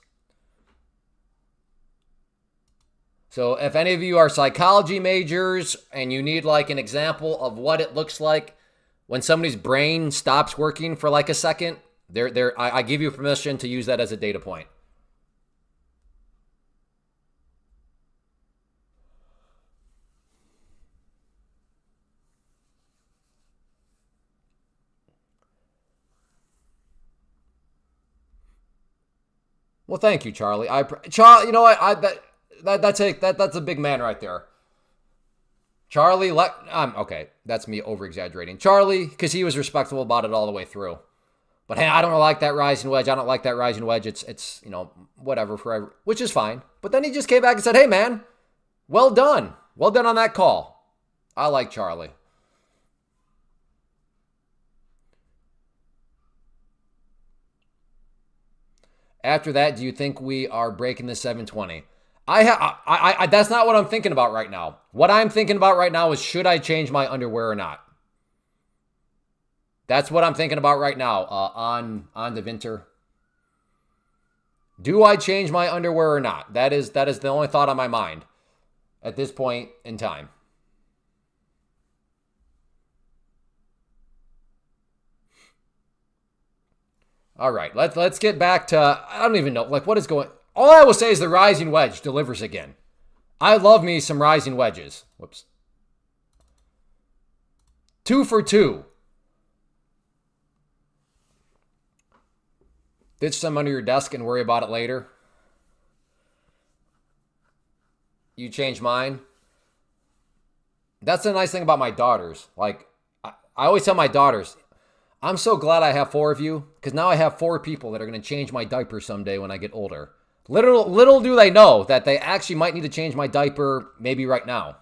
So if any of you are psychology majors and you need like an example of what it looks like when somebody's brain stops working for like a second, I give you permission to use that as a data point. Well, thank you, Charlie. Charlie, you know what? That's a big man right there. Charlie, okay, that's me over exaggerating. Charlie, because he was respectful about it all the way through. But hey, I don't like that rising wedge. I don't like that rising wedge. It's whatever forever, which is fine. But then he just came back and said, "Hey, man, well done. Well done on that call." I like Charlie. After that, do you think we are breaking the 720? That's not what I'm thinking about right now. What I'm thinking about right now is should I change my underwear or not? That's what I'm thinking about right now on the Vinter. Do I change my underwear or not? That is the only thought on my mind at this point in time. All right, let's get back to, I don't even know, like what is going, all I will say is the rising wedge delivers again. I love me some rising wedges. Whoops. 2 for 2. Ditch some under your desk and worry about it later. You change mine. That's the nice thing about my daughters. Like, I always tell my daughters, I'm so glad I have 4 of you because now I have 4 people that are going to change my diaper someday when I get older. Little do they know that they actually might need to change my diaper maybe right now.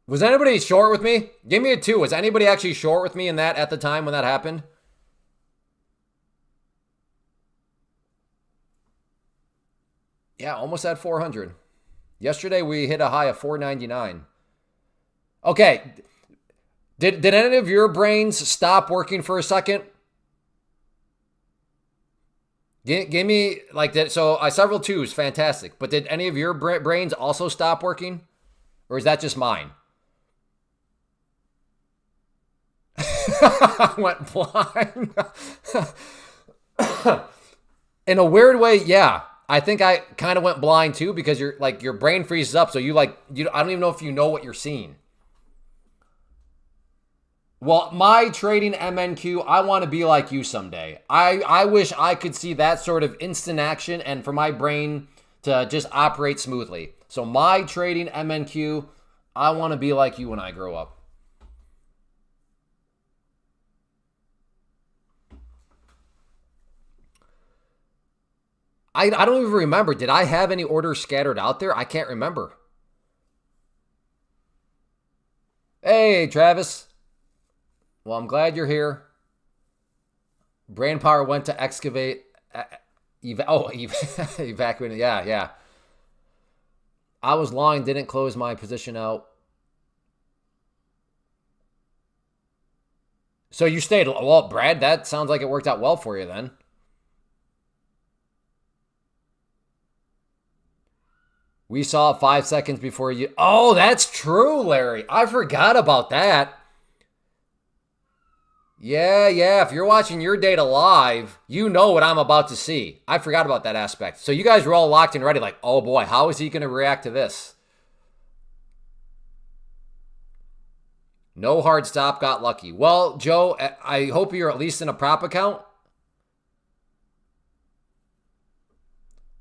Was anybody short with me? Give me a 2. Was anybody actually short with me in that at the time when that happened? Yeah, almost at 400. Yesterday we hit a high of 499. Okay. Did any of your brains stop working for a second? Give me like that. So I several 2s, fantastic. But did any of your brains also stop working, or is that just mine? I went blind. In a weird way, yeah. I think I kind of went blind too because your brain freezes up. So I don't even know if you know what you're seeing. Well, my trading MNQ, I want to be like you someday. I wish I could see that sort of instant action and for my brain to just operate smoothly. So my trading MNQ, I want to be like you when I grow up. I don't even remember. Did I have any orders scattered out there? I can't remember. Hey, Travis. Well, I'm glad you're here. Brain power went to excavate. Evacuating. Yeah, yeah. I was long, didn't close my position out. So you stayed. Well, Brad, that sounds like it worked out well for you then. We saw it 5 seconds before you. Oh, that's true, Larry. I forgot about that. Yeah, yeah. If you're watching your data live, you know what I'm about to see. I forgot about that aspect. So you guys were all locked and ready, like, oh boy, how is he going to react to this? No hard stop, got lucky. Well, Joe, I hope you're at least in a prop account.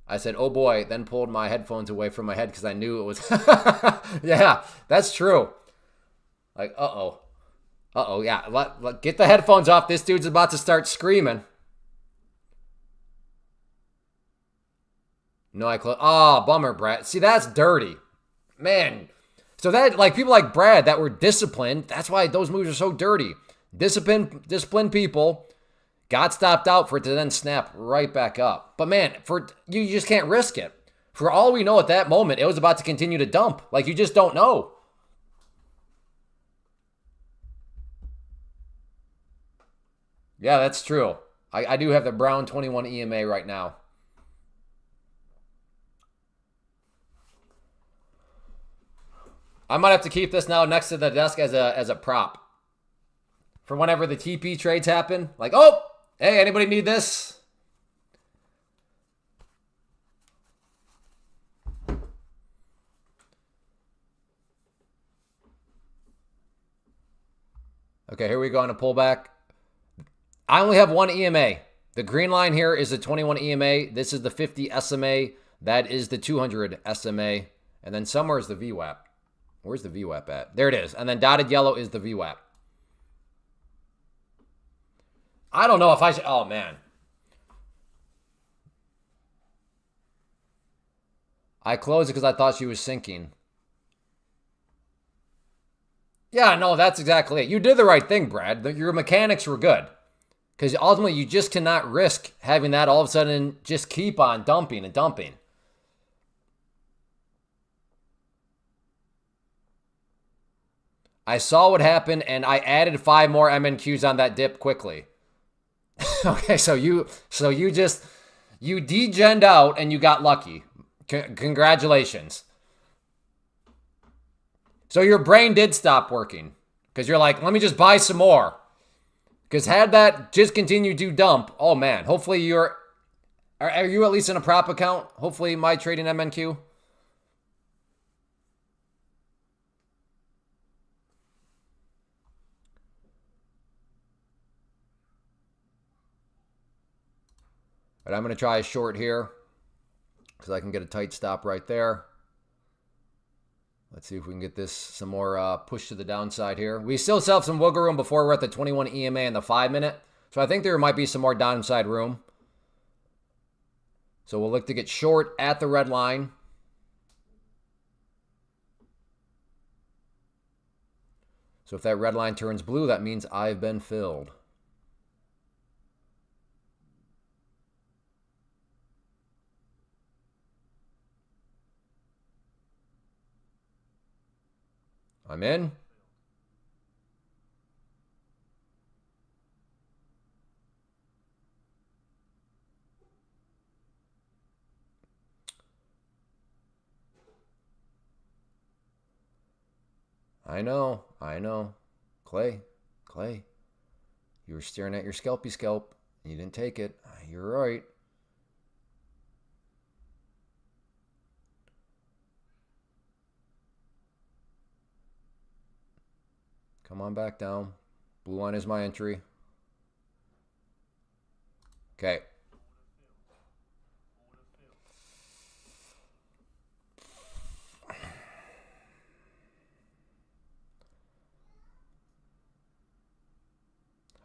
I said, oh boy, then pulled my headphones away from my head because I knew it was. Yeah, that's true. Like, uh-oh. Uh-oh, yeah. Get the headphones off. This dude's about to start screaming. No, I close. Oh, bummer, Brad. See, that's dirty. Man. So that, like, people like Brad that were disciplined, that's why those moves are so dirty. Disciplined people got stopped out for it to then snap right back up. But man, you just can't risk it. For all we know at that moment, it was about to continue to dump. Like, you just don't know. Yeah, that's true. I do have the Brown 21 EMA right now. I might have to keep this now next to the desk as a prop. For whenever the TP trades happen. Like, oh, hey, anybody need this? Okay, here we go on a pullback. I only have one EMA. The green line here is the 21 EMA. This is the 50 SMA. That is the 200 SMA. And then somewhere is the VWAP. Where's the VWAP at? There it is. And then dotted yellow is the VWAP. I don't know if I should. Oh, man. I closed it because I thought she was sinking. Yeah, no, that's exactly it. You did the right thing, Brad. Your mechanics were good. Because ultimately, you just cannot risk having that all of a sudden just keep on dumping and dumping. I saw what happened, and I added 5 more MNQs on that dip quickly. Okay, so you degened out and you got lucky. Congratulations. So your brain did stop working because you're like, let me just buy some more. Because had that just continued to dump, oh man, hopefully are you at least in a prop account? Hopefully my trading MNQ. But I'm going to try a short here because I can get a tight stop right there. Let's see if we can get this some more push to the downside here. We still have some wiggle room before we're at the 21 EMA and the 5-minute. So I think there might be some more downside room. So we'll look to get short at the red line. So if that red line turns blue, that means I've been filled. I'm in. I know. Clay, you were staring at your scalpy scalp and you didn't take it. You're right. Come on back down. Blue line is my entry. Okay.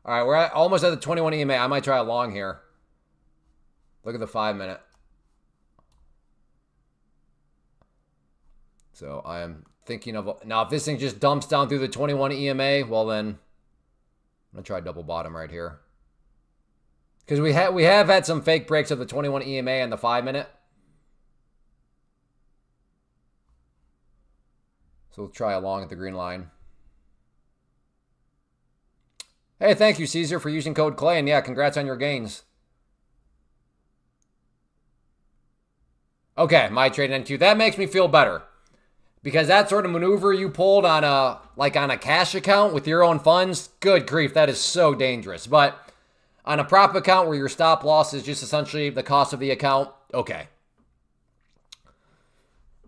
All right, we're almost at the 21 EMA. I might try a long here. Look at the 5-minute. So I am thinking of... Now, if this thing just dumps down through the 21 EMA, well then... I'm going to try double bottom right here. Because we have had some fake breaks of the 21 EMA and the 5-minute. So we'll try along at the green line. Hey, thank you, Caesar, for using code Clay. And yeah, congrats on your gains. Okay, my trade NQ. That makes me feel better. Because that sort of maneuver you pulled on a cash account with your own funds, good grief, that is so dangerous. But on a prop account where your stop loss is just essentially the cost of the account, okay.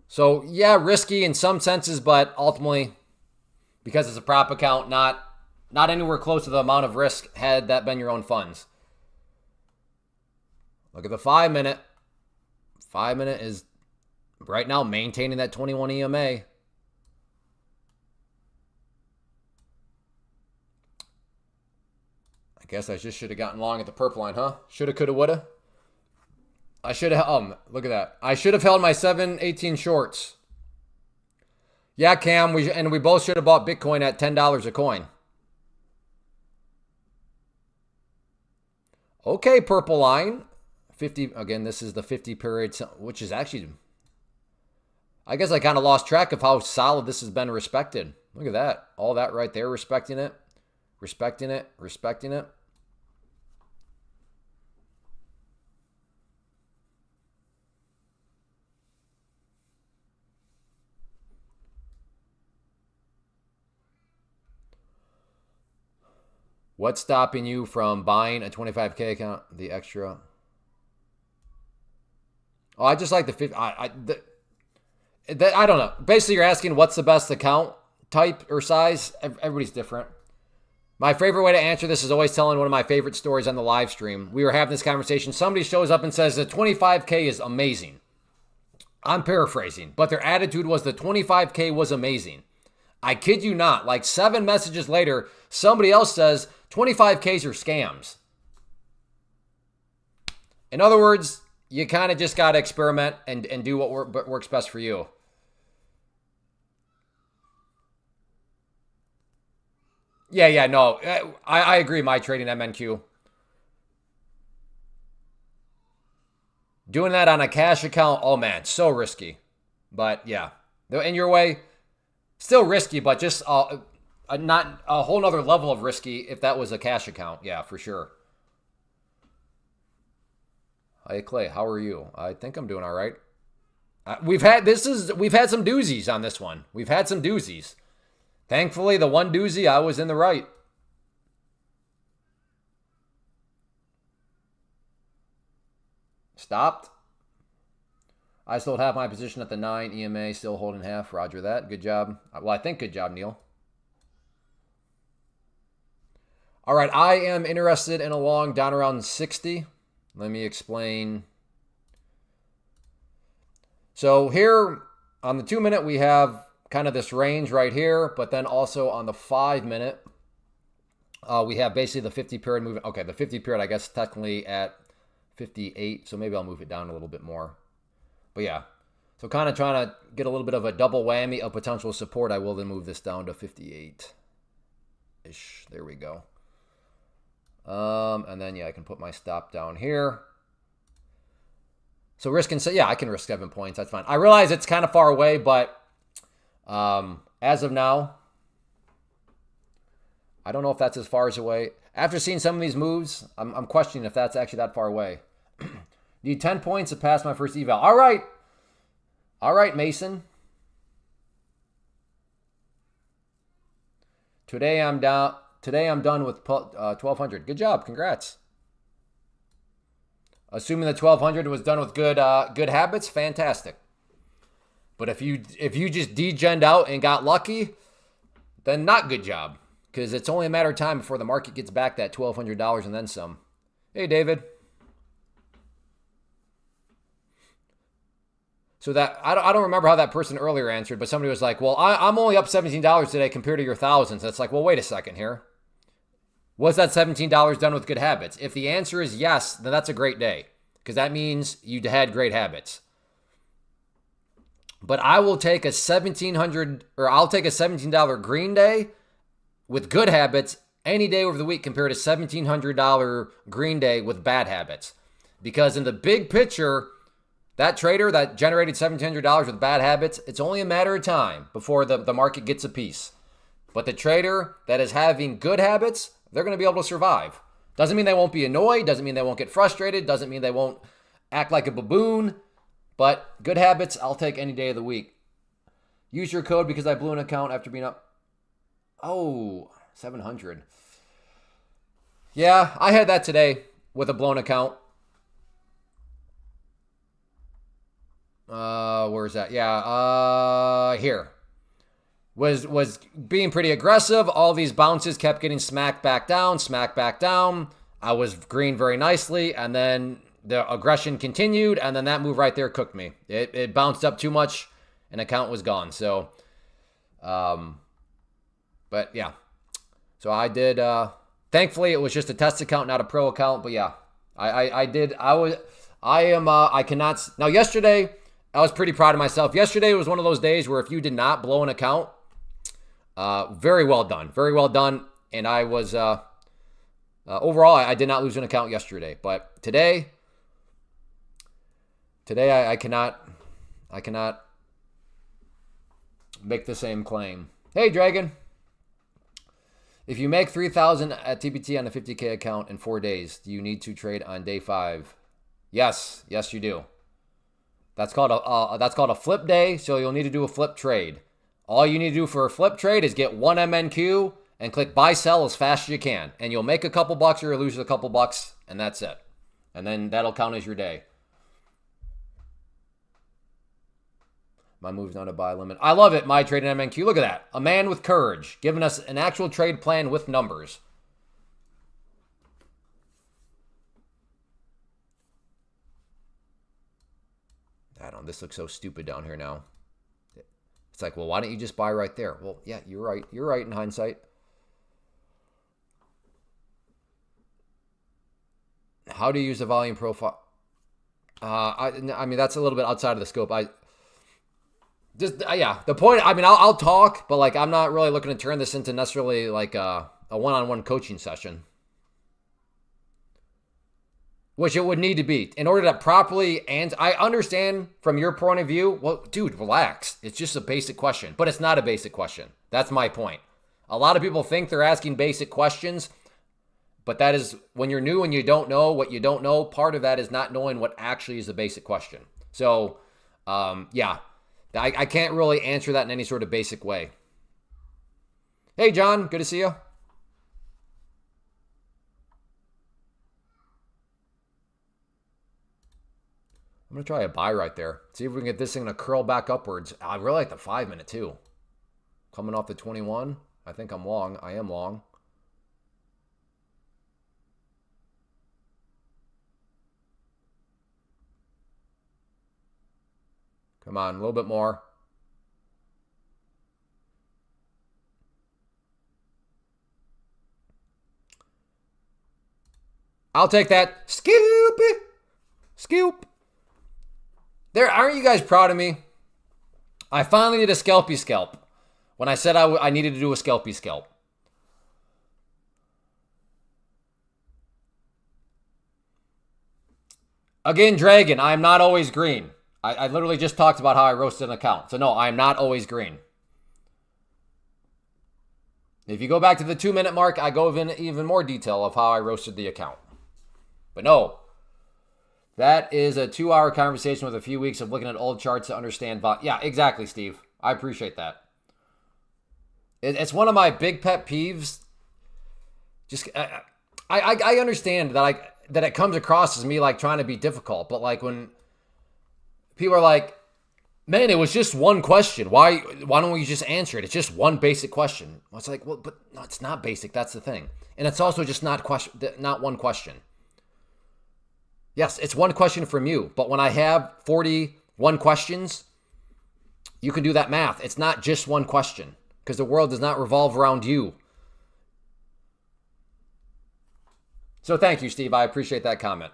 So yeah, risky in some senses, but ultimately, because it's a prop account, not anywhere close to the amount of risk had that been your own funds. Look at the 5-minute. 5-minute is right now maintaining that 21 EMA. I guess I just should have gotten long at the purple line, huh? Shoulda, coulda, woulda. I should have, look at that. I should have held my 7.18 shorts. Yeah, Cam, we both should have bought Bitcoin at $10 a coin. Okay, purple line. 50, again, this is the 50 period, which is actually, I guess I kind of lost track of how solid this has been respected. Look at that. All that right there, respecting it, respecting it, respecting it. What's stopping you from buying a 25K account, the extra? Oh, I just like the 50. I don't know. Basically, you're asking what's the best account type or size. Everybody's different. My favorite way to answer this is always telling one of my favorite stories on the live stream. We were having this conversation. Somebody shows up and says the 25K is amazing. I'm paraphrasing, but their attitude was the 25K was amazing. I kid you not. Like 7 messages later, somebody else says 25Ks are scams. In other words, you kind of just got to experiment and do what works best for you. Yeah, no. I agree, my trading MNQ. Doing that on a cash account, oh man, so risky. But yeah, in your way, still risky, but just not a whole nother level of risky if that was a cash account. Yeah, for sure. Hi, Clay. How are you? I think I'm doing all right. We've had some doozies on this one. We've had some doozies. Thankfully, the one doozy, I was in the right. Stopped. I still have my position at the 9 EMA, still holding half. Roger that. Good job. Well, I think good job, Neil. All right, I am interested in a long down around 60. Let me explain. So here on the 2-minute, we have kind of this range right here, but then also on the 5-minute, we have basically the 50 period movement. Okay, the 50 period, I guess, technically at 58, so maybe I'll move it down a little bit more. But yeah, so kind of trying to get a little bit of a double whammy of potential support. I will then move this down to 58-ish. There we go. And then, yeah, I can put my stop down here. So risk and say, yeah, I can risk 7 points. That's fine. I realize it's kind of far away, but as of now, I don't know if that's as far as away. After seeing some of these moves, I'm questioning if that's actually that far away. Need 10 points to pass my first eval. All right. All right, Mason. Today I'm done with 1,200. Good job. Congrats. Assuming the 1,200 was done with good habits, fantastic. But if you just degened out and got lucky, then not good job. Because it's only a matter of time before the market gets back that $1,200 and then some. Hey, David. So that I don't remember how that person earlier answered, but somebody was like, well, I'm only up $17 today compared to your thousands. That's like, well, wait a second here. Was that $17 done with good habits? If the answer is yes, then that's a great day because that means you had great habits. But I will take a $17 green day with good habits any day over the week compared to $1,700 green day with bad habits. Because in the big picture, that trader that generated $1,700 with bad habits, it's only a matter of time before the market gets a piece. But the trader that is having good habits, they're going to be able to survive. Doesn't mean they won't be annoyed, doesn't mean they won't get frustrated, doesn't mean they won't act like a baboon, but good habits, I'll take any day of the week. Use your code because I blew an account after being up. Oh, 700. Yeah, I had that today with a blown account. Where's that? Yeah, here. Was being pretty aggressive. All these bounces kept getting smacked back down. I was green very nicely, and then the aggression continued, and then that move right there cooked me. It bounced up too much, and account was gone. So, but yeah. So I did, thankfully it was just a test account, not a pro account, but yeah. I cannot, now yesterday, I was pretty proud of myself. Yesterday was one of those days where if you did not blow an account, very well done. And I was, overall, I did not lose an account yesterday, but today I cannot make the same claim. Hey, Dragon. If you make 3,000 at TPT on a 50K account in 4 days, do you need to trade on day 5? Yes, you do. That's called a flip day, so you'll need to do a flip trade. All you need to do for a flip trade is get one MNQ and click buy sell as fast as you can, and you'll make a couple bucks or you'll lose a couple bucks, and that's it. And then that'll count as your day. My move's not a buy limit. I love it, my trade in MNQ. Look at that. A man with courage, giving us an actual trade plan with numbers. I don't know. This looks so stupid down here now. It's like, well, why don't you just buy right there? Well, yeah, you're right. You're right in hindsight. How do you use the volume profile? I mean, that's a little bit outside of the scope. Yeah, the point, I mean, I'll talk, but like, I'm not really looking to turn this into necessarily like a one-on-one coaching session. Which it would need to be in order to properly, and I understand from your point of view, well, dude, relax. It's just a basic question, but it's not a basic question. That's my point. A lot of people think they're asking basic questions, but that is when you're new and you don't know what you don't know, part of that is not knowing what actually is the basic question. So, yeah, I can't really answer that in any sort of basic way. Hey, John, good to see you. I'm going to try a buy right there. See if we can get this thing to curl back upwards. I really like the 5 minute too. Coming off the 21. I think I'm long. I am long. Come on, a little bit more. I'll take that. Scoopy. Scoop. There, aren't you guys proud of me? I finally did a scalpy scalp when I said I needed to do a scalpy scalp. Again, Dragon, I am not always green. I literally just talked about how I roasted an account. So no, I am not always green. If you go back to the 2 minute mark, I go into even more detail of how I roasted the account. But no. That is a 2-hour conversation with a few weeks of looking at old charts to understand. Yeah, exactly, Steve. I appreciate that. It's one of my big pet peeves. Just I understand that that it comes across as me like trying to be difficult, but like when people are like, "Man, it was just one question. Why don't we just answer it? It's just one basic question." Well, it's like, well, but no, it's not basic. That's the thing, and it's also just not one question. Yes, it's one question from you, but when I have 41 questions, you can do that math. It's not just one question because the world does not revolve around you. So thank you, Steve. I appreciate that comment.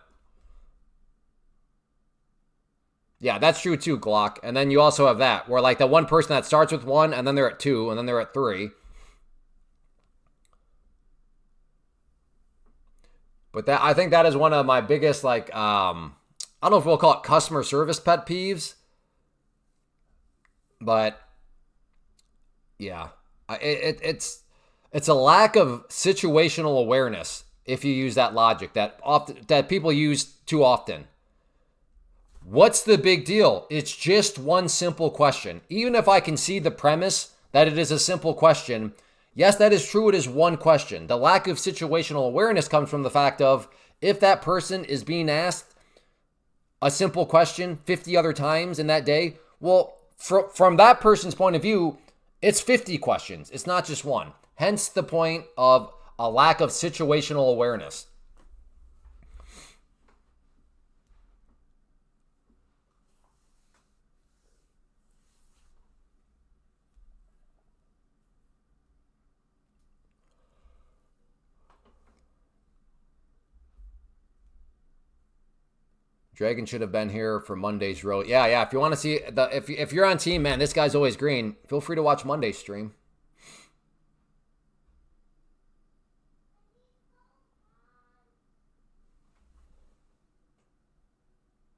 Yeah, that's true too, Glock. And then you also have that where like the one person that starts with 1 and then they're at 2 and then they're at 3. But that, I think that is one of my biggest, like, I don't know if we'll call it customer service pet peeves, but yeah, it's a lack of situational awareness if you use that logic that people use too often. What's the big deal? It's just one simple question. Even if I can see the premise that it is a simple question, yes, that is true. It is one question. The lack of situational awareness comes from the fact of if that person is being asked a simple question 50 other times in that day, well, from that person's point of view, it's 50 questions. It's not just one. Hence the point of a lack of situational awareness. Dragon should have been here for Monday's road. Yeah. If you want to see if you're on team, man, this guy's always green. Feel free to watch Monday's stream.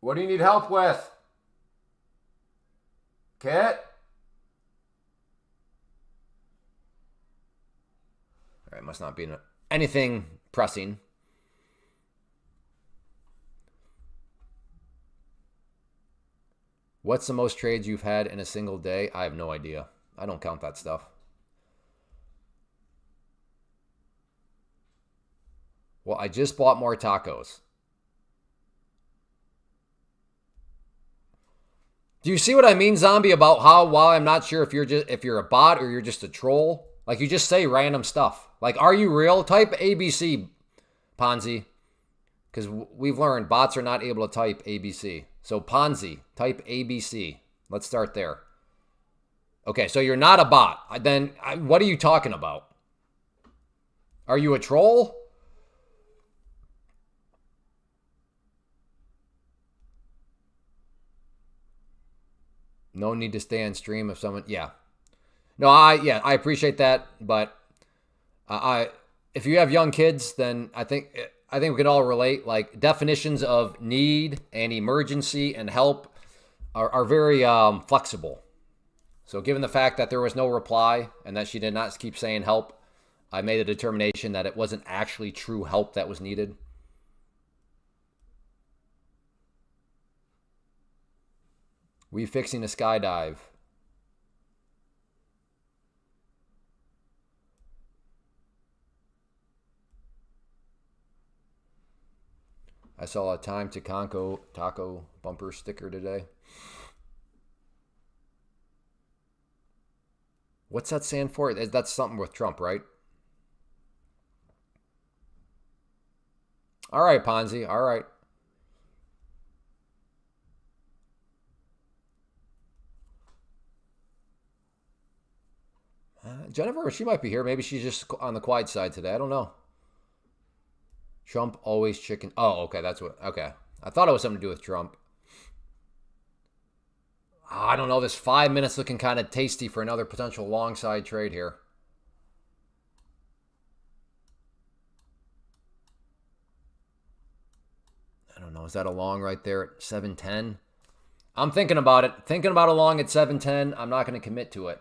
What do you need help with? Kit? All right, must not be anything pressing. What's the most trades you've had in a single day? I have no idea. I don't count that stuff. Well, I just bought more tacos. Do you see what I mean, Zombie, about how, while I'm not sure if you're a bot or you're just a troll, like you just say random stuff. Like, are you real? Type ABC, Ponzi. Because we've learned bots are not able to type ABC. So Ponzi, type ABC. Let's start there. Okay, so you're not a bot. Then what are you talking about? Are you a troll? No need to stay on stream if someone, yeah. No, I appreciate that, but if you have young kids, then I think we can all relate. Like, definitions of need and emergency and help are very flexible. So given the fact that there was no reply and that she did not keep saying help, I made a determination that it wasn't actually true help that was needed. We fixing a skydive. I saw a time to taco bumper sticker today. What's that stand for? That's something with Trump, right? All right, Ponzi. All right. Jennifer, she might be here. Maybe she's just on the quiet side today. I don't know. Trump always chicken. Oh, okay. That's what. Okay. I thought it was something to do with Trump. I don't know. This 5 minutes looking kind of tasty for another potential long side trade here. I don't know. Is that a long right there at 710? I'm thinking about it. Thinking about a long at 710. I'm not going to commit to it.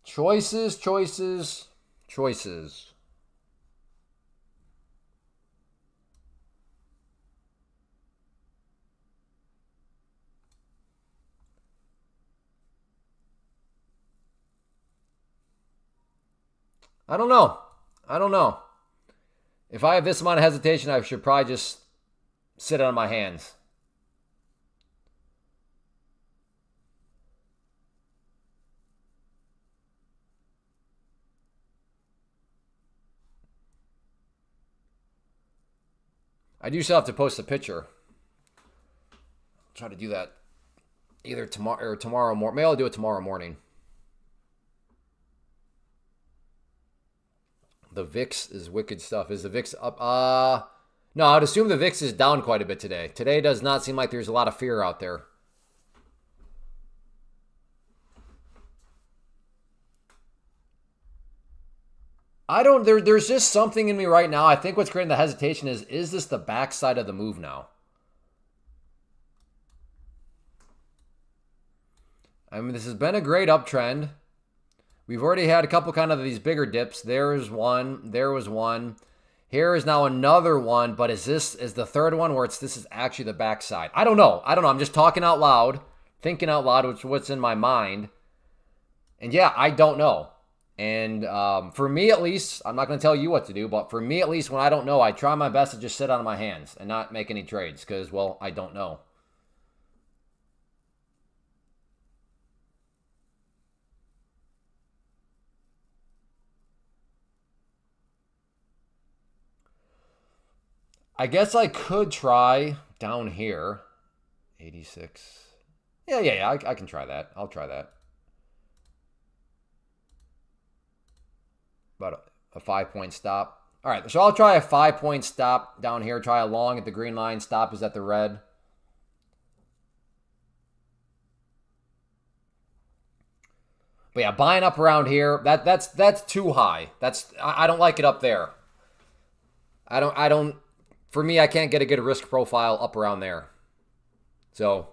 Choices. I don't know. If I have this amount of hesitation, I should probably just sit on my hands. I do still have to post a picture. I'll try to do that either tomorrow morning. Maybe I'll do it tomorrow morning. The VIX is wicked stuff. Is the VIX up? No, I'd assume the VIX is down quite a bit today. Today does not seem like there's a lot of fear out there. There's just something in me right now. I think what's creating the hesitation is this the backside of the move now? I mean, this has been a great uptrend. We've already had a couple kind of these bigger dips. There's one. There was one. Here is now another one. But is the third one where this is actually the backside? I don't know. I'm just talking out loud, thinking out loud, which is what's in my mind. And yeah, I don't know. And for me at least, I'm not going to tell you what to do, but for me at least, when I don't know, I try my best to just sit on my hands and not make any trades because, well, I don't know. I guess I could try down here. 86. Yeah, I can try that. I'll try that. About a 5-point stop. All right, so I'll try a 5-point stop down here. Try a long at the green line. Stop is at the red. But yeah, buying up around here, that's too high. I don't like it up there. For me, I can't get a good risk profile up around there. So,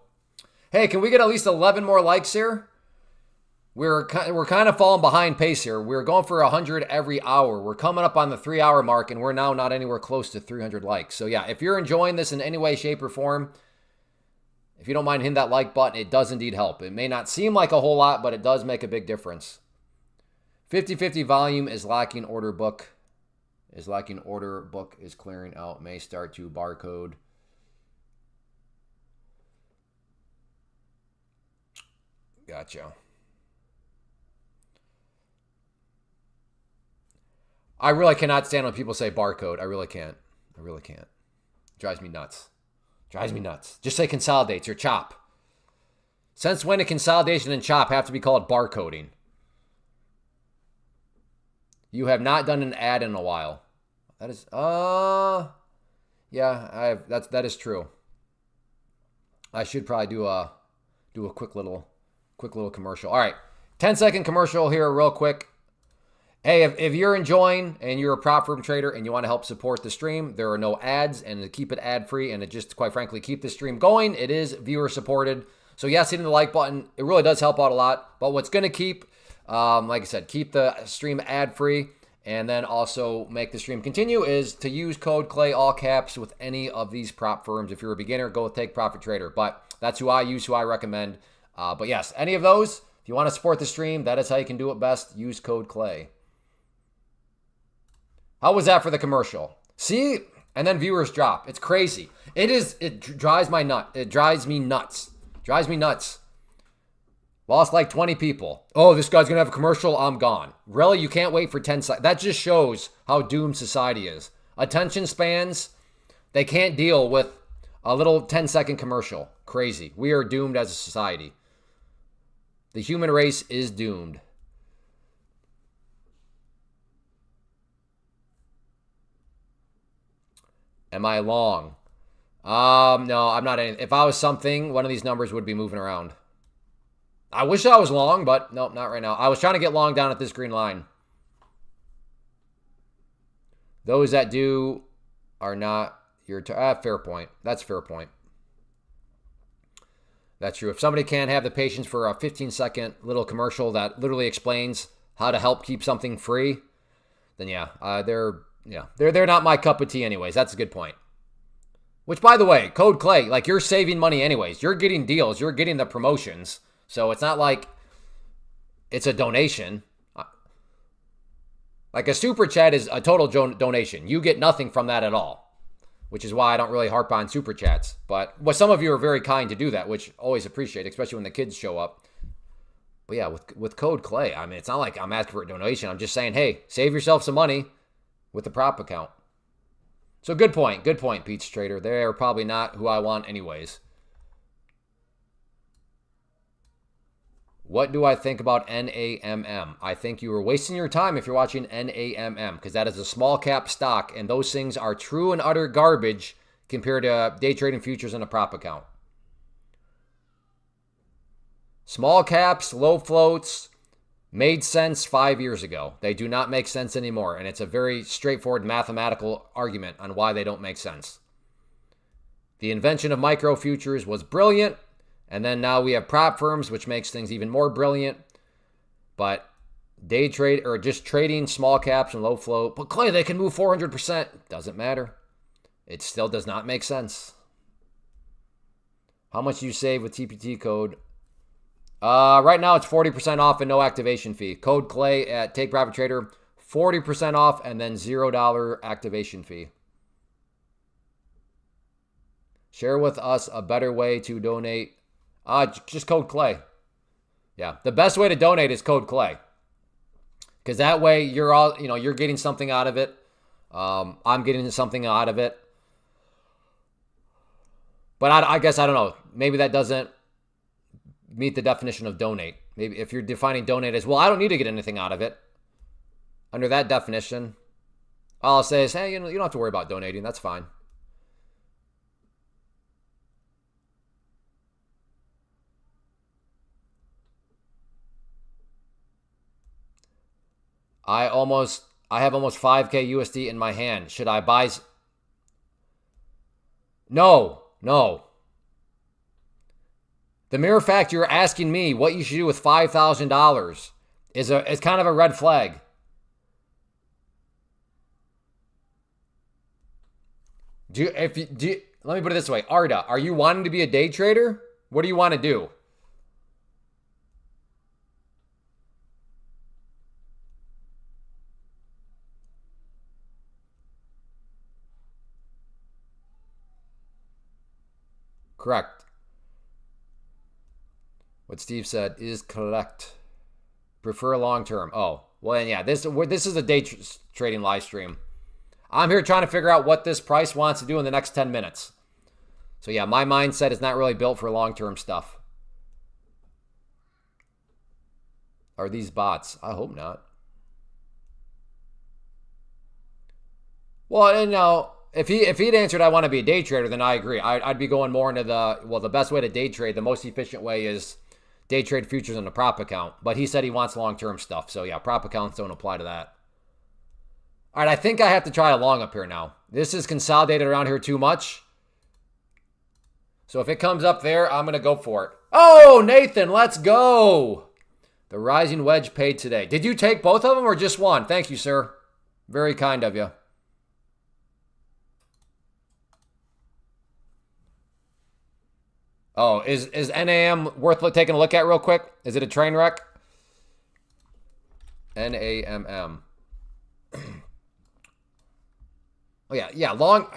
hey, can we get at least 11 more likes here? We're kind of falling behind pace here. We're going for 100 every hour. We're coming up on the 3-hour mark, and we're now not anywhere close to 300 likes. So yeah, if you're enjoying this in any way, shape, or form, if you don't mind hitting that like button, it does indeed help. It may not seem like a whole lot, but it does make a big difference. 50-50 volume is lacking. Order book is lacking. Order book is clearing out. May start to barcode. Gotcha. I really cannot stand when people say barcode. I really can't. It drives me nuts. Just say consolidates or chop. Since when did consolidation and chop have to be called barcoding? You have not done an ad in a while. That is, yeah, that is true. I should probably do a quick little commercial. All right, 10-second commercial here, real quick. Hey, if you're enjoying and you're a prop firm trader and you want to help support the stream, there are no ads, and to keep it ad-free and to just, quite frankly, keep the stream going, it is viewer-supported. So yes, hitting the like button, it really does help out a lot. But what's going to keep, like I said, keep the stream ad-free and then also make the stream continue is to use code CLAY, all caps, with any of these prop firms. If you're a beginner, go with Take Profit Trader. But that's who I use, who I recommend. But yes, any of those, if you want to support the stream, that is how you can do it best. Use code CLAY. How was that for the commercial? See? And then viewers drop. It's crazy. It drives me nuts. Lost like 20 people. Oh, this guy's going to have a commercial. I'm gone. Really? You can't wait for 10 seconds. That just shows how doomed society is. Attention spans, they can't deal with a little 10-second commercial. Crazy. We are doomed as a society. The human race is doomed. Am I long? No, I'm not. If I was something, one of these numbers would be moving around. I wish I was long, but nope, not right now. I was trying to get long down at this green line. Those that do are not your... fair point. That's a fair point. That's true. If somebody can't have the patience for a 15-second little commercial that literally explains how to help keep something free, then yeah, they're not my cup of tea anyways. That's a good point. Which, by the way, code CLAY, like, you're saving money anyways. You're getting deals. You're getting the promotions. So it's not like it's a donation. Like, a super chat is a total donation. You get nothing from that at all, which is why I don't really harp on super chats. But some of you are very kind to do that, which always appreciate, especially when the kids show up. But yeah, with code CLAY, I mean, it's not like I'm asking for a donation. I'm just saying, hey, save yourself some money with the prop account. So good point, Pete's Trader. They're probably not who I want anyways. What do I think about NAMM? I think you are wasting your time if you're watching NAMM because that is a small cap stock, and those things are true and utter garbage compared to day trading futures in a prop account. Small caps, low floats made sense 5 years ago. They do not make sense anymore, and it's a very straightforward mathematical argument on why they don't make sense. The invention of micro futures was brilliant, and then now we have prop firms, which makes things even more brilliant. But day trade or just trading small caps and low float, but Clay, they can move 400%. Doesn't matter. It still does not make sense. How much do you save with TPT code? Right now it's 40% off and no activation fee. Code Clay at Take Profit Trader, 40% off and then $0 activation fee. Share with us a better way to donate. Just code Clay. Yeah, the best way to donate is code Clay. Because that way you're getting something out of it. I'm getting something out of it. But I guess, I don't know. Maybe that doesn't meet the definition of donate. Maybe if you're defining donate as, well, I don't need to get anything out of it. Under that definition, all I'll say is, hey, you don't have to worry about donating. That's fine. I have almost 5K USD in my hand. Should I buy? No. The mere fact you're asking me what you should do with $5,000 is kind of a red flag. Let me put it this way, Arda, are you wanting to be a day trader? What do you want to do? Correct. What Steve said is correct. Prefer long term. Oh, well, yeah, this is a day trading live stream. I'm here trying to figure out what this price wants to do in the next 10 minutes. So yeah, my mindset is not really built for long-term stuff. Are these bots? I hope not. Well, if he'd answered I want to be a day trader, then I agree. I'd be going more into the best way to day trade, the most efficient way is day trade futures in a prop account. But he said he wants long-term stuff. So yeah, prop accounts don't apply to that. All right, I think I have to try a long up here now. This is consolidated around here too much. So if it comes up there, I'm going to go for it. Oh, Nathan, let's go. The rising wedge paid today. Did you take both of them or just one? Thank you, sir. Very kind of you. Oh, is NAM worth taking a look at real quick? Is it a train wreck? NAMM. Oh, yeah, long.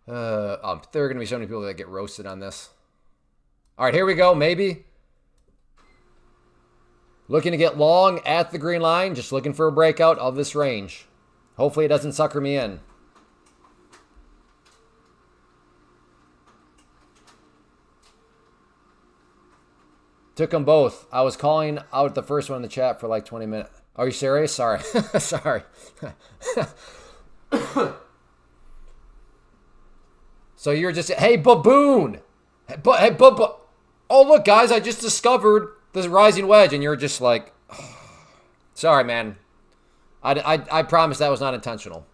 There are going to be so many people that get roasted on this. All right, here we go, maybe. Looking to get long at the green line, just looking for a breakout of this range. Hopefully it doesn't sucker me in. Took them both. I was calling out the first one in the chat for like 20 minutes. Are you serious? Sorry. Sorry. So you're just, hey, baboon. Hey, oh, look, guys, I just discovered this rising wedge. And you're just like, oh. Sorry, man. I promise that was not intentional.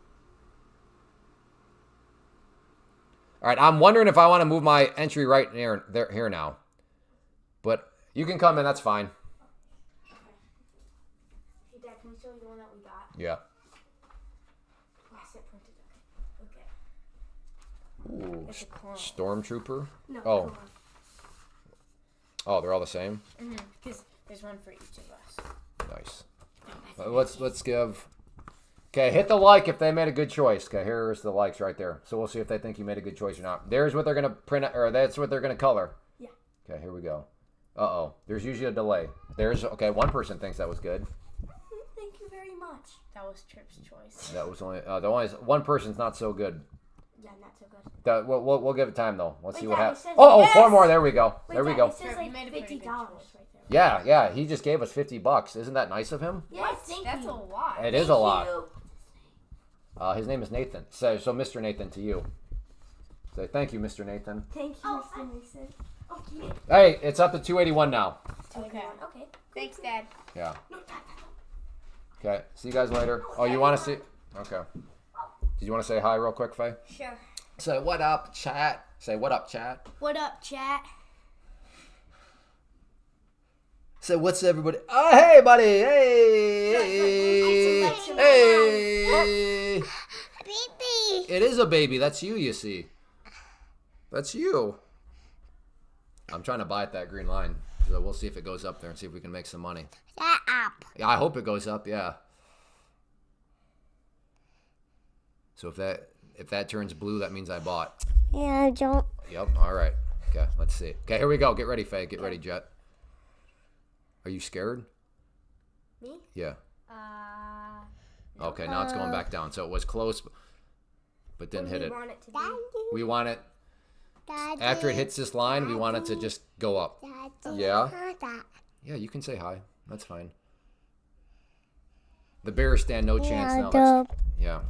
All right, I'm wondering if I want to move my entry right here now. But you can come in, that's fine.
Okay. Hey, Dad, can we show you the one that we got?
Yeah.
Yes, it printed it. Okay.
Ooh,
It's a clone.
Stormtrooper?
No,
oh.
clone.
Oh, they're all the same?
Because there's one for each of us.
Nice. Let's give... Okay, hit the like if they made a good choice. Okay, here's the likes right there. So we'll see if they think you made a good choice or not. There's what they're going to print, or that's what they're going to color.
Yeah.
Okay, here we go. Uh-oh. There's usually a delay. Okay, one person thinks that was good.
Thank you very much. That was Trip's choice.
That was only one person's not so good.
Yeah, not so good.
We'll give it time though. Let's
Wait,
see what
Dad, it
happens.
says-
Oh,
Yes!
4 more. There we go.
Wait,
There we
Dad,
go.
It says
Sure, you made
like
a pretty
$50
good choice.
right there.
Yeah. He just gave us $50. Isn't that nice of him?
Yes, thank
That's
you.
a lot.
It is a lot.
You.
His name is Nathan. So Mr. Nathan to you. Say thank you, Mr. Nathan.
Thank you, Mr. Mason. Okay.
Hey, it's up to 281 now.
Okay.
Okay.
Thanks, Dad.
Yeah.
No, Dad,
Okay. See you guys later. Oh, you want to see? Okay. Did you want to say hi real quick, Faye?
Sure.
Say what up, chat. Say what up, chat.
What up, chat?
Say what's everybody? Oh, hey, buddy. Hey. Hey.
Baby.
It is a baby. That's you see. That's you. I'm trying to buy at that green line. So we'll see if it goes up there and see if we can make some money.
Up.
Yeah, I hope it goes up, yeah. So if that turns blue, that means I bought.
Yeah, I don't.
Yep, all right. Okay, let's see. Okay, here we go. Get ready, Faye. Get ready, Jet. Are you scared?
Me?
Yeah.
No.
Okay, now it's going back down. So it was close, but didn't hit it.
Want it to be?
We want it,
Daddy.
after it hits this line, we want it to just go up.
Daddy.
Yeah?
Dad.
Yeah, you can say hi. That's fine. The Bears stand no chance now.
Yeah,
Yeah.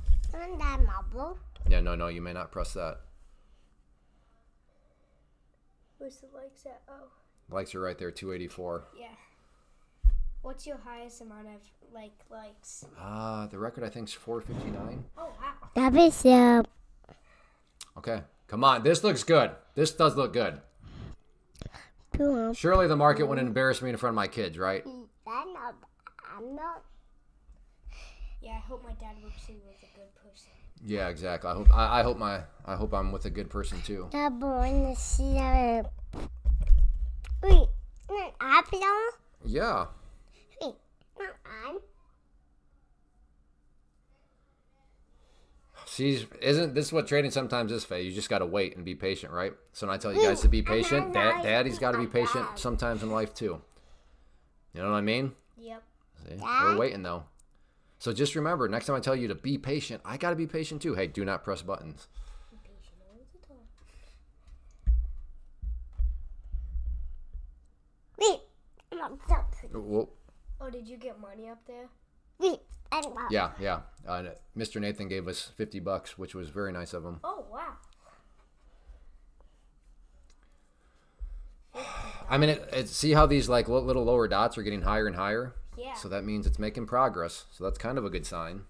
that marble.
Yeah, no, you may not press that.
Where's the likes at? Oh.
Likes are right there, 284.
Yeah. What's your highest amount of likes?
The record I think is 459.
Oh wow.
That is yeah.
Okay, come on. This looks good. This does look good. Surely the market wouldn't embarrass me in front of my kids, right?
I'm not.
Yeah, I hope my dad works in with a good person.
Yeah, exactly. I hope I'm with a good person too.
That born to see her. Wait, not apple?
Yeah.
Wait, not on.
See, isn't this what trading sometimes is, Faye? You just got to wait and be patient, right? So when I tell you guys to be patient, Daddy's got to be patient sometimes in life too. You know what I mean?
Yep.
See? We're waiting though. So just remember, next time I tell you to be patient, I got to be patient too. Hey, do not press buttons.
Be patient all the time.
Wait, I'm so pretty.
Whoa.
Oh, did you get money up there?
Wait, I'm not.
Yeah. Mr. Nathan gave us $50, which was very nice of him.
Oh wow.
I mean, see how these like little lower dots are getting higher and higher?
Yeah.
So that means it's making progress. So that's kind of a good sign.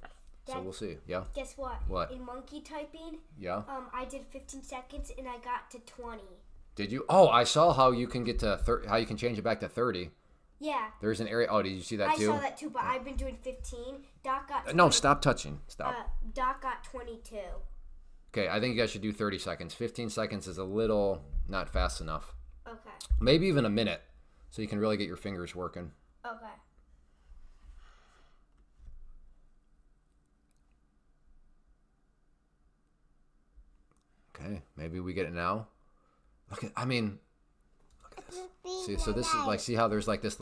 So
Dad,
we'll see. Yeah.
Guess what?
What?
In monkey typing,
Yeah.
I did 15 seconds and I got to 20.
Did you? Oh, I saw how you can get to how you can change it back to 30.
Yeah.
There's an area. Oh, did you see that
I
too?
saw that too, but I've been doing 15. Doc got 20,
No, stop touching. Stop.
Doc got 22.
Okay, I think you guys should do 30 seconds. 15 seconds is a little not fast enough.
Okay.
Maybe even a minute, so you can really get your fingers working.
Okay.
Okay, maybe we get it now. Look at this. See, so this is like, see how there's like this.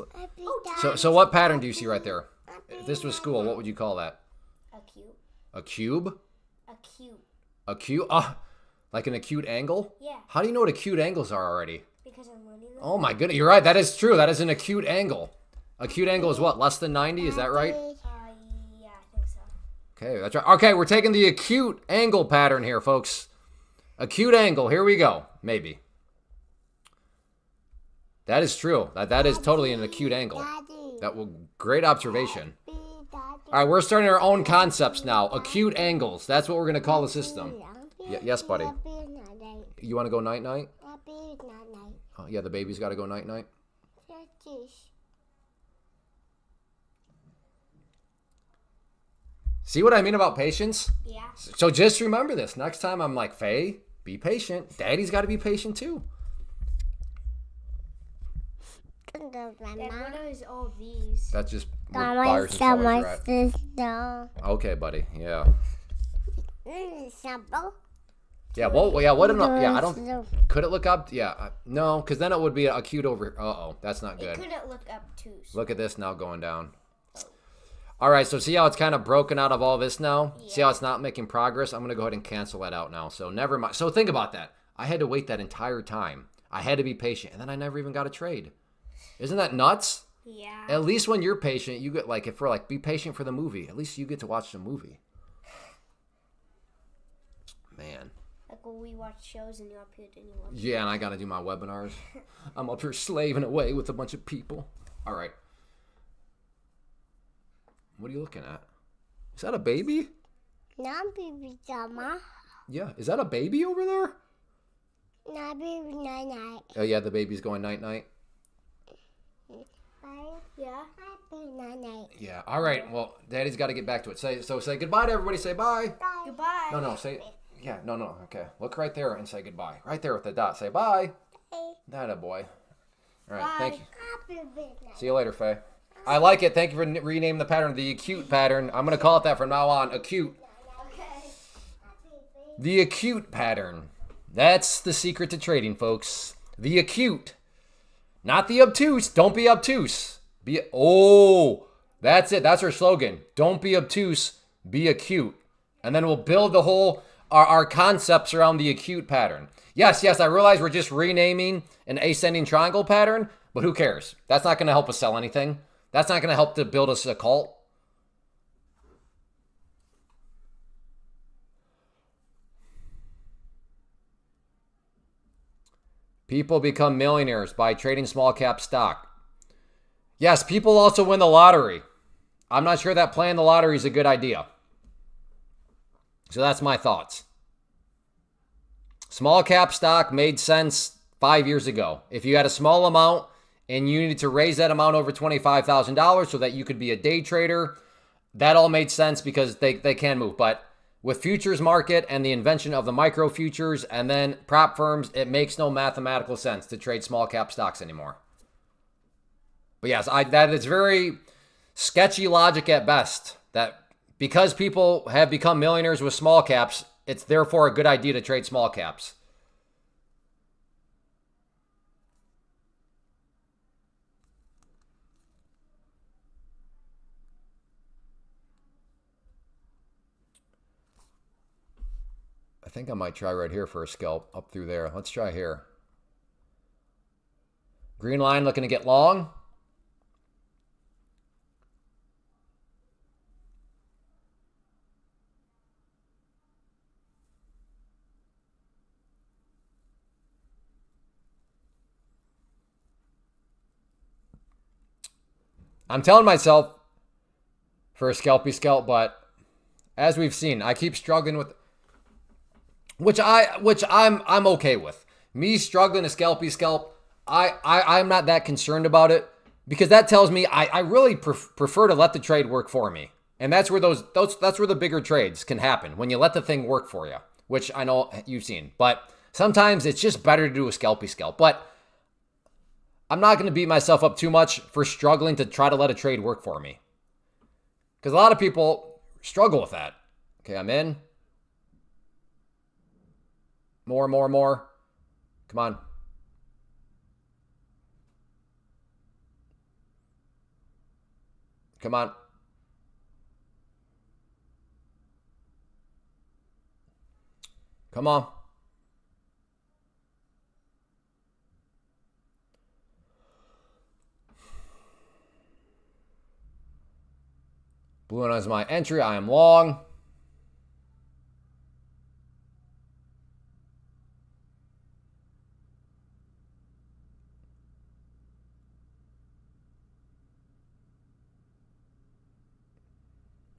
So what pattern do you see right there? If this was school, what would you call that?
A cube.
A cube?
A cube.
A cube? Like an acute angle?
Yeah.
How do you know what acute angles are already?
Because I'm learning them.
Oh my goodness, you're right. That is true. That is an acute angle. Acute angle is what? Less than 90? Is that right?
Yeah, I think so.
Okay, that's right. Okay, we're taking the acute angle pattern here, folks. Acute angle. Here we go. Maybe. That is true. That is totally an acute angle. Great observation. All right, we're starting our own concepts now. Acute angles. That's what we're going to call the system. Yes, buddy. You want to go night-night? Oh, yeah, the baby's got to go night-night. See what I mean about patience?
Yeah.
So just remember this. Next time I'm like, Faye, be patient. Daddy's got to be patient too.
Dad, what is all these?
That's just where buyers and sellers are at. Okay, buddy. Yeah. Yeah. Well. Yeah. What? Yeah. I don't. Could it look up? Yeah. No, because then it would be acute over. That's not
It
good.
couldn't look up too.
Look at this now going down. All right, so see how it's kind of broken out of all this now?
Yeah.
See how it's not making progress? I'm going to go ahead and cancel that out now. So never mind. So think about that. I had to wait that entire time. I had to be patient, and then I never even got a trade. Isn't that nuts?
Yeah.
At least when you're patient, you get like, if we're like, be patient for the movie. At least you get to watch the movie. Man.
Like when we watch shows and you're up here and you watch.
Yeah, and I got to do my webinars. I'm up here slaving away with a bunch of people. All right. What are you looking at? Is that a baby?
Not baby Mama.
Yeah. Is that a baby over there?
Not baby night night.
Oh, yeah, the baby's going night-night.
Yeah.
Baby night night.
Yeah. All right. Well, Daddy's got to get back to it. Say goodbye to everybody. Say bye.
Goodbye.
No, say... Yeah, no. Okay. Look right there and say goodbye. Right there with the dot. Say bye.
Hey.
That a boy. All right.
Bye.
Thank you.
Happy birthday.
See you later, Faye. I like it. Thank you for renaming the pattern the acute pattern. I'm going to call it that from now on. Acute.
Okay.
The acute pattern. That's the secret to trading, folks. The acute. Not the obtuse. Don't be obtuse. That's it. That's our slogan. Don't be obtuse. Be acute. And then we'll build the whole, our concepts around the acute pattern. Yes, I realize we're just renaming an ascending triangle pattern, but who cares? That's not going to help us sell anything. That's not going to help to build us a cult. People become millionaires by trading small cap stock. Yes, people also win the lottery. I'm not sure that playing the lottery is a good idea. So that's my thoughts. Small cap stock made sense 5 years ago. If you had a small amount and you needed to raise that amount over $25,000 so that you could be a day trader, that all made sense because they can move. But with futures market and the invention of the micro futures and then prop firms, it makes no mathematical sense to trade small cap stocks anymore. But yes, that is very sketchy logic at best. That because people have become millionaires with small caps, it's therefore a good idea to trade small caps. I think I might try right here for a scalp up through there. Let's try here. Green line looking to get long. I'm telling myself for a scalpy scalp, but as we've seen, I keep struggling with, which I'm okay with. Me struggling to scalpy scalp, I'm not that concerned about it because that tells me I really prefer to let the trade work for me, and that's where that's where the bigger trades can happen when you let the thing work for you, which I know you've seen. But sometimes it's just better to do a scalpy scalp, but I'm not going to beat myself up too much for struggling to try to let a trade work for me. Because a lot of people struggle with that. Okay, I'm in. More. Come on. Come on. Come on. Blue one is my entry. I am long.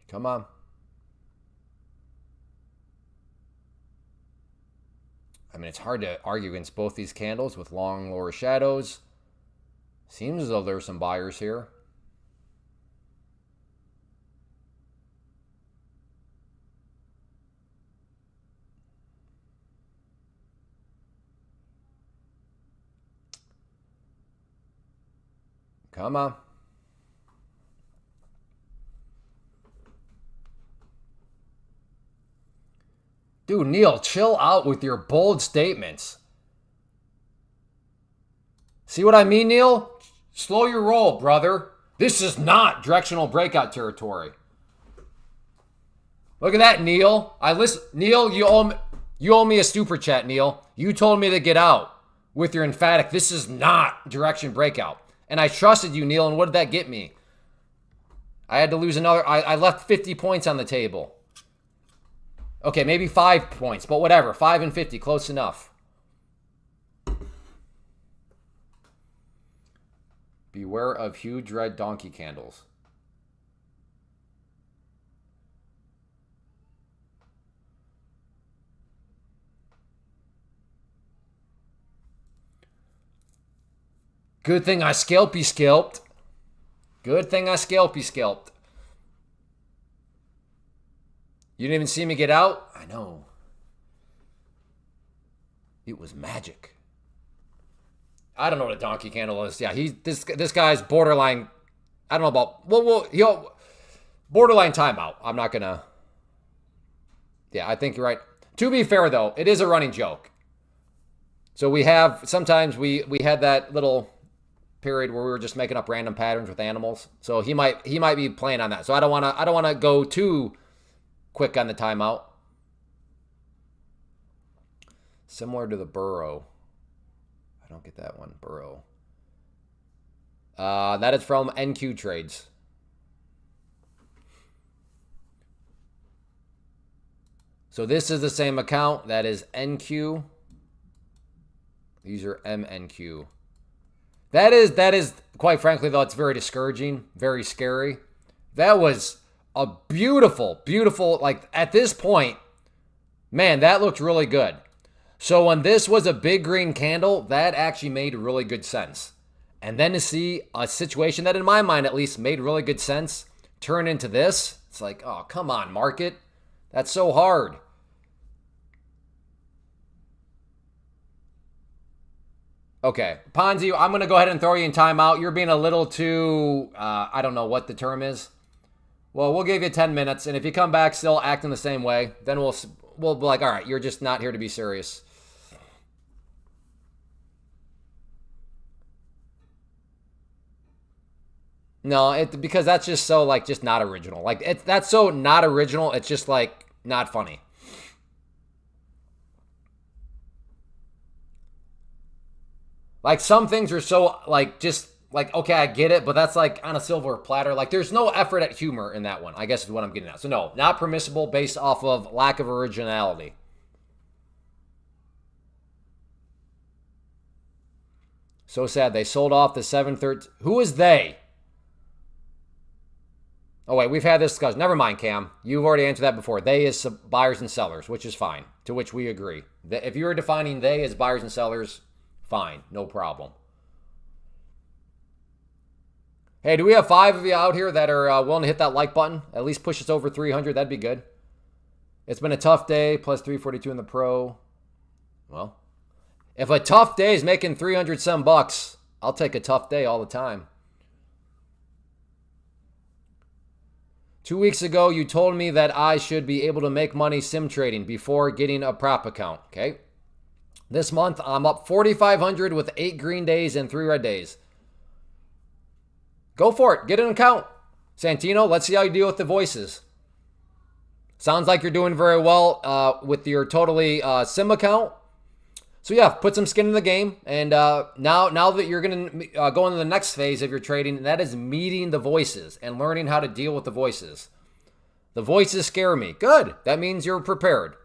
Come on. I mean, it's hard to argue against both these candles with long lower shadows. Seems as though there's some buyers here. Come on. Dude, Neil, chill out with your bold statements. See what I mean, Neil? Slow your roll, brother. This is not directional breakout territory. Look at that, Neil. Neil, you owe me a super chat, Neil. You told me to get out with your emphatic. This is not direction breakout. And I trusted you, Neil, and what did that get me? I had to lose another. I left 50 points on the table. Okay, maybe 5 points, but whatever. 5 and 50, close enough. Beware of huge red donkey candles. Good thing I scalpy scalped. Good thing I scalpy scalped. You didn't even see me get out? I know. It was magic. I don't know what a donkey candle is. Yeah, this guy's borderline. I don't know about. He'll borderline timeout. I'm not gonna. Yeah, I think you're right. To be fair though, it is a running joke. So sometimes we had that little period where we were just making up random patterns with animals. So he might be playing on that. So I don't wanna go too quick on the timeout. Similar to the burrow. I don't get that one. Burrow. That is from NQ Trades. So this is the same account. That is NQ. These are MNQ. That is quite frankly though, it's very discouraging, very scary. That was a beautiful, like at this point, man, that looked really good. So when this was a big green candle, that actually made really good sense. And then to see a situation that in my mind at least made really good sense turn into this, it's like, oh, come on, market. That's so hard. Okay, Ponzi, I'm going to go ahead and throw you in timeout. You're being a little too, I don't know what the term is. Well, we'll give you 10 minutes, and if you come back still acting the same way, then we'll be like, all right, you're just not here to be serious. No, because that's just so like just not original. Like that's so not original. It's just like not funny. Like some things are so like just like okay, I get it, but that's like on a silver platter. Like there's no effort at humor in that one. I guess is what I'm getting at. So no, not permissible based off of lack of originality. So sad they sold off the 713. Who is they? Oh, wait, we've had this discussion. Never mind, Cam. You've already answered that before. They is buyers and sellers, which is fine, to which we agree. If you're defining they as buyers and sellers, fine, no problem. Hey, do we have 5 of you out here that are willing to hit that like button? At least push us over 300. That'd be good. It's been a tough day, plus 342 in the pro. Well, if a tough day is making 300 some bucks, I'll take a tough day all the time. 2 weeks ago, you told me that I should be able to make money sim trading before getting a prop account, okay? This month, I'm up 4,500 with 8 green days and 3 red days. Go for it. Get an account. Santino, let's see how you deal with the voices. Sounds like you're doing very well with your totally sim account. So yeah, put some skin in the game. And now that you're going to go into the next phase of your trading, and that is meeting the voices and learning how to deal with the voices. The voices scare me. Good. That means you're prepared.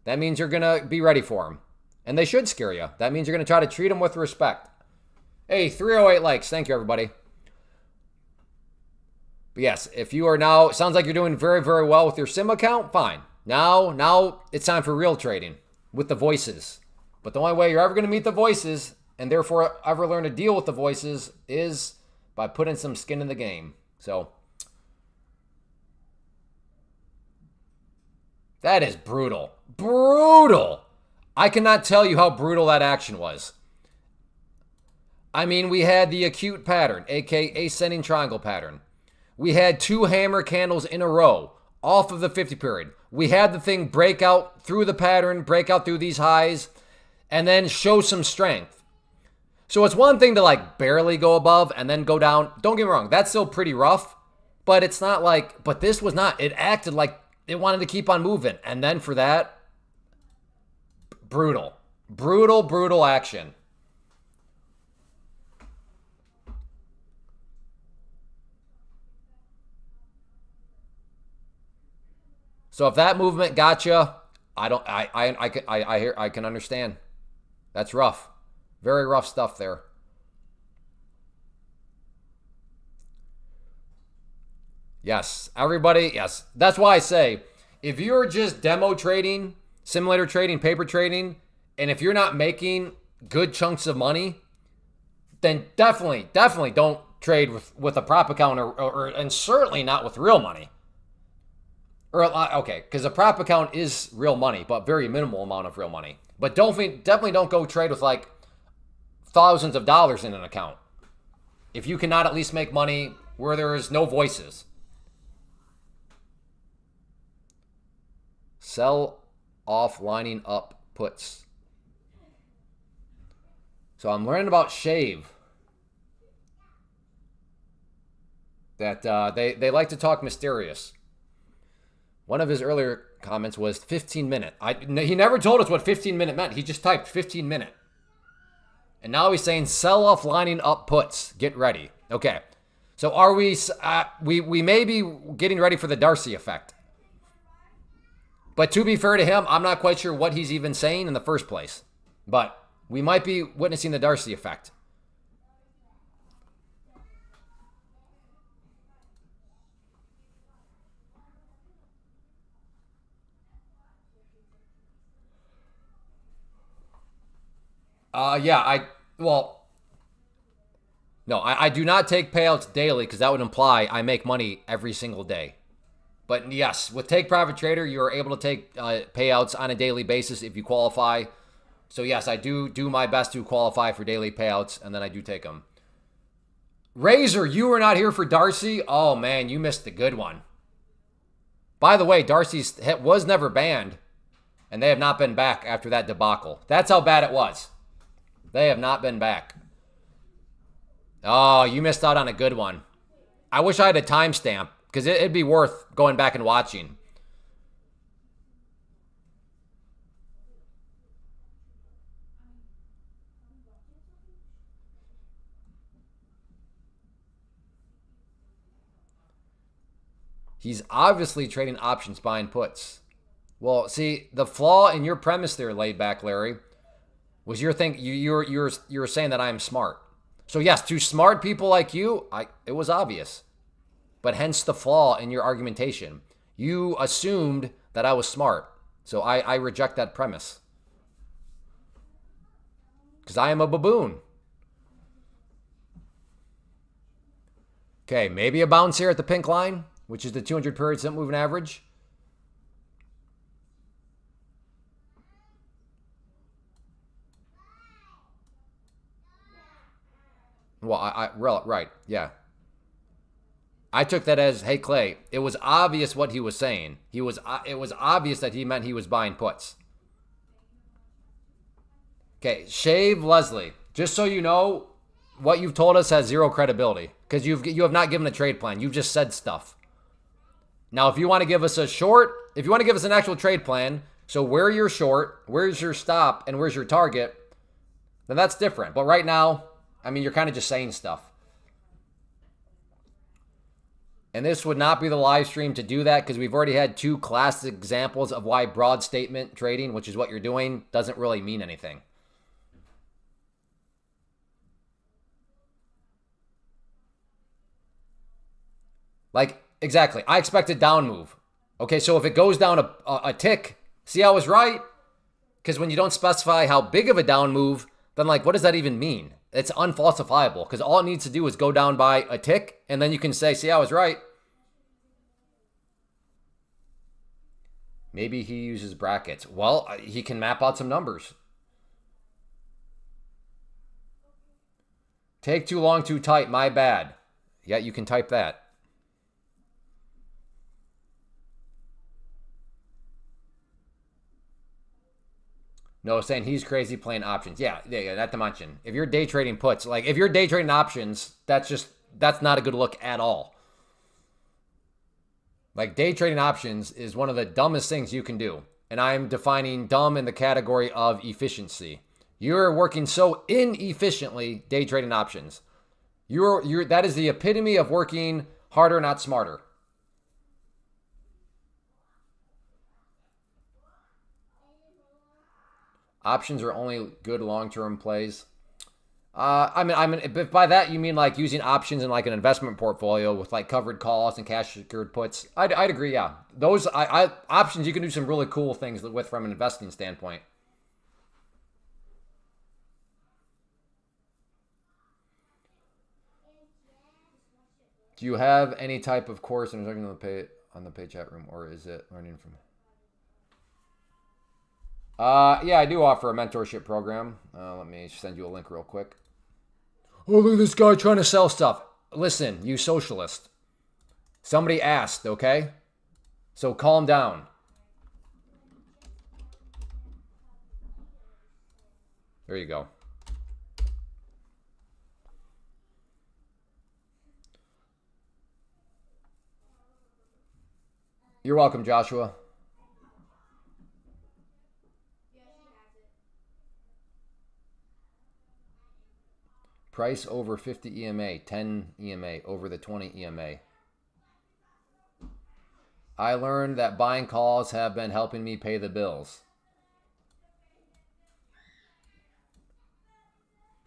That means you're going to be ready for them. And they should scare you. That means you're going to try to treat them with respect. Hey, 308 likes. Thank you, everybody. But yes, if you are now, sounds like you're doing very, very well with your sim account, fine. Now it's time for real trading with the voices. But the only way you're ever going to meet the voices and therefore ever learn to deal with the voices is by putting some skin in the game. So that is brutal. Brutal. I cannot tell you how brutal that action was. I mean, we had the acute pattern, aka ascending triangle pattern. We had 2 hammer candles in a row off of the 50 period. We had the thing break out through the pattern, break out through these highs, and then show some strength. So it's one thing to like barely go above and then go down. Don't get me wrong, that's still pretty rough, but it's not like, but this was not, it acted like it wanted to keep on moving. And then for that, brutal, brutal, brutal action. So if that movement got you, I can understand. That's rough. Very rough stuff there. Yes, everybody, yes. That's why I say, if you're just demo trading, simulator trading, paper trading, and if you're not making good chunks of money, then definitely don't trade with a prop account and certainly not with real money. Or okay, because a prop account is real money, but very minimal amount of real money. But definitely don't go trade with like thousands of dollars in an account if you cannot at least make money where there is no voices. Sell off lining up puts. So I'm learning about Shave. That they like to talk mysterious. One of his earlier comments was 15-minute. He never told us what 15-minute meant. He just typed 15-minute. And now he's saying sell off lining up puts. Get ready. Okay. So are we may be getting ready for the Darcy effect. But to be fair to him, I'm not quite sure what he's even saying in the first place. But we might be witnessing the Darcy effect. No, I do not take payouts daily because that would imply I make money every single day. But yes, with Take Profit Trader, you are able to take payouts on a daily basis if you qualify. So yes, I do my best to qualify for daily payouts, and then I do take them. Razor, you were not here for Darcy? Oh man, you missed the good one. By the way, Darcy's hit was never banned, and they have not been back after that debacle. That's how bad it was. They have not been back. Oh, you missed out on a good one. I wish I had a timestamp because it'd be worth going back and watching. He's obviously trading options buying puts. Well, see, the flaw in your premise there, laid back Larry, was you're saying that I'm smart. So yes, to smart people like you, it was obvious. But hence the flaw in your argumentation. You assumed that I was smart. So I reject that premise. Because I am a baboon. Okay, maybe a bounce here at the pink line, which is the 200 period simple moving average. Well, right, yeah. I took that as, hey, Clay, it was obvious what he was saying. It was obvious that he meant he was buying puts. Okay, Shave Leslie. Just so you know, what you've told us has zero credibility because you have not given a trade plan. You've just said stuff. Now, if you want to give us a short, if you want to give us an actual trade plan, so where you're short, where's your stop, and where's your target, then that's different. But right now, I mean, you're kind of just saying stuff. And this would not be the live stream to do that because we've already had two classic examples of why broad statement trading, which is what you're doing, doesn't really mean anything. Like, exactly. I expect a down move. Okay, so if it goes down a tick, see how I was right? Because when you don't specify how big of a down move, then like, what does that even mean? It's unfalsifiable because all it needs to do is go down by a tick, and then you can say, see, I was right. Maybe he uses brackets. Well, he can map out some numbers. Take too long, too tight, my bad. Yeah, you can type that. No, saying he's crazy playing options. Yeah, not to mention. If you're day trading puts, like if you're day trading options, that's not a good look at all. Like day trading options is one of the dumbest things you can do. And I'm defining dumb in the category of efficiency. You're working so inefficiently day trading options. That is the epitome of working harder, not smarter. Options are only good long-term plays. I mean, if by that you mean like using options in like an investment portfolio with like covered calls and cash secured puts, I'd agree. Yeah, those options you can do some really cool things with from an investing standpoint. Do you have any type of course on the pay chat room, or is it learning from? Yeah, I do offer a mentorship program. Let me send you a link real quick. Oh, look at this guy trying to sell stuff. Listen, you socialist. Somebody asked, okay? So calm down. There you go. You're welcome, Joshua. Price over 50 EMA, 10 EMA, over the 20 EMA. I learned that buying calls have been helping me pay the bills.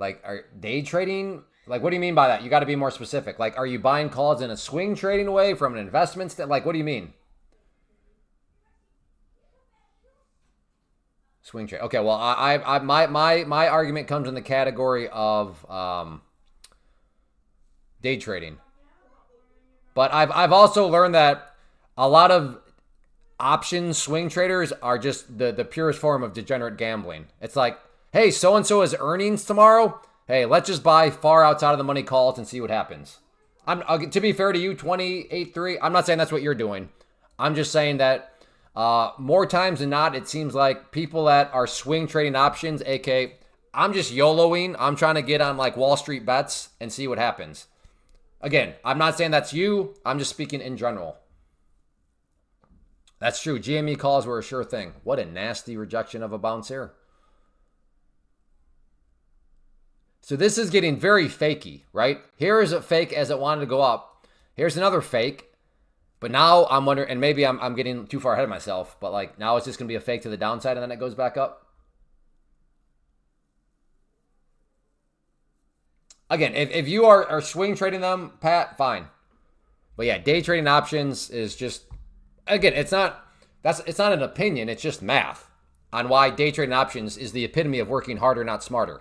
Like, are day trading? Like, what do you mean by that? You got to be more specific. Like, are you buying calls in a swing trading way from an investment? Like, what do you mean? Swing trade. Okay, well, my argument comes in the category of day trading. But I've also learned that a lot of option swing traders are just the purest form of degenerate gambling. It's like, hey, so and so has earnings tomorrow. Hey, let's just buy far outside of the money calls and see what happens. To be fair to you, 28-3. I'm not saying that's what you're doing. I'm just saying that. More times than not, it seems like people that are swing trading options, aka I'm just YOLOing. I'm trying to get on like Wall Street bets and see what happens. Again, I'm not saying that's you. I'm just speaking in general. That's true. GME calls were a sure thing. What a nasty rejection of a bounce here. So this is getting very fakey, right? Here is a fake as it wanted to go up. Here's another fake. But now I'm wondering, and maybe I'm getting too far ahead of myself, but like now it's just going to be a fake to the downside and then it goes back up. Again, if you are swing trading them, Pat, fine. But yeah, day trading options is just, again, it's not an opinion, it's just math on why day trading options is the epitome of working harder, not smarter.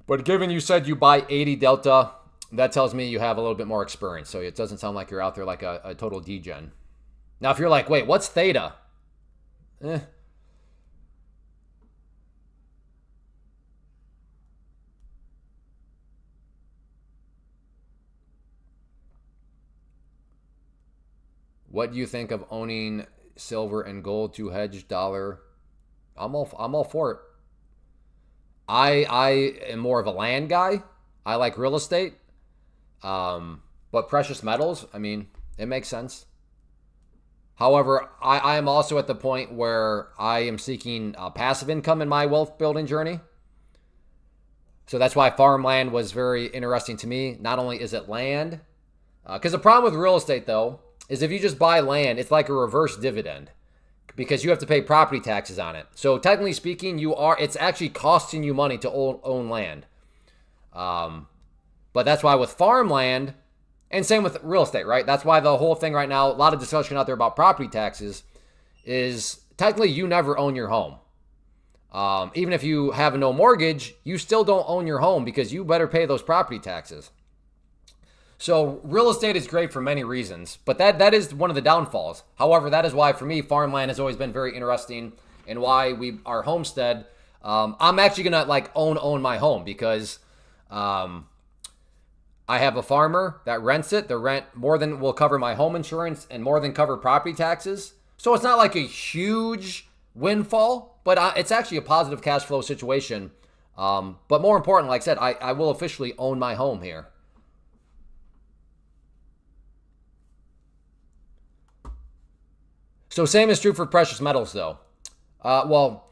But given you said you buy 80 Delta, that tells me you have a little bit more experience. So it doesn't sound like you're out there like a total degen. Now, if you're like, wait, what's theta? What do you think of owning silver and gold to hedge dollar? I'm all for it. I am more of a land guy. I like real estate. But precious metals, I mean, it makes sense. However, I am also at the point where I am seeking passive income in my wealth building journey. So that's why farmland was very interesting to me. Not only is it land, because the problem with real estate, though, is if you just buy land, it's like a reverse dividend. Because you have to pay property taxes on it. So technically speaking, it's actually costing you money to own land. But that's why with farmland, and same with real estate, right? That's why the whole thing right now, a lot of discussion out there about property taxes, is technically you never own your home. Even if you have no mortgage, you still don't own your home because you better pay those property taxes. So real estate is great for many reasons, but that is one of the downfalls. However, that is why for me, farmland has always been very interesting and why our homestead I'm actually gonna like own my home because I have a farmer that rents it. The rent more than will cover my home insurance and more than cover property taxes. So it's not like a huge windfall, but it's actually a positive cash flow situation. But more important, like I said, I will officially own my home here. So same is true for precious metals, though. Well,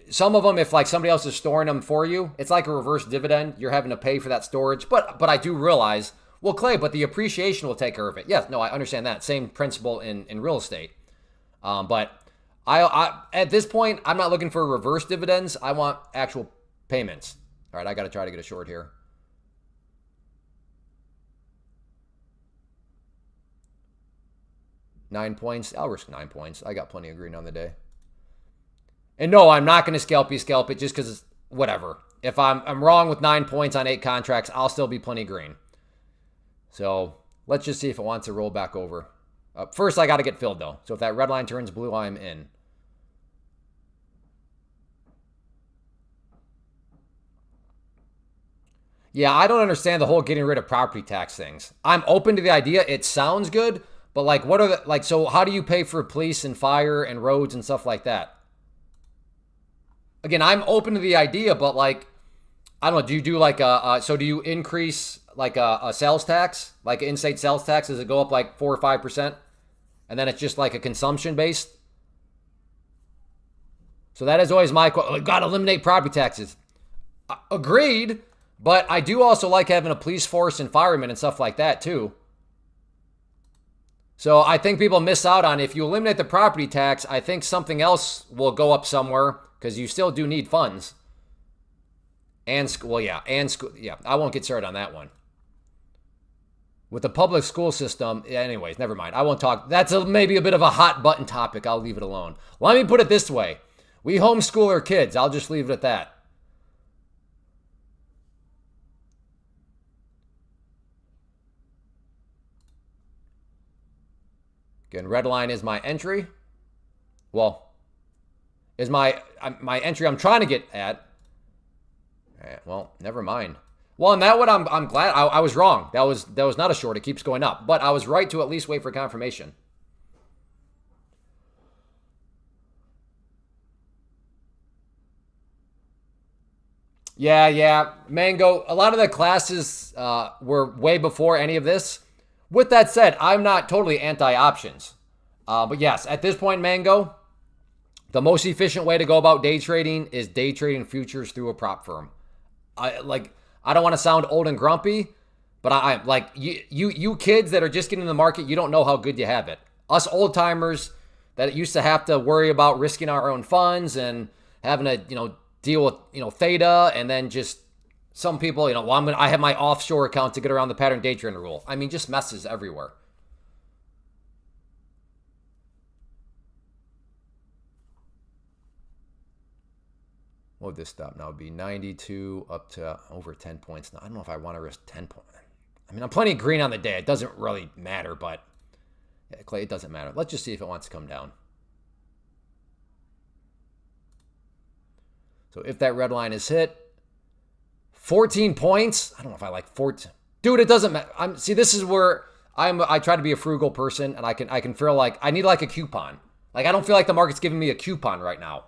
some of them, if like somebody else is storing them for you, it's like a reverse dividend. You're having to pay for that storage. But I do realize, well, Clay, but the appreciation will take care of it. Yes, no, I understand that. Same principle in real estate. But I at this point, I'm not looking for reverse dividends. I want actual payments. All right, I got to try to get a short here. $9 I'll risk 9 I got plenty of green on the day. And no, I'm not going to scalp it just because it's whatever. If I'm wrong with 9 points on 8 contracts, I'll still be plenty green. So let's just see if it wants to roll back over. First, I got to get filled, though. So if that red line turns blue, I'm in. Yeah, I don't understand the whole getting rid of property tax things. I'm open to the idea. It sounds good. But like, what are the, like, so how do you pay for police and fire and roads and stuff like that? Again, I'm open to the idea, but like, I don't know, do you do like so do you increase like a sales tax, like in-state sales tax? Does it go up like 4 or 5%? And then it's just like a consumption based? So that is always my quote. Got to eliminate property taxes. Agreed, but I do also like having a police force and firemen and stuff like that too. So I think people miss out on, if you eliminate the property tax, I think something else will go up somewhere because you still do need funds. And I won't get started on that one. With the public school system, anyways, never mind. I won't talk. That's maybe a bit of a hot button topic. I'll leave it alone. Let me put it this way. We homeschool our kids. I'll just leave it at that. Again, red line is my entry. Well, is my entry I'm trying to get at. All right, well, never mind. Well, on that one, I'm glad I was wrong. That was not a short. It keeps going up, but I was right to at least wait for confirmation. Yeah. Mango, a lot of the classes were way before any of this. With that said, I'm not totally anti-options. But yes, at this point, Mango, the most efficient way to go about day trading is day trading futures through a prop firm. I don't want to sound old and grumpy, but I'm like, you kids that are just getting in the market, you don't know how good you have it. Us old timers that used to have to worry about risking our own funds and having to, deal with, theta, and then just some people, I have my offshore account to get around the pattern day trading rule. I mean, just messes everywhere. What would this stop now? It'd be 92 up to over 10 points. Now, I don't know if I want to risk 10 points. I mean, I'm plenty green on the day. It doesn't really matter, but yeah, Clay, it doesn't matter. Let's just see if it wants to come down. So if that red line is hit, 14 points. I don't know if I like 14. Dude, it doesn't matter. This is where I try to be a frugal person, and I can feel like I need like a coupon. Like, I don't feel like the market's giving me a coupon right now.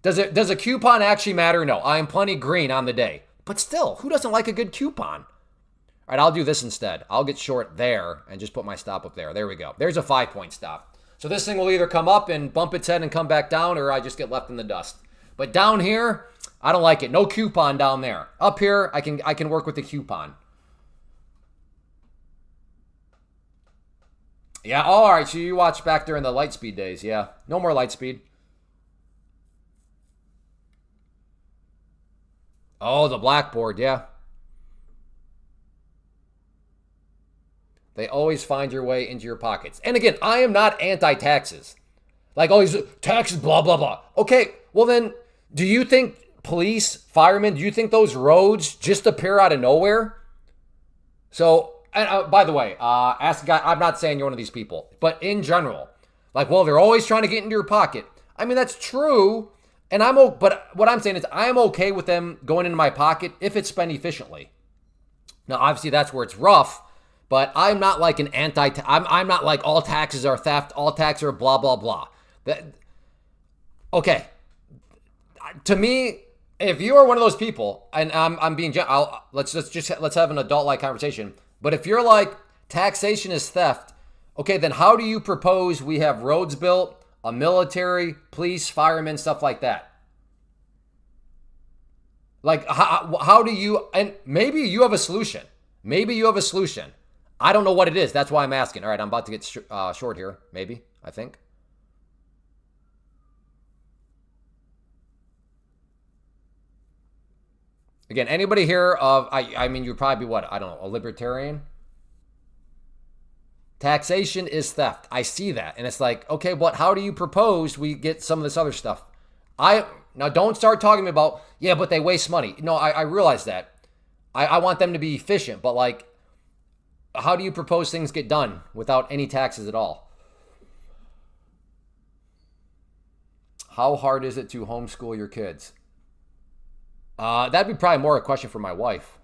Does a coupon actually matter? No, I am plenty green on the day. But still, who doesn't like a good coupon? All right, I'll do this instead. I'll get short there and just put my stop up there. There we go. There's a 5-point stop. So this thing will either come up and bump its head and come back down, or I just get left in the dust. But down here, I don't like it. No coupon down there. Up here, I can work with the coupon. Yeah, all right. So you watched back during the light speed days. Yeah, no more light speed. Oh, the blackboard, yeah. They always find your way into your pockets. And again, I am not anti-taxes. Like, oh, taxes, blah, blah, blah. Okay, well then, do you think police, firemen, do you think those roads just appear out of nowhere? So, and by the way, ask a guy, I'm not saying you're one of these people, but in general, like, well, they're always trying to get into your pocket. I mean, that's true, And but what I'm saying is I'm okay with them going into my pocket if it's spent efficiently. Now, obviously, that's where it's rough, but I'm not like an I'm not like all taxes are theft, all taxes are blah, blah, blah. Okay. To me, if you are one of those people, and I'm being, let's have an adult-like conversation. But if you're like, taxation is theft, okay, then how do you propose we have roads built, a military, police, firemen, stuff like that? Like, how do you, and maybe you have a solution. Maybe you have a solution. I don't know what it is. That's why I'm asking. All right, I'm about to get short here, maybe, I think. Again, anybody here I mean, you'd probably be what? I don't know, a libertarian? Taxation is theft. I see that. And it's like, okay, but how do you propose we get some of this other stuff? Now don't start talking about, yeah, but they waste money. No, I realize that. I want them to be efficient, but like, how do you propose things get done without any taxes at all? How hard is it to homeschool your kids? That'd be probably more a question for my wife.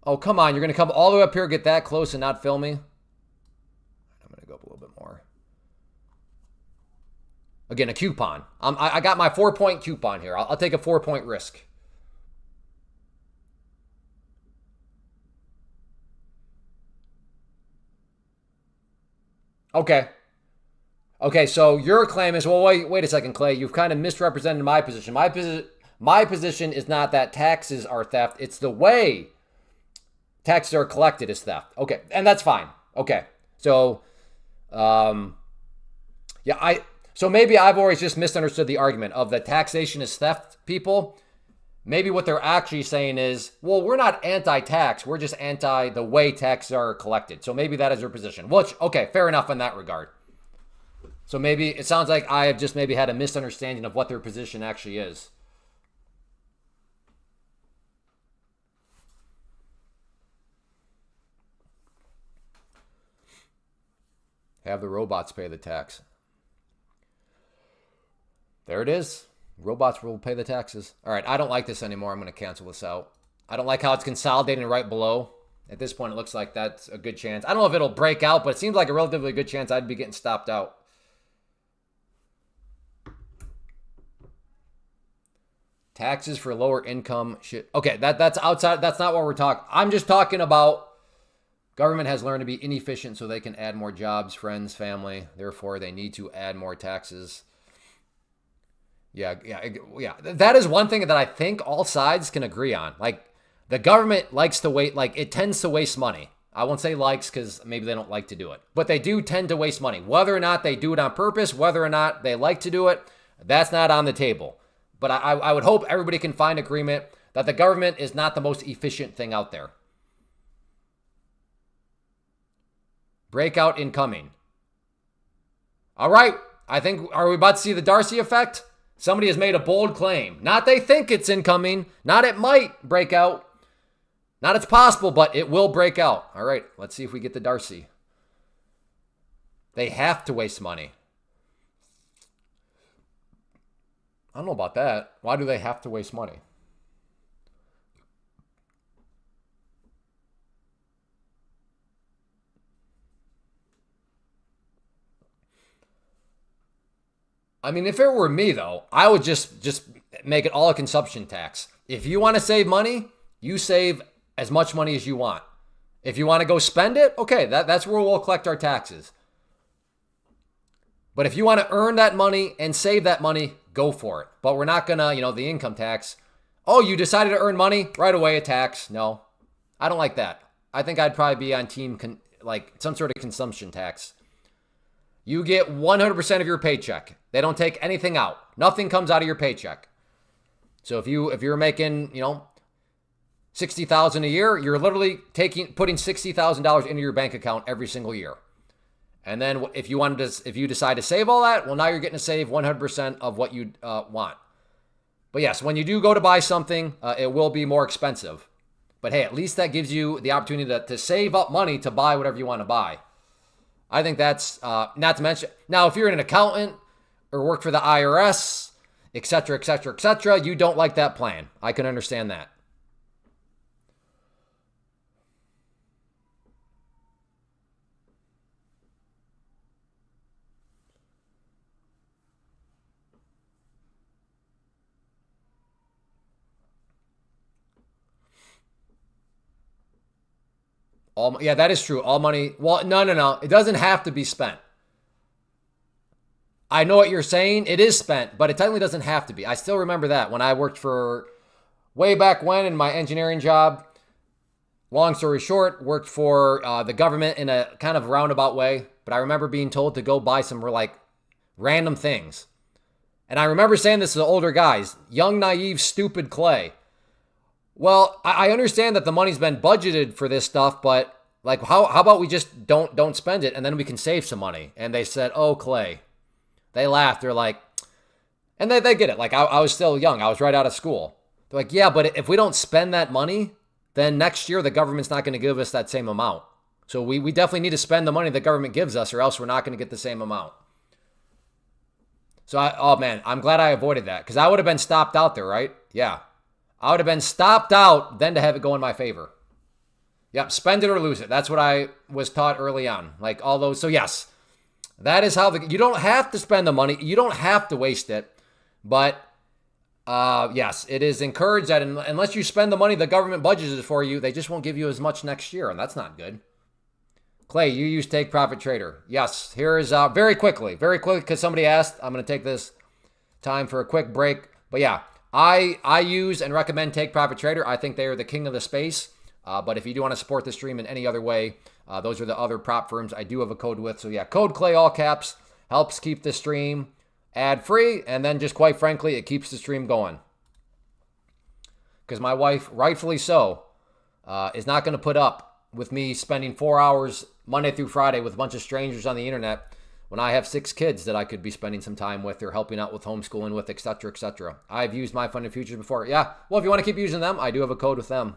Oh, come on. You're going to come all the way up here, get that close and not film me? I'm going to go up a little bit more. Again, a coupon. I got my 4-point coupon here. I'll take a 4-point risk. Okay. Okay, so your claim is, well, wait a second, Clay. You've kind of misrepresented my position. My position is not that taxes are theft. It's the way taxes are collected is theft. Okay, and that's fine. Okay, so, yeah, so maybe I've always just misunderstood the argument of the taxation is theft people. Maybe what they're actually saying is, well, we're not anti-tax. We're just anti the way taxes are collected. So maybe that is your position. Which, okay, fair enough in that regard. So maybe it sounds like I have just maybe had a misunderstanding of what their position actually is. Have the robots pay the tax. There it is. Robots will pay the taxes. All right, I don't like this anymore. I'm going to cancel this out. I don't like how it's consolidating right below. At this point, it looks like that's a good chance. I don't know if it'll break out, but it seems like a relatively good chance I'd be getting stopped out. Taxes for lower income shit. Okay, that's outside. That's not what we're talking. I'm just talking about government has learned to be inefficient so they can add more jobs, friends, family. Therefore, they need to add more taxes. Yeah. That is one thing that I think all sides can agree on. Like, the government likes to wait. Like, it tends to waste money. I won't say likes because maybe they don't like to do it. But they do tend to waste money. Whether or not they do it on purpose, whether or not they like to do it, that's not on the table. But I would hope everybody can find agreement that the government is not the most efficient thing out there. Breakout incoming. All right. I think, are we about to see the Darcy effect? Somebody has made a bold claim. Not they think it's incoming. Not it might break out. Not it's possible, but it will break out. All right. Let's see if we get the Darcy. They have to waste money. I don't know about that. Why do they have to waste money? I mean, if it were me, though, I would just make it all a consumption tax. If you want to save money, you save as much money as you want. If you want to go spend it, okay, that's where we'll collect our taxes. But if you want to earn that money and save that money, go for it. But we're not going to, the income tax. Oh, you decided to earn money? Right away, a tax. No, I don't like that. I think I'd probably be on team, like some sort of consumption tax. You get 100% of your paycheck. They don't take anything out. Nothing comes out of your paycheck. So if you're making, $60,000 a year, you're literally putting $60,000 into your bank account every single year. And then if you decide to save all that, well, now you're getting to save 100% of what you want. But yes, when you do go to buy something, it will be more expensive. But hey, at least that gives you the opportunity to save up money to buy whatever you want to buy. I think that's not to mention. Now, if you're an accountant or work for the IRS, et cetera, et cetera, et cetera, you don't like that plan. I can understand that. Yeah, that is true. All money. Well, no. It doesn't have to be spent. I know what you're saying. It is spent, but it technically doesn't have to be. I still remember that when I worked for way back when in my engineering job. Long story short, worked for the government in a kind of roundabout way. But I remember being told to go buy some like random things. And I remember saying this to older guys, young, naive, stupid Clay. Well, I understand that the money's been budgeted for this stuff, but like, how about we just don't spend it and then we can save some money? And they said, "Oh, Clay." They laughed. They're like, and they get it. Like, I was still young. I was right out of school. They're like, "Yeah, but if we don't spend that money, then next year the government's not going to give us that same amount. So we definitely need to spend the money the government gives us, or else we're not going to get the same amount." So, oh man, I'm glad I avoided that because I would have been stopped out there, right? Yeah. I would have been stopped out then to have it go in my favor. Yep, spend it or lose it. That's what I was taught early on. Like all those. So yes, that is how you don't have to spend the money. You don't have to waste it. But yes, it is encouraged that unless you spend the money the government budgets for you, they just won't give you as much next year. And that's not good. Clay, you use Take Profit Trader. Yes, here is very quickly, because somebody asked. I'm going to take this time for a quick break. But yeah, I use and recommend Take Profit Trader. I think they are the king of the space. But if you do want to support the stream in any other way, those are the other prop firms I do have a code with. So yeah, code Clay, all caps, helps keep the stream ad free. And then just quite frankly, it keeps the stream going. Because my wife, rightfully so, is not going to put up with me spending 4 hours Monday through Friday with a bunch of strangers on the internet when I have 6 kids that I could be spending some time with or helping out with homeschooling with, et cetera, et cetera. I've used My Funded Futures before. Yeah, well, if you want to keep using them, I do have a code with them.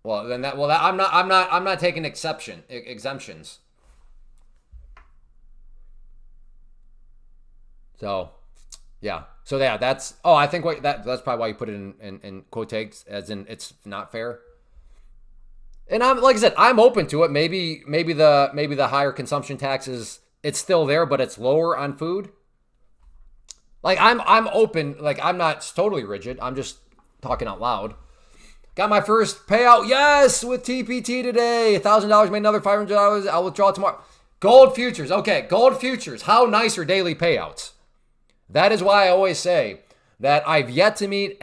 Well, then I'm not taking exemptions. So, yeah. So yeah, that's I think that's probably why you put it in quotes, as in it's not fair. And I'm like I said, I'm open to it. Maybe the higher consumption taxes, it's still there, but it's lower on food. Like I'm open. Like I'm not totally rigid. I'm just talking out loud. Got my first payout, yes, with TPT today. $1,000 made another $500. I'll withdraw tomorrow. Gold futures, okay, gold futures. How nice are daily payouts? That is why I always say that I've yet to meet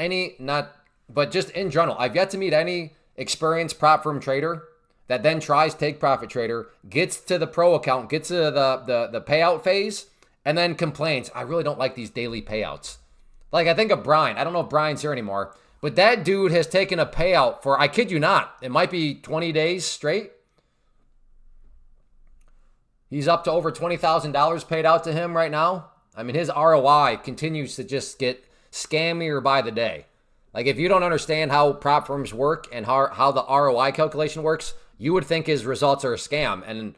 but just in general, I've yet to meet any experienced prop firm trader that then tries Take Profit Trader, gets to the pro account, gets to the payout phase, and then complains, "I really don't like these daily payouts." Like I think of Brian. I don't know if Brian's here anymore. But that dude has taken a payout for, I kid you not, it might be 20 days straight. He's up to over $20,000 paid out to him right now. I mean, his ROI continues to just get scammier by the day. Like, if you don't understand how prop firms work and how the ROI calculation works, you would think his results are a scam, and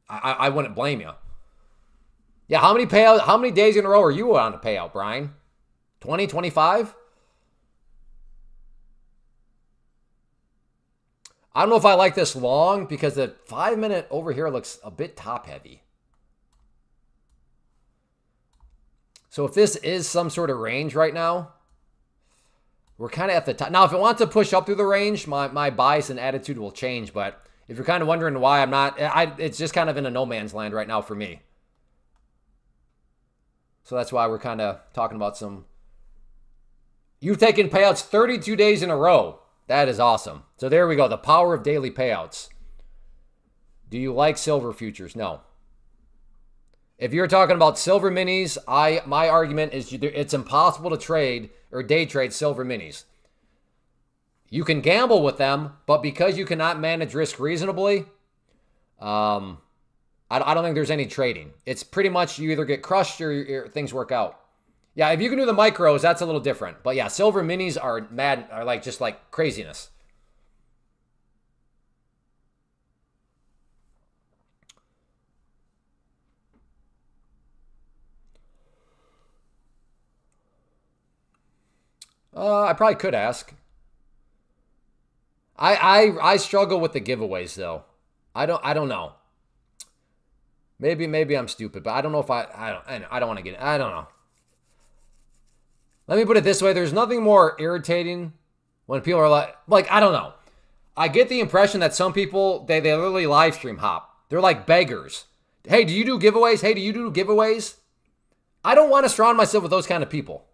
I wouldn't blame you. Yeah, how many days in a row are you on a payout, Brian? 20, 25? I don't know if I like this long because the 5-minute over here looks a bit top heavy. So if this is some sort of range right now, we're kind of at the top. Now, if it wants to push up through the range, my bias and attitude will change. But if you're kind of wondering why I'm not, it's just kind of in a no man's land right now for me. So that's why we're kind of talking about some. You've taken payouts 32 days in a row. That is awesome. So there we go. The power of daily payouts. Do you like silver futures? No. If you're talking about silver minis, my argument is it's impossible to trade or day trade silver minis. You can gamble with them, but because you cannot manage risk reasonably, I don't think there's any trading. It's pretty much you either get crushed or things work out. Yeah, if you can do the micros, that's a little different. But yeah, silver minis are mad, are like just like craziness. I probably could ask. I struggle with the giveaways though. I don't know. Maybe I'm stupid, but I don't know if I don't want to get it. I don't know. Let me put it this way: there's nothing more irritating when people are like I don't know. I get the impression that some people they literally live stream hop. They're like beggars. Hey, do you do giveaways? Hey, do you do giveaways? I don't want to surround myself with those kind of people.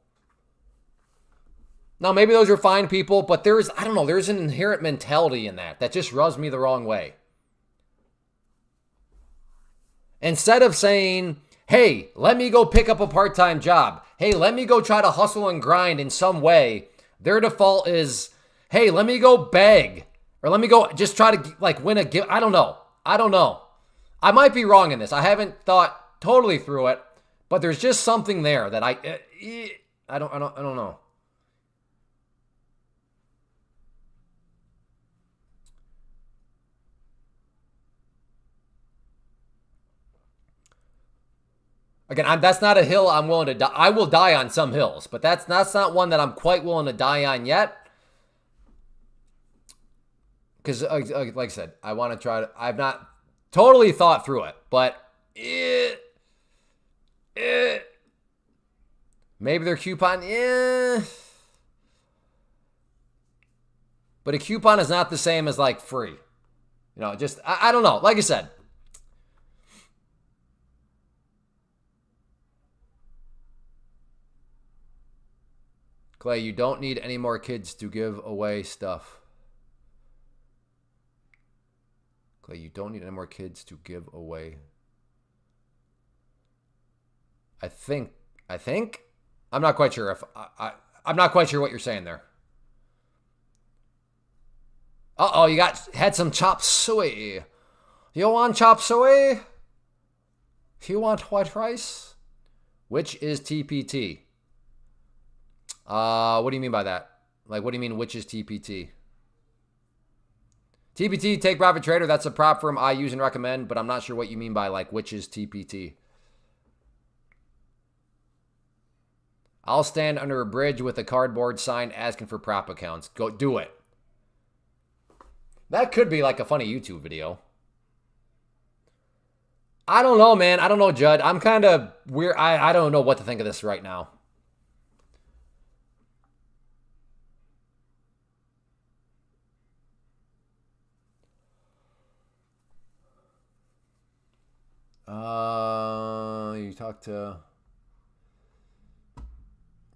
Now, maybe those are fine people, but I don't know, there's an inherent mentality in that just rubs me the wrong way. Instead of saying, hey, let me go pick up a part-time job. Hey, let me go try to hustle and grind in some way. Their default is, hey, let me go beg. Or let me go just try to like win a gift. I don't know. I might be wrong in this. I haven't thought totally through it, but there's just something there that I don't know. Again, that's not a hill I'm willing to die. I will die on some hills, but that's not one that I'm quite willing to die on yet. Because, like I said, I want to try to. I've not totally thought through it, but maybe their coupon, but a coupon is not the same as like free. Just I don't know. Like I said. Clay, you don't need any more kids to give away stuff. Clay, you don't need any more kids to give away. I think. I'm not quite sure if I'm not quite sure what you're saying there. Uh-oh, you had some chop suey. You want chop suey? You want white rice? Which is TPT? What do you mean by that? Like, what do you mean, which is TPT? TPT, Take Profit Trader, that's a prop firm I use and recommend, but I'm not sure what you mean by, like, which is TPT. I'll stand under a bridge with a cardboard sign asking for prop accounts. Go do it. That could be like a funny YouTube video. I don't know, man. I don't know, Judd. I'm kind of weird. I don't know what to think of this right now. You talked to...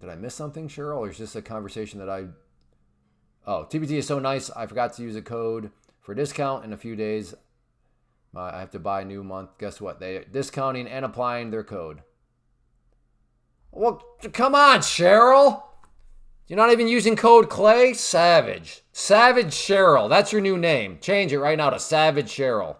Did I miss something, Cheryl? Or is this a conversation that I... Oh, TPT is so nice. I forgot to use a code for a discount in a few days. I have to buy a new month. Guess what? They're discounting and applying their code. Well, come on, Cheryl. You're not even using code Clay? Savage. Savage Cheryl. That's your new name. Change it right now to Savage Cheryl.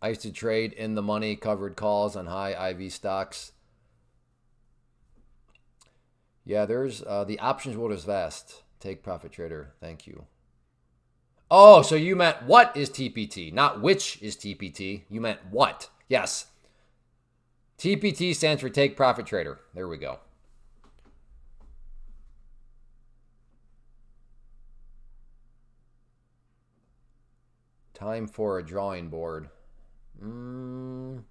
I used to trade in the money covered calls on high IV stocks. Yeah, there's the options world is vast. Take Profit Trader. Thank you. Oh, so you meant what is TPT, not which is TPT. You meant what. Yes. TPT stands for Take Profit Trader. There we go. Time for a drawing board. I'm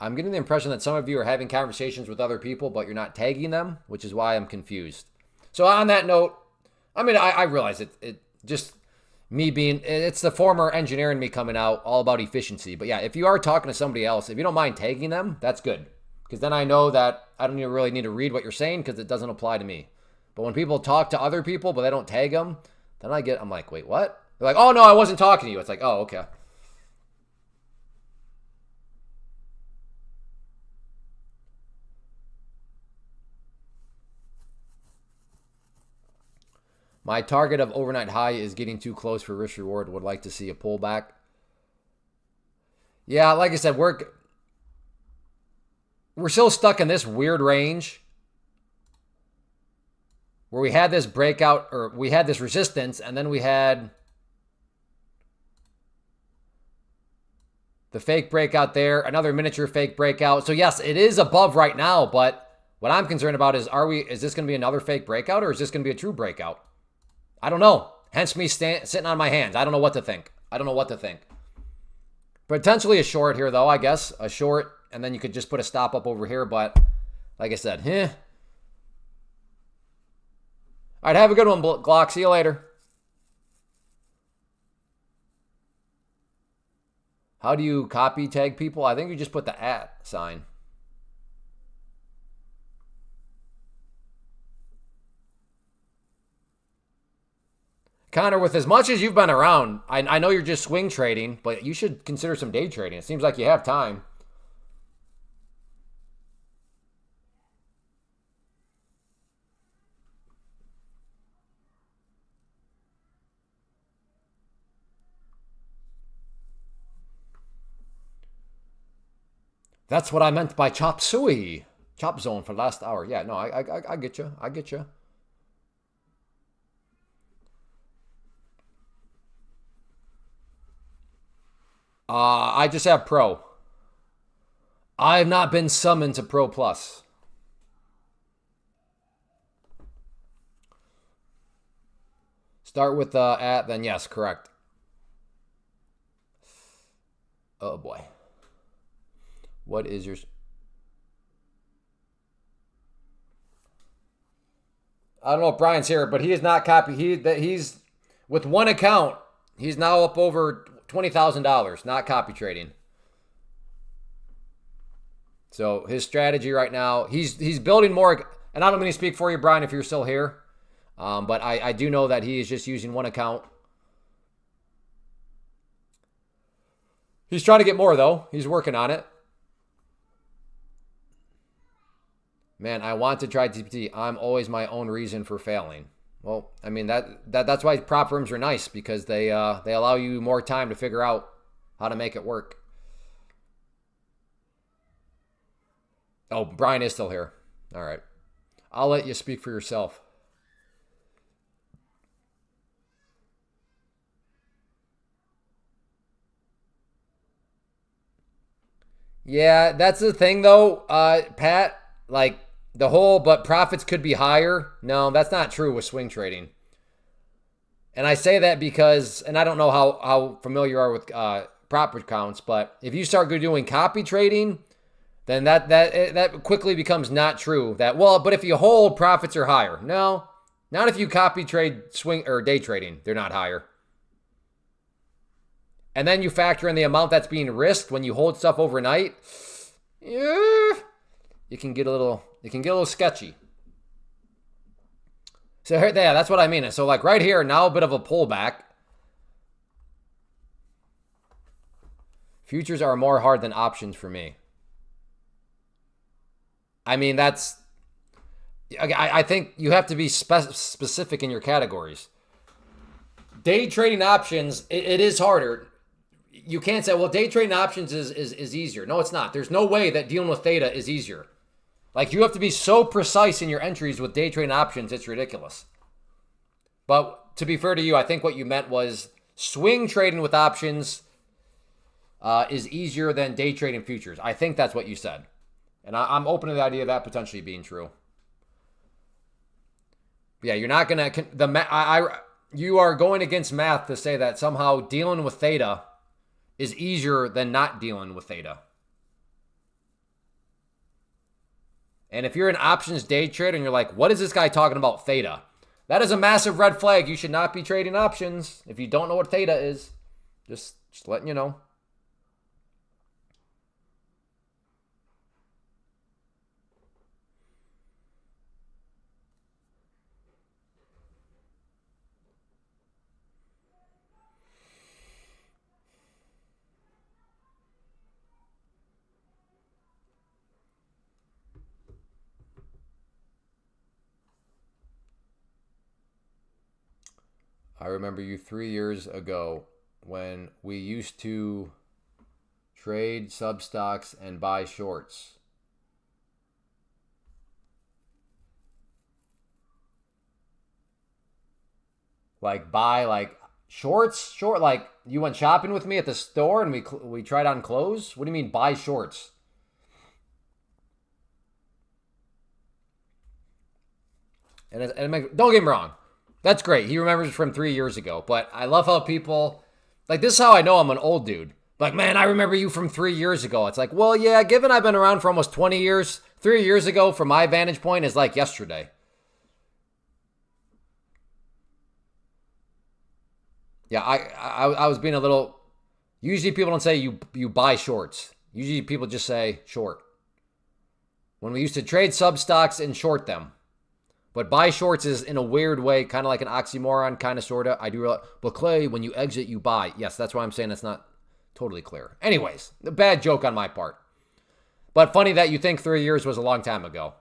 getting the impression that some of you are having conversations with other people, but you're not tagging them, which is why I'm confused. So on that note, I mean, I realize it just me being, it's the former engineer in me coming out all about efficiency. But yeah, if you are talking to somebody else, if you don't mind tagging them, that's good. Because then I know that I don't even really need to read what you're saying because it doesn't apply to me. But when people talk to other people, but they don't tag them, then I'm like, wait, what? They're like, oh no, I wasn't talking to you. It's like, oh, okay. My target of overnight high is getting too close for risk reward. Would like to see a pullback. Yeah, like I said, we're still stuck in this weird range where we had this breakout, or we had this resistance, and then we had the fake breakout there, another miniature fake breakout. So yes, it is above right now, but what I'm concerned about is, is this going to be another fake breakout, or is this going to be a true breakout? I don't know. Hence me sitting on my hands. I don't know what to think. Potentially a short here, though, I guess. A short, and then you could just put a stop up over here, but like I said, All right, have a good one, Glock. See you later. How do you copy tag people? I think you just put the @ sign. Connor, with as much as you've been around, I know you're just swing trading, but you should consider some day trading. It seems like you have time. That's what I meant by chop suey. Chop zone for last hour. Yeah, no, I get you. I get you. I just have Pro. I have not been summoned to Pro Plus. Start with @ then yes, correct. Oh boy. What is your... I don't know if Brian's here, but he is not copy. He's with one account. He's now up over $20,000. Not copy trading. So his strategy right now, he's building more. And I don't mean to speak for you, Brian, if you're still here, but I do know that he is just using one account. He's trying to get more though. He's working on it. Man, I want to try TPT. I'm always my own reason for failing. Well, I mean, that's why prop rooms are nice, because they allow you more time to figure out how to make it work. Oh, Brian is still here. All right. I'll let you speak for yourself. Yeah, that's the thing though, Pat. Like, the whole, but profits could be higher. No, that's not true with swing trading. And I say that because, and I don't know how familiar you are with prop accounts, but if you start doing copy trading, then that quickly becomes not true. That, well, but if you hold, profits are higher. No, not if you copy trade swing or day trading. They're not higher. And then you factor in the amount that's being risked when you hold stuff overnight. Yeah, it can get a little sketchy. So here, yeah, that's what I mean. So like right here, now a bit of a pullback. Futures are more hard than options for me. I mean, I think you have to be specific in your categories. Day trading options, it is harder. You can't say, well, day trading options is easier. No, it's not. There's no way that dealing with theta is easier. Like, you have to be so precise in your entries with day trading options, it's ridiculous. But to be fair to you, I think what you meant was swing trading with options is easier than day trading futures. I think that's what you said. And I'm open to the idea of that potentially being true. Yeah, you're not going to... You are going against math to say that somehow dealing with theta is easier than not dealing with theta. And if you're an options day trader and you're like, what is this guy talking about theta? That is a massive red flag. You should not be trading options if you don't know what theta is. Just letting you know. I remember you 3 years ago when we used to trade sub stocks and buy shorts. Like buy like shorts? Like you went shopping with me at the store and we tried on clothes? What do you mean buy shorts? Don't get me wrong. That's great. He remembers from 3 years ago. But I love how people, like, this is how I know I'm an old dude. Like, man, I remember you from 3 years ago. It's like, well, yeah, given I've been around for almost 20 years, 3 years ago, from my vantage point, is like yesterday. Yeah, I was being a little, usually people don't say you buy shorts. Usually people just say short. When we used to trade sub stocks and short them. But buy shorts is in a weird way, kind of like an oxymoron, kind of, sort of. I do realize, but Clay, when you exit, you buy. Yes, that's why I'm saying it's not totally clear. Anyways, a bad joke on my part. But funny that you think 3 years was a long time ago.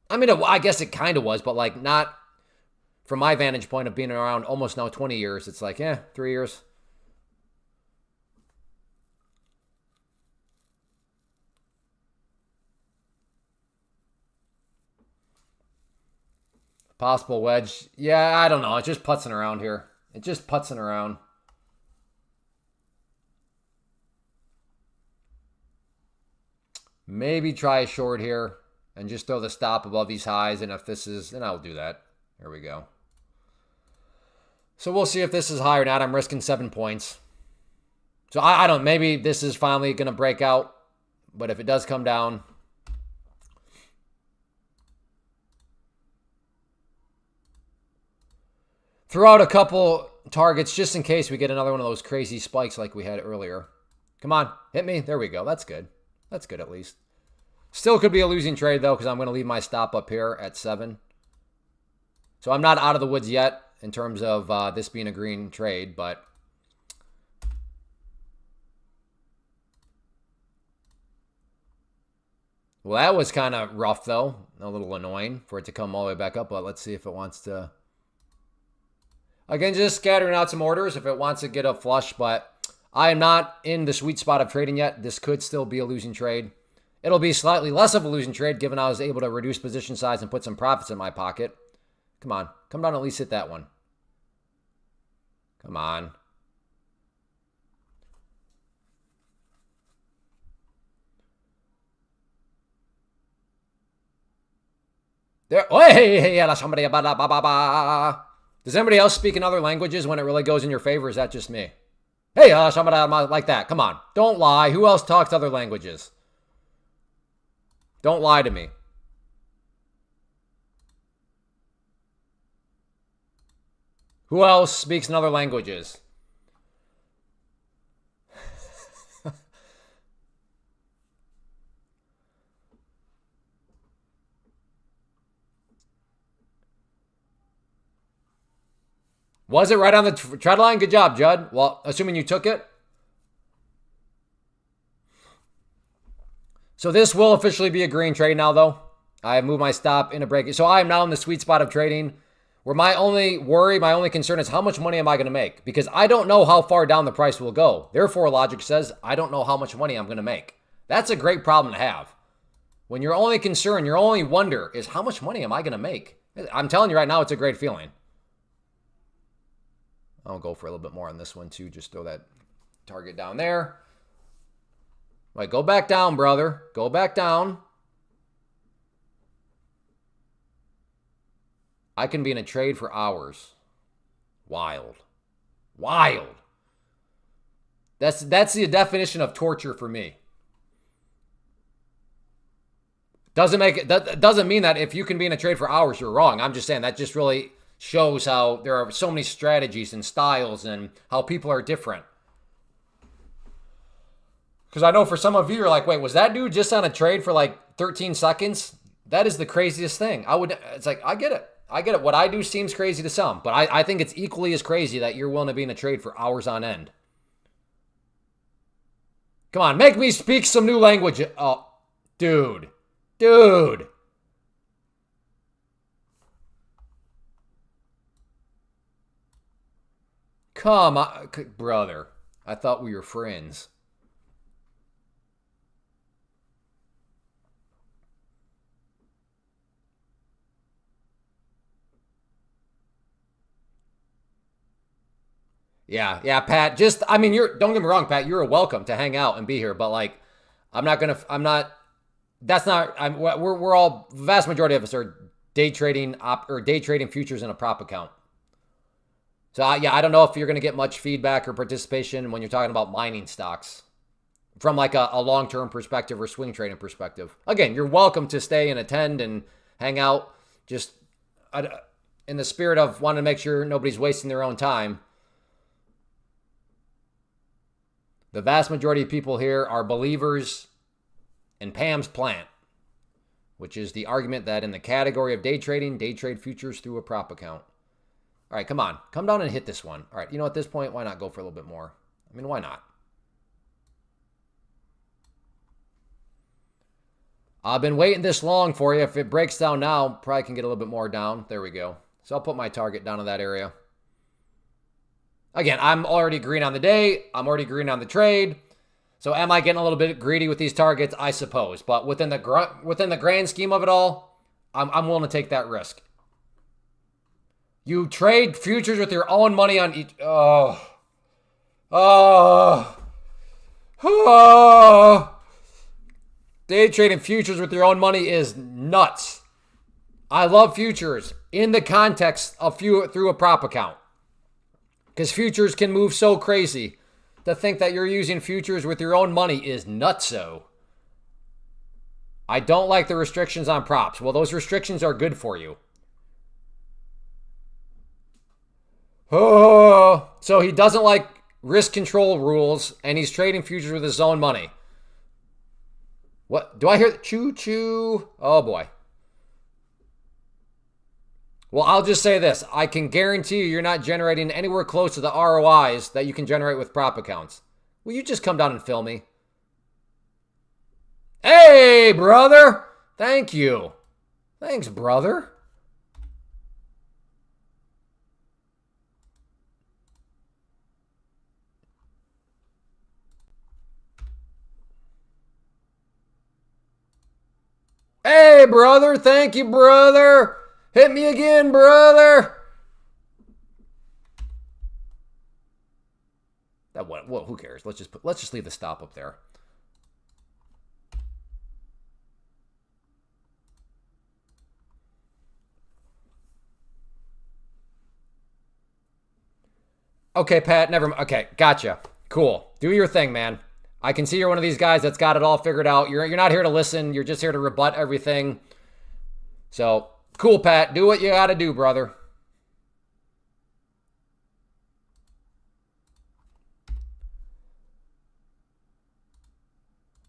I mean, I guess it kind of was, but like not from my vantage point of being around almost now 20 years. It's like, 3 years. Possible wedge. Yeah, I don't know. It's just putzing around here. It's just putzing around. Maybe try a short here and just throw the stop above these highs. And if this is, then I'll do that. There we go. So we'll see if this is high or not. I'm risking 7 points. So I don't, maybe this is finally going to break out. But if it does come down, throw out a couple targets just in case we get another one of those crazy spikes like we had earlier. Come on, hit me. There we go. That's good. That's good at least. Still could be a losing trade though because I'm going to leave my stop up here at 7. So I'm not out of the woods yet in terms of this being a green trade, but well, that was kind of rough though. A little annoying for it to come all the way back up, but let's see if it wants to. Again, just scattering out some orders if it wants to get a flush, but I am not in the sweet spot of trading yet. This could still be a losing trade. It'll be slightly less of a losing trade given I was able to reduce position size and put some profits in my pocket. Come on. Come down, at least hit that one. Come on. There. Oh, hey, somebody. Does anybody else speak in other languages when it really goes in your favor? Is that just me? Hey, somebody like that. Come on. Don't lie. Who else talks other languages? Don't lie to me. Who else speaks in other languages? Was it right on the trend line? Good job, Judd. Well, assuming you took it. So this will officially be a green trade now, though. I have moved my stop in a break. So I am now in the sweet spot of trading where my only worry, my only concern is how much money am I going to make? Because I don't know how far down the price will go. Therefore, logic says I don't know how much money I'm going to make. That's a great problem to have. When your only concern, your only wonder is how much money am I going to make? I'm telling you right now, it's a great feeling. I'll go for a little bit more on this one too. Just throw that target down there. Right, go back down, brother. Go back down. I can be in a trade for hours. Wild. Wild. That's the definition of torture for me. That doesn't mean that if you can be in a trade for hours, you're wrong. I'm just saying that just really shows how there are so many strategies and styles and how people are different. Because I know for some of you, you're like, wait, was that dude just on a trade for like 13 seconds? That is the craziest thing. It's like, I get it. I get it. What I do seems crazy to some, but I think it's equally as crazy that you're willing to be in a trade for hours on end. Come on, make me speak some new language. Oh, dude. Come on, brother. I thought we were friends. Yeah, Pat. Just, I mean, don't get me wrong, Pat. You're welcome to hang out and be here, but like, I'm not. That's not. We're all. The vast majority of us are day trading futures in a prop account. So yeah, I don't know if you're gonna get much feedback or participation when you're talking about mining stocks from like a long-term perspective or swing trading perspective. Again, you're welcome to stay and attend and hang out. Just in the spirit of wanting to make sure nobody's wasting their own time. The vast majority of people here are believers in Pam's plant, which is the argument that in the category of day trading, day trade futures through a prop account. All right, come on. Come down and hit this one. All right, you know, at this point, why not go for a little bit more? I mean, why not? I've been waiting this long for you. If it breaks down now, probably can get a little bit more down. There we go. So I'll put my target down to that area. Again, I'm already green on the day. I'm already green on the trade. So am I getting a little bit greedy with these targets? I suppose. But within the grand scheme of it all, I'm willing to take that risk. You trade futures with your own money on each... Day trading futures with your own money is nuts. I love futures in the context of through a prop account. Because futures can move so crazy. To think that you're using futures with your own money is nutso. I don't like the restrictions on props. Well, those restrictions are good for you. Oh, so he doesn't like risk control rules, and he's trading futures with his own money. What? Do I hear the choo-choo? Oh, boy. Well, I'll just say this. I can guarantee you're not generating anywhere close to the ROIs that you can generate with prop accounts. Will you just come down and fill me? Hey, brother. Thank you. Thanks, brother. Hey, brother. Thank you, brother. Hit me again, brother. That what? Well, who cares? Let's just leave the stop up there. Okay, Pat. Okay, gotcha. Cool. Do your thing, man. I can see you're one of these guys that's got it all figured out. You're not here to listen. You're just here to rebut everything. So, cool, Pat. Do what you got to do, brother.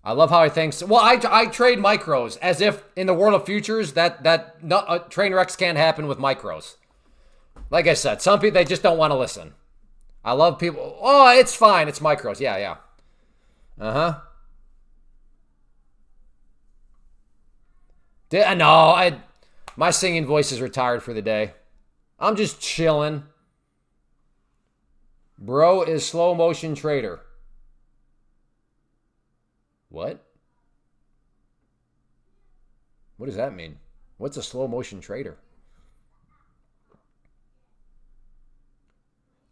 I love how he thinks. Well, I trade micros as if in the world of futures that train wrecks can't happen with micros. Like I said, some people, they just don't want to listen. I love people. Oh, it's fine. It's micros. Yeah. No, my singing voice is retired for the day. I'm just chilling. Bro is slow motion trader. What? What does that mean? What's a slow motion trader?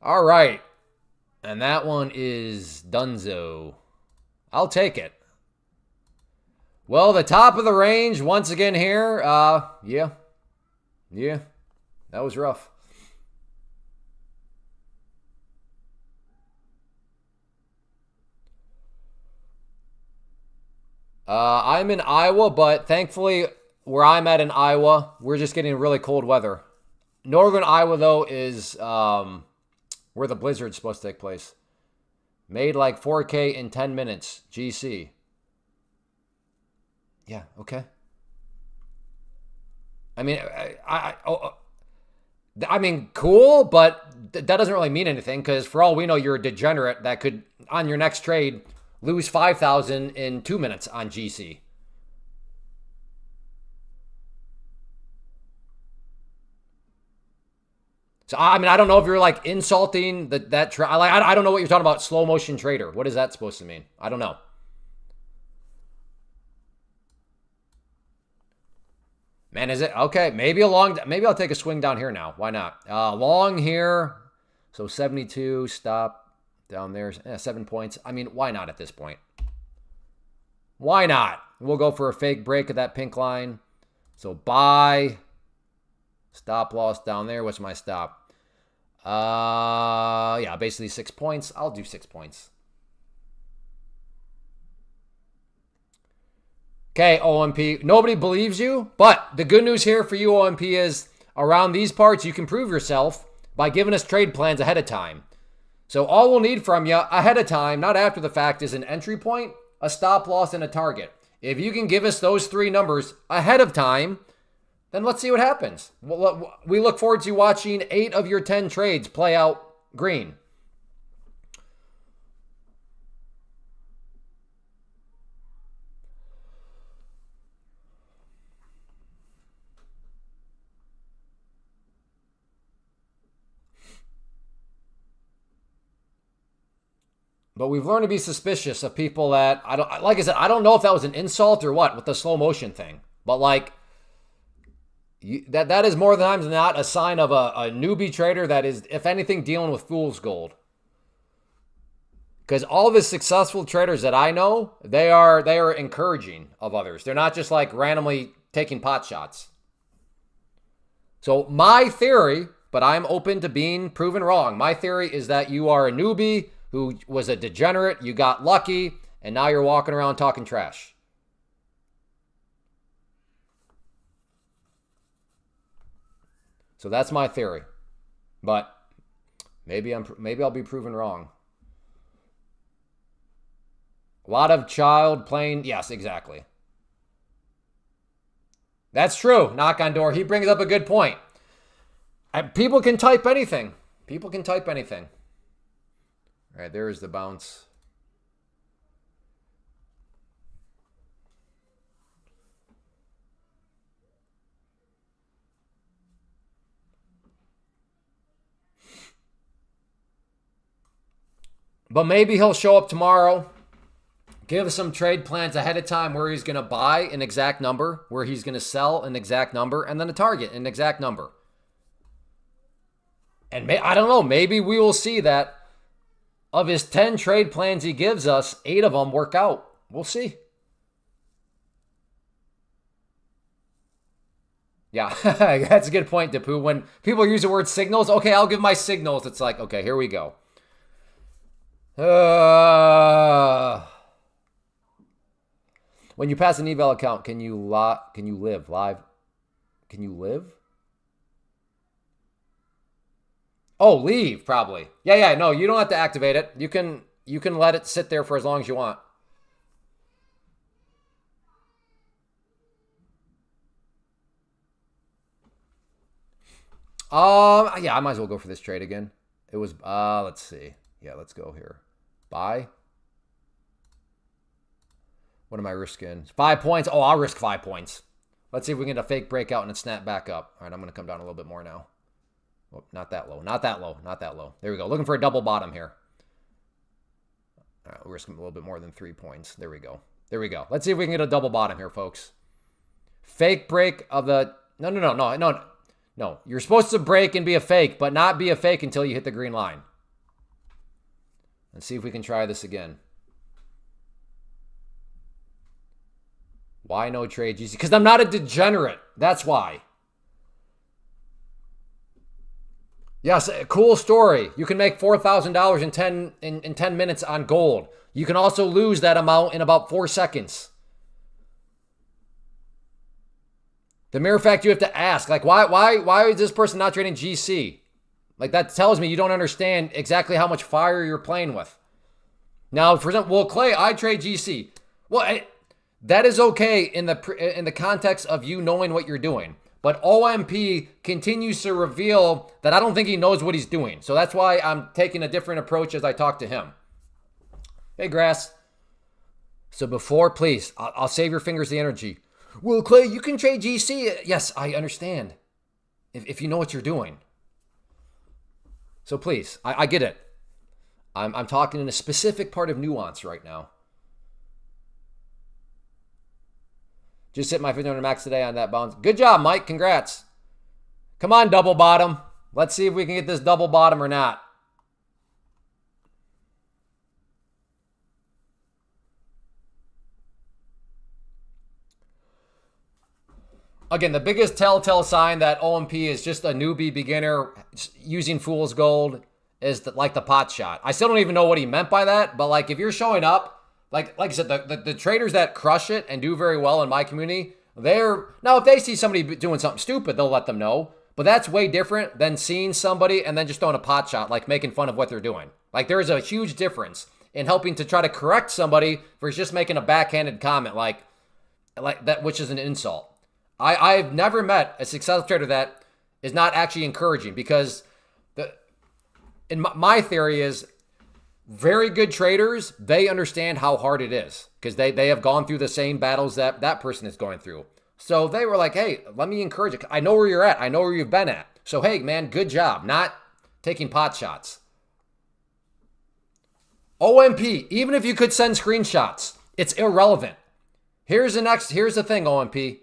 All right. And that one is Dunzo. I'll take it. Well, the top of the range once again here. Yeah. That was rough. I'm in Iowa, but thankfully where I'm at in Iowa, we're just getting really cold weather. Northern Iowa, though, is where the blizzard's supposed to take place. Made like 4K in 10 minutes, GC. Yeah, okay. I mean, I mean, cool, but that doesn't really mean anything because for all we know, you're a degenerate that could, on your next trade, lose 5,000 in 2 minutes on GC. So, I mean, I don't know if you're like insulting that I don't know what you're talking about. Slow motion trader. What is that supposed to mean? I don't know. Man, is it? Okay, maybe I'll take a swing down here now. Why not? Long here. So 72, stop down there. 7 points. I mean, why not at this point? Why not? We'll go for a fake break of that pink line. So buy. Stop loss down there. What's my stop? Yeah, basically 6 points. I'll do 6 points. Okay, OMP. Nobody believes you, but the good news here for you, OMP, is around these parts, you can prove yourself by giving us trade plans ahead of time. So all we'll need from you ahead of time, not after the fact, is an entry point, a stop loss, and a target. If you can give us those 3 numbers ahead of time, then let's see what happens. We look forward to watching 8 of your 10 trades play out green. But we've learned to be suspicious of people that, like I said, I don't know if that was an insult or what with the slow motion thing. But like, that is more times than not a sign of a newbie trader that is, if anything, dealing with fool's gold. Because all the successful traders that I know, they are encouraging of others. They're not just like randomly taking pot shots. So my theory, but I'm open to being proven wrong. My theory is that you are a newbie who was a degenerate, you got lucky, and now you're walking around talking trash. So that's my theory. But maybe I'll be proven wrong. A lot of child playing, yes, exactly. That's true. Knock on door. He brings up a good point. People can type anything. People can type anything. All right, there is the bounce. But maybe he'll show up tomorrow, give us some trade plans ahead of time where he's going to buy an exact number, where he's going to sell an exact number, and then a target, an exact number. And I don't know, maybe we will see that of his 10 trade plans he gives us, 8 of them work out. We'll see. Yeah, that's a good point, Depu. When people use the word signals, okay, I'll give my signals. It's like, okay, here we go. When you pass an eval account, can you live live? Can you live? Oh, leave, probably. Yeah, no, you don't have to activate it. You can let it sit there for as long as you want. Yeah, I might as well go for this trade again. It was, let's see. Yeah, let's go here. Buy. What am I risking? 5 points. Oh, I'll risk 5 points. Let's see if we can get a fake breakout and a snap back up. All right, I'm going to come down a little bit more now. Oh, not that low. Not that low. Not that low. There we go. Looking for a double bottom here. All right, we're risking a little bit more than 3 points. There we go. There we go. Let's see if we can get a double bottom here, folks. Fake break of the... No. You're supposed to break and be a fake, but not be a fake until you hit the green line. Let's see if we can try this again. Why no trade GC? Because I'm not a degenerate. That's why. Yes, cool story. You can make $4,000 in 10 minutes on gold. You can also lose that amount in about 4 seconds. The mere fact you have to ask, like, why is this person not trading GC? Like, that tells me you don't understand exactly how much fire you're playing with. Now, for example, well, Clay, I trade GC. Well, that is okay in the context of you knowing what you're doing. But OMP continues to reveal that I don't think he knows what he's doing. So that's why I'm taking a different approach as I talk to him. Hey, Grass. So before, please, I'll save your fingers the energy. Well, Clay, you can trade GC. Yes, I understand. If you know what you're doing. So please, I get it. I'm talking in a specific part of nuance right now. Just hit my 1500 max today on that bounce. Good job, Mike. Congrats. Come on, double bottom. Let's see if we can get this double bottom or not. Again, the biggest telltale sign that OMP is just a newbie beginner using fool's gold is like the pot shot. I still don't even know what he meant by that, but like if you're showing up, like I said, the traders that crush it and do very well in my community, now if they see somebody doing something stupid, they'll let them know. But that's way different than seeing somebody and then just throwing a pot shot, like making fun of what they're doing. Like there is a huge difference in helping to try to correct somebody versus just making a backhanded comment like that, which is an insult. I've never met a successful trader that is not actually encouraging, because my theory is very good traders, they understand how hard it is because they have gone through the same battles that person is going through. So they were like, hey, let me encourage you. I know where you're at. I know where you've been at. So, hey, man, good job. Not taking pot shots. OMP, even if you could send screenshots, it's irrelevant. Here's the thing, OMP.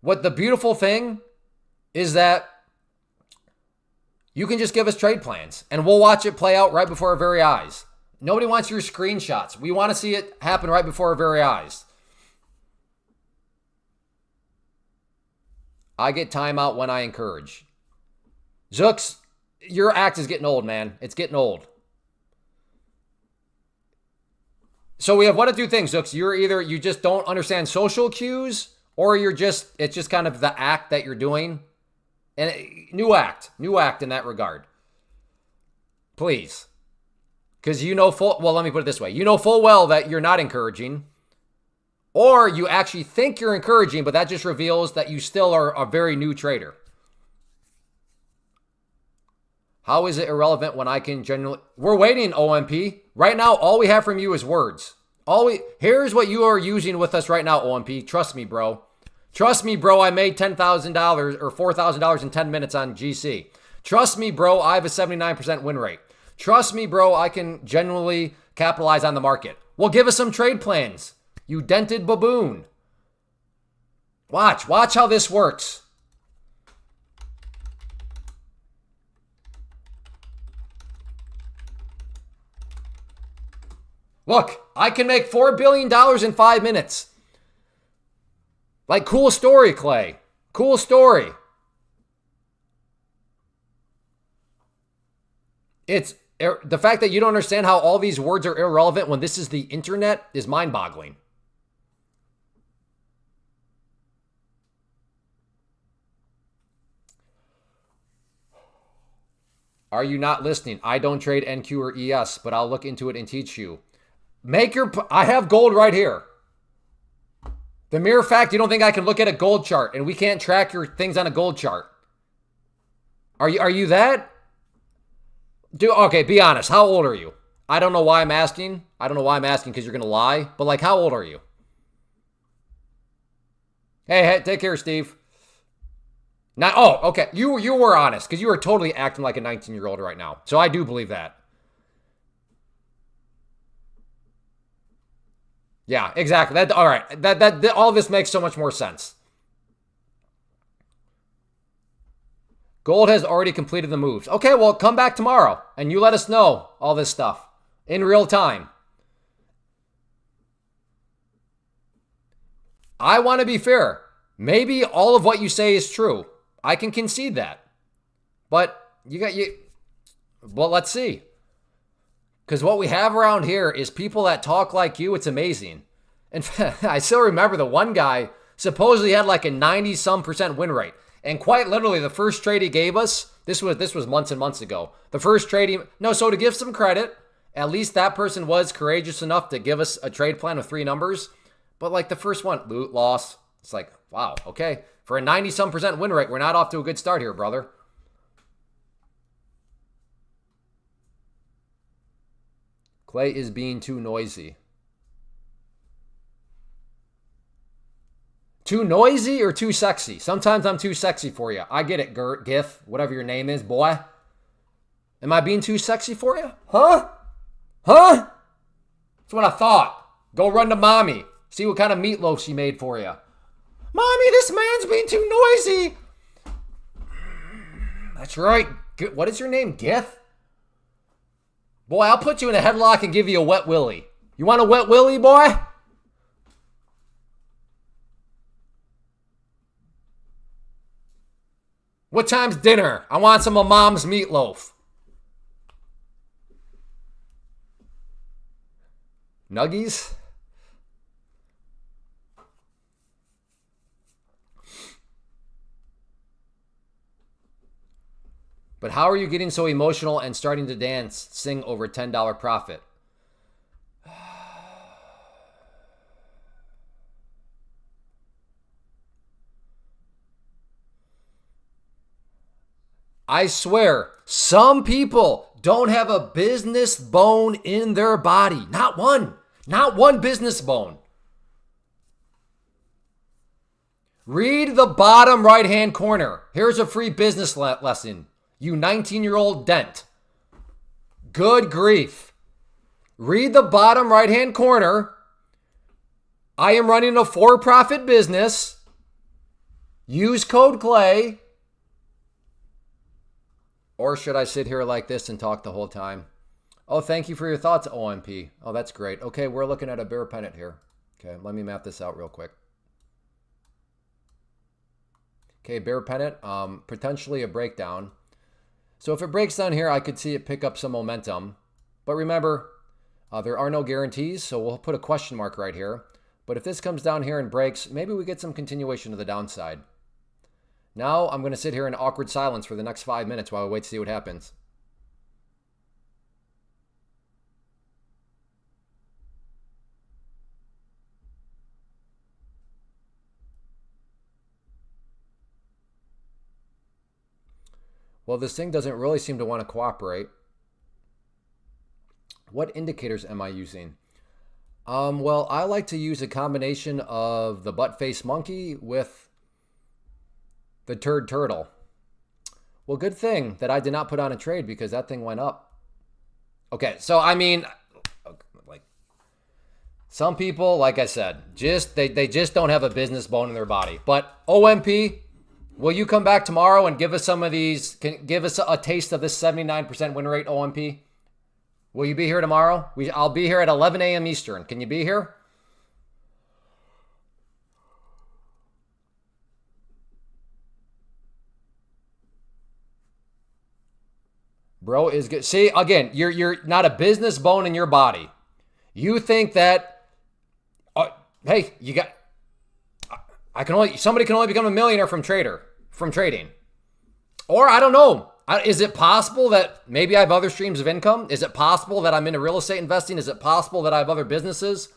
What the beautiful thing is that you can just give us trade plans and we'll watch it play out right before our very eyes. Nobody wants your screenshots. We want to see it happen right before our very eyes. I get timeout when I encourage. Zooks, your act is getting old, man. It's getting old. So we have one of two things, Zooks. You're either you just don't understand social cues, or it's just kind of the act that you're doing. And new act in that regard. Please. Because let me put it this way. You know full well that you're not encouraging. Or you actually think you're encouraging, but that just reveals that you still are a very new trader. How is it irrelevant when I can genuinely... We're waiting, OMP. Right now, all we have from you is words. Here's what you are using with us right now, OMP. Trust me, bro. Trust me, bro, I made $10,000 or $4,000 in 10 minutes on GC. Trust me, bro, I have a 79% win rate. Trust me, bro, I can genuinely capitalize on the market. Well, give us some trade plans, you dented baboon. Watch how this works. Look, I can make $4 billion in 5 minutes. Like, cool story, Clay. Cool story. It's the fact that you don't understand how all these words are irrelevant when this is the internet is mind-boggling. Are you not listening? I don't trade NQ or ES, but I'll look into it and teach you. I have gold right here. The mere fact you don't think I can look at a gold chart and we can't track your things on a gold chart. Are you that? Okay, be honest. How old are you? I don't know why I'm asking. I don't know why I'm asking because you're going to lie. But like, how old are you? Hey, take care, Steve. Okay. You were honest because you were totally acting like a 19-year-old right now. So I do believe that. Yeah, exactly. All right. That all this makes so much more sense. Gold has already completed the moves. Okay, well, come back tomorrow and you let us know all this stuff in real time. I want to be fair. Maybe all of what you say is true. I can concede that. But well, let's see. Because what we have around here is people that talk like you. It's amazing. In fact, I still remember the one guy supposedly had like a 90-some% win rate. And quite literally, the first trade he gave us, this was months and months ago. The first trade so to give some credit, at least that person was courageous enough to give us a trade plan with 3 numbers. But like the first one, loot, loss. It's like, wow, okay. For a 90-some% win rate, we're not off to a good start here, brother. Clay is being too noisy. Too noisy or too sexy? Sometimes I'm too sexy for you. I get it, Gert, Gif, whatever your name is, boy. Am I being too sexy for you? Huh? Huh? That's what I thought. Go run to mommy. See what kind of meatloaf she made for you. Mommy, this man's being too noisy. That's right. What is your name? Gith? Boy, I'll put you in a headlock and give you a wet willy. You want a wet willy, boy? What time's dinner? I want some of mom's meatloaf. Nuggies? But how are you getting so emotional and starting to dance, sing over $10 profit? I swear, some people don't have a business bone in their body. Not one. Not one business bone. Read the bottom right-hand corner. Here's a free business lesson. You 19-year-old dent. Good grief. Read the bottom right-hand corner. I am running a for-profit business. Use code CLAY. Or should I sit here like this and talk the whole time? Oh, thank you for your thoughts, OMP. Oh, that's great. Okay, we're looking at a bear pennant here. Okay, let me map this out real quick. Okay, bear pennant, potentially a breakdown. So if it breaks down here, I could see it pick up some momentum. But remember, there are no guarantees, so we'll put a question mark right here. But if this comes down here and breaks, maybe we get some continuation to the downside. Now I'm going to sit here in awkward silence for the next 5 minutes while we wait to see what happens. Well, this thing doesn't really seem to want to cooperate. What indicators am I using? Well, I like to use a combination of the butt-faced monkey with the turd turtle. Well, good thing that I did not put on a trade because that thing went up. Okay, so I mean, like some people, like I said, they just don't have a business bone in their body. But OMP, will you come back tomorrow and give us some of these? Give us a taste of this 79% win rate, OMP? Will you be here tomorrow? I'll be here at 11 a.m. Eastern. Can you be here? Bro is good. See, again, you're not a business bone in your body. You think that, hey, you got. Somebody can only become a millionaire from trading. Or I don't know. Is it possible that maybe I have other streams of income? Is it possible that I'm into real estate investing? Is it possible that I have other businesses?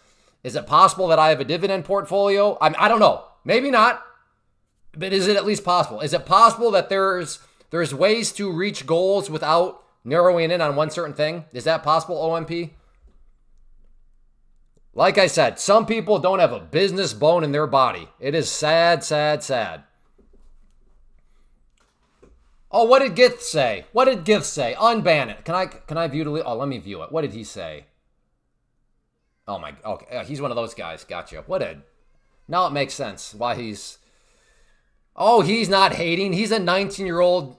Is it possible that I have a dividend portfolio? I don't know. Maybe not. But is it at least possible? Is it possible that there's ways to reach goals without narrowing in on one certain thing? Is that possible, OMP? Like I said, some people don't have a business bone in their body. It is sad, sad, sad. Oh, what did Gith say? What did Gith say? Unban it. Can I view it? Oh, let me view it. What did he say? Oh my, okay. He's one of those guys. Gotcha. Now it makes sense why he's not hating. He's a 19-year-old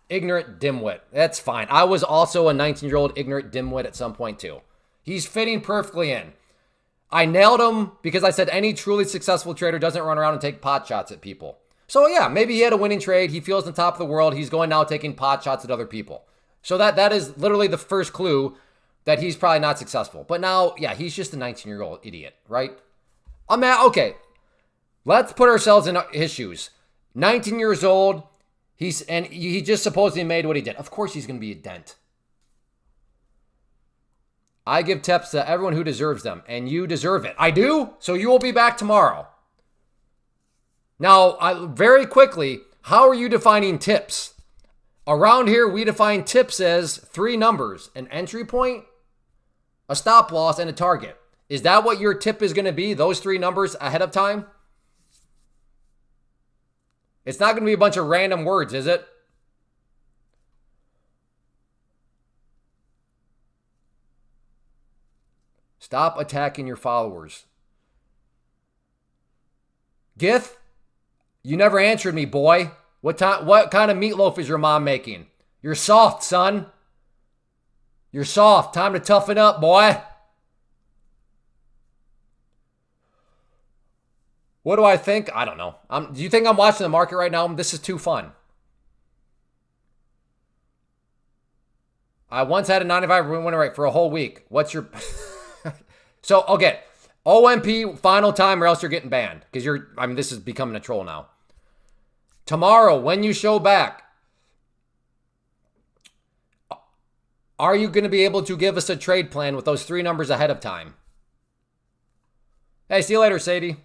ignorant dimwit. That's fine. I was also a 19-year-old ignorant dimwit at some point too. He's fitting perfectly in. I nailed him because I said any truly successful trader doesn't run around and take pot shots at people. So yeah, maybe he had a winning trade. He feels on top of the world. He's going now taking pot shots at other people. So that is literally the first clue that he's probably not successful. But now, yeah, he's just a 19-year-old idiot, right? Okay, let's put ourselves in his shoes. 19 years old, he just supposedly made what he did. Of course he's going to be a dent. I give tips to everyone who deserves them, and you deserve it. I do, so you will be back tomorrow. Now, very quickly, how are you defining tips? Around here, we define tips as 3 numbers: an entry point, a stop loss, and a target. Is that what your tip is going to be, those 3 numbers ahead of time? It's not going to be a bunch of random words, is it? Stop attacking your followers. Gith, you never answered me, boy. What kind of meatloaf is your mom making? You're soft, son. You're soft. Time to toughen up, boy. What do I think? I don't know. Do you think I'm watching the market right now? This is too fun. I once had a 95 winner rate for a whole week. What's your... So, okay. OMP final time or else you're getting banned. Because this is becoming a troll now. Tomorrow, when you show back, are you going to be able to give us a trade plan with those 3 numbers ahead of time? Hey, see you later, Sadie.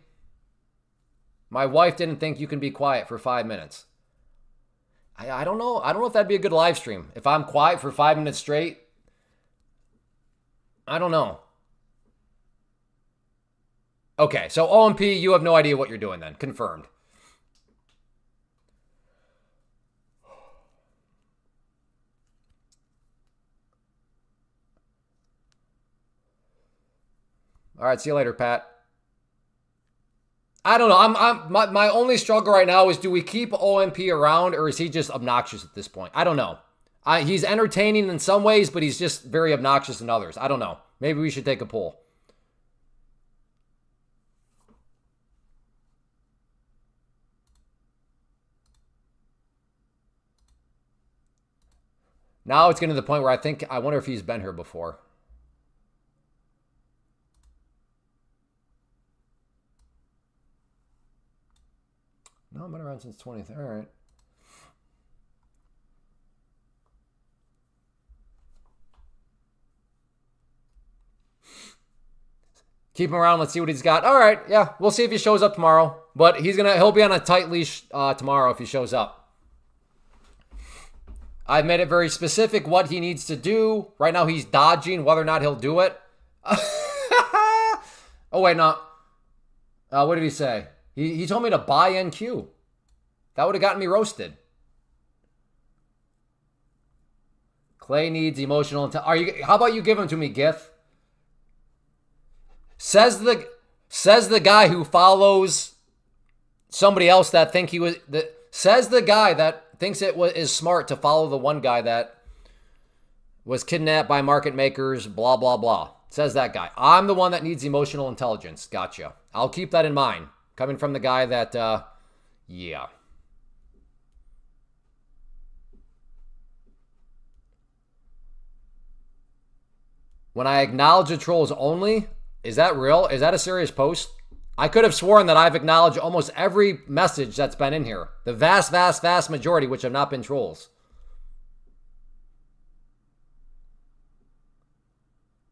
My wife didn't think you can be quiet for 5 minutes. I don't know. I don't know if that'd be a good live stream. If I'm quiet for 5 minutes straight, I don't know. Okay, so OMP, you have no idea what you're doing then. Confirmed. All right, see you later, Pat. I don't know. My only struggle right now is, do we keep OMP around or is he just obnoxious at this point? I don't know. He's entertaining in some ways, but he's just very obnoxious in others. I don't know. Maybe we should take a poll. Now it's getting to the point where I wonder if he's been here before. No, I've been around since 20th. All right. Keep him around. Let's see what he's got. All right. Yeah, we'll see if he shows up tomorrow. But he'll be on a tight leash tomorrow if he shows up. I've made it very specific what he needs to do. Right now he's dodging whether or not he'll do it. Oh, wait, no. What did he say? He told me to buy NQ. That would have gotten me roasted. Clay needs emotional intelligence. How about you give him to me, Gith? Says the guy who follows somebody else that think he was... Says the guy that thinks is smart to follow the one guy that was kidnapped by market makers, blah, blah, blah. Says that guy. I'm the one that needs emotional intelligence. Gotcha. I'll keep that in mind. Coming from the guy that, yeah. When I acknowledge the trolls only, is that real? Is that a serious post? I could have sworn that I've acknowledged almost every message that's been in here. The vast, vast, vast majority, which have not been trolls.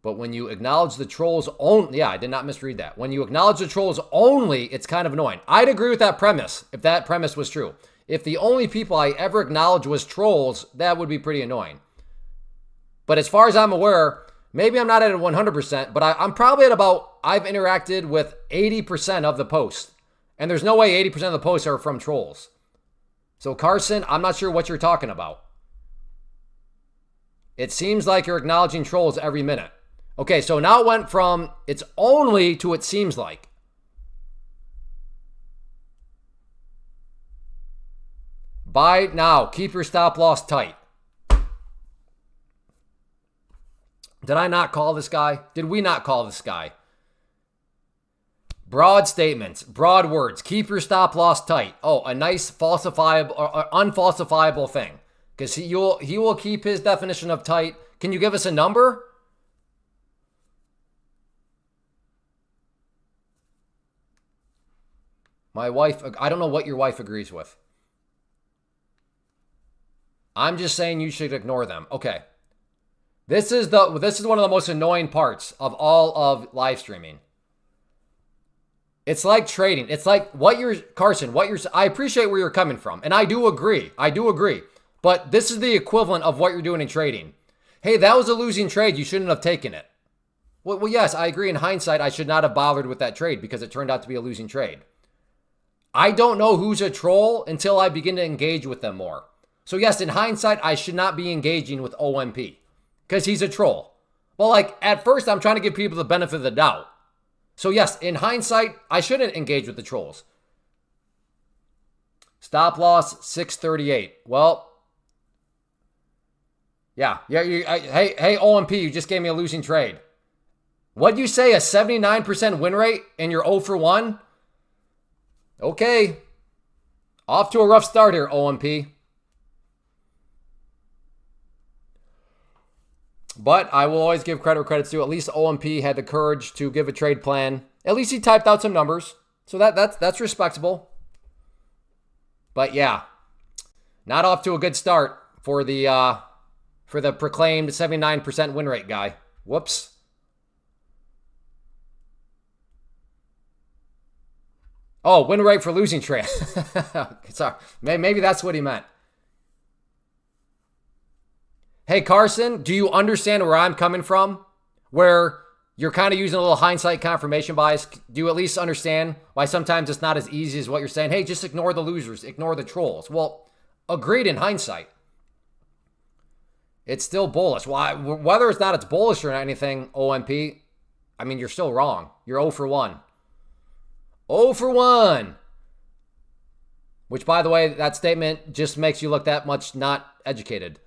But when you acknowledge the trolls only, yeah, I did not misread that. When you acknowledge the trolls only, it's kind of annoying. I'd agree with that premise, if that premise was true. If the only people I ever acknowledged was trolls, that would be pretty annoying. But as far as I'm aware, maybe I'm not at 100%, but I'm probably at about, I've interacted with 80% of the posts. And there's no way 80% of the posts are from trolls. So Carson, I'm not sure what you're talking about. It seems like you're acknowledging trolls every minute. Okay, so now it went from it's only to it seems like. Buy now. Keep your stop loss tight. Did I not call this guy? Did we not call this guy? Broad statements, broad words. Keep your stop loss tight. Oh, a nice falsifiable or unfalsifiable thing. Because he will keep his definition of tight. Can you give us a number? My wife, I don't know what your wife agrees with. I'm just saying you should ignore them. Okay. This is one of the most annoying parts of all of live streaming. It's like trading. It's like I appreciate where you're coming from. And I do agree. But this is the equivalent of what you're doing in trading. Hey, that was a losing trade. You shouldn't have taken it. Well, yes, I agree. In hindsight, I should not have bothered with that trade because it turned out to be a losing trade. I don't know who's a troll until I begin to engage with them more. So yes, in hindsight, I should not be engaging with OMP because he's a troll. Well, like at first I'm trying to give people the benefit of the doubt. So yes, in hindsight, I shouldn't engage with the trolls. Stop loss 638. Well, yeah. Hey, OMP, you just gave me a losing trade. What'd you say? A 79% win rate and you're 0 for 1? Okay. Off to a rough start here, OMP. But I will always give credit where credit's due. At least OMP had the courage to give a trade plan. At least he typed out some numbers. So that's respectable. But yeah, not off to a good start for the proclaimed 79% win rate guy. Whoops. Oh, win rate for losing trade. Sorry. Maybe that's what he meant. Hey, Carson, do you understand where I'm coming from? Where you're kind of using a little hindsight confirmation bias. Do you at least understand why sometimes it's not as easy as what you're saying? Hey, just ignore the losers, ignore the trolls. Well, agreed in hindsight. It's still bullish. Why? Whether it's not it's bullish or anything, OMP, I mean, you're still wrong. You're 0 for 1. 0 for 1. Which, by the way, that statement just makes you look that much not educated.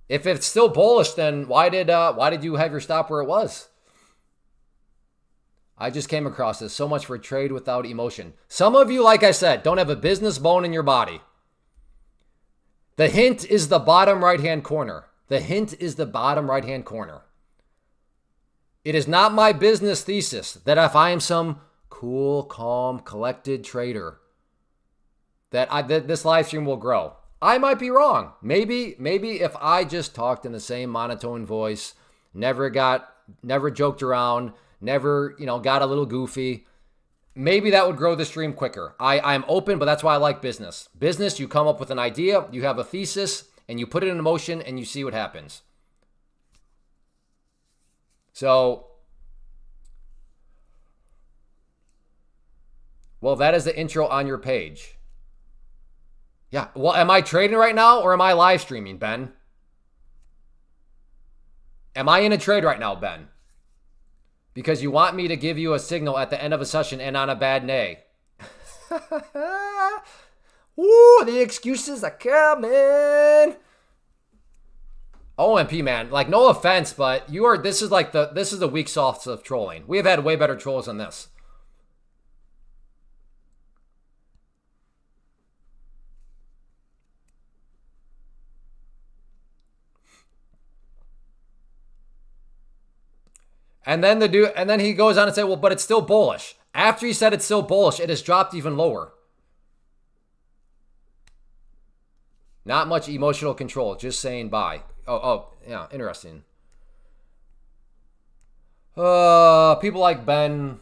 If it's still bullish, then why did you have your stop where it was? I just came across this. So much for trade without emotion. Some of you, like I said, don't have a business bone in your body. The hint is the bottom right-hand corner. The hint is the bottom right-hand corner. It is not my business thesis that if I am some cool, calm, collected trader, that this live stream will grow. I might be wrong. Maybe if I just talked in the same monotone voice, never joked around, never, got a little goofy, maybe that would grow the stream quicker. I'm open, but that's why I like business. Business, you come up with an idea, you have a thesis, and you put it in motion, and you see what happens. So, well, that is the intro on your page. Yeah, well, am I trading right now or am I live streaming, Ben? Am I in a trade right now, Ben? Because you want me to give you a signal at the end of a session and on a bad day. Woo, the excuses are coming. OMP, man, like no offense, but this is the weak sauce of trolling. We have had way better trolls than this. And then he goes on and say, well, but it's still bullish. After he said it's still bullish, it has dropped even lower. Not much emotional control, just saying bye. Oh, yeah, interesting. People like Ben.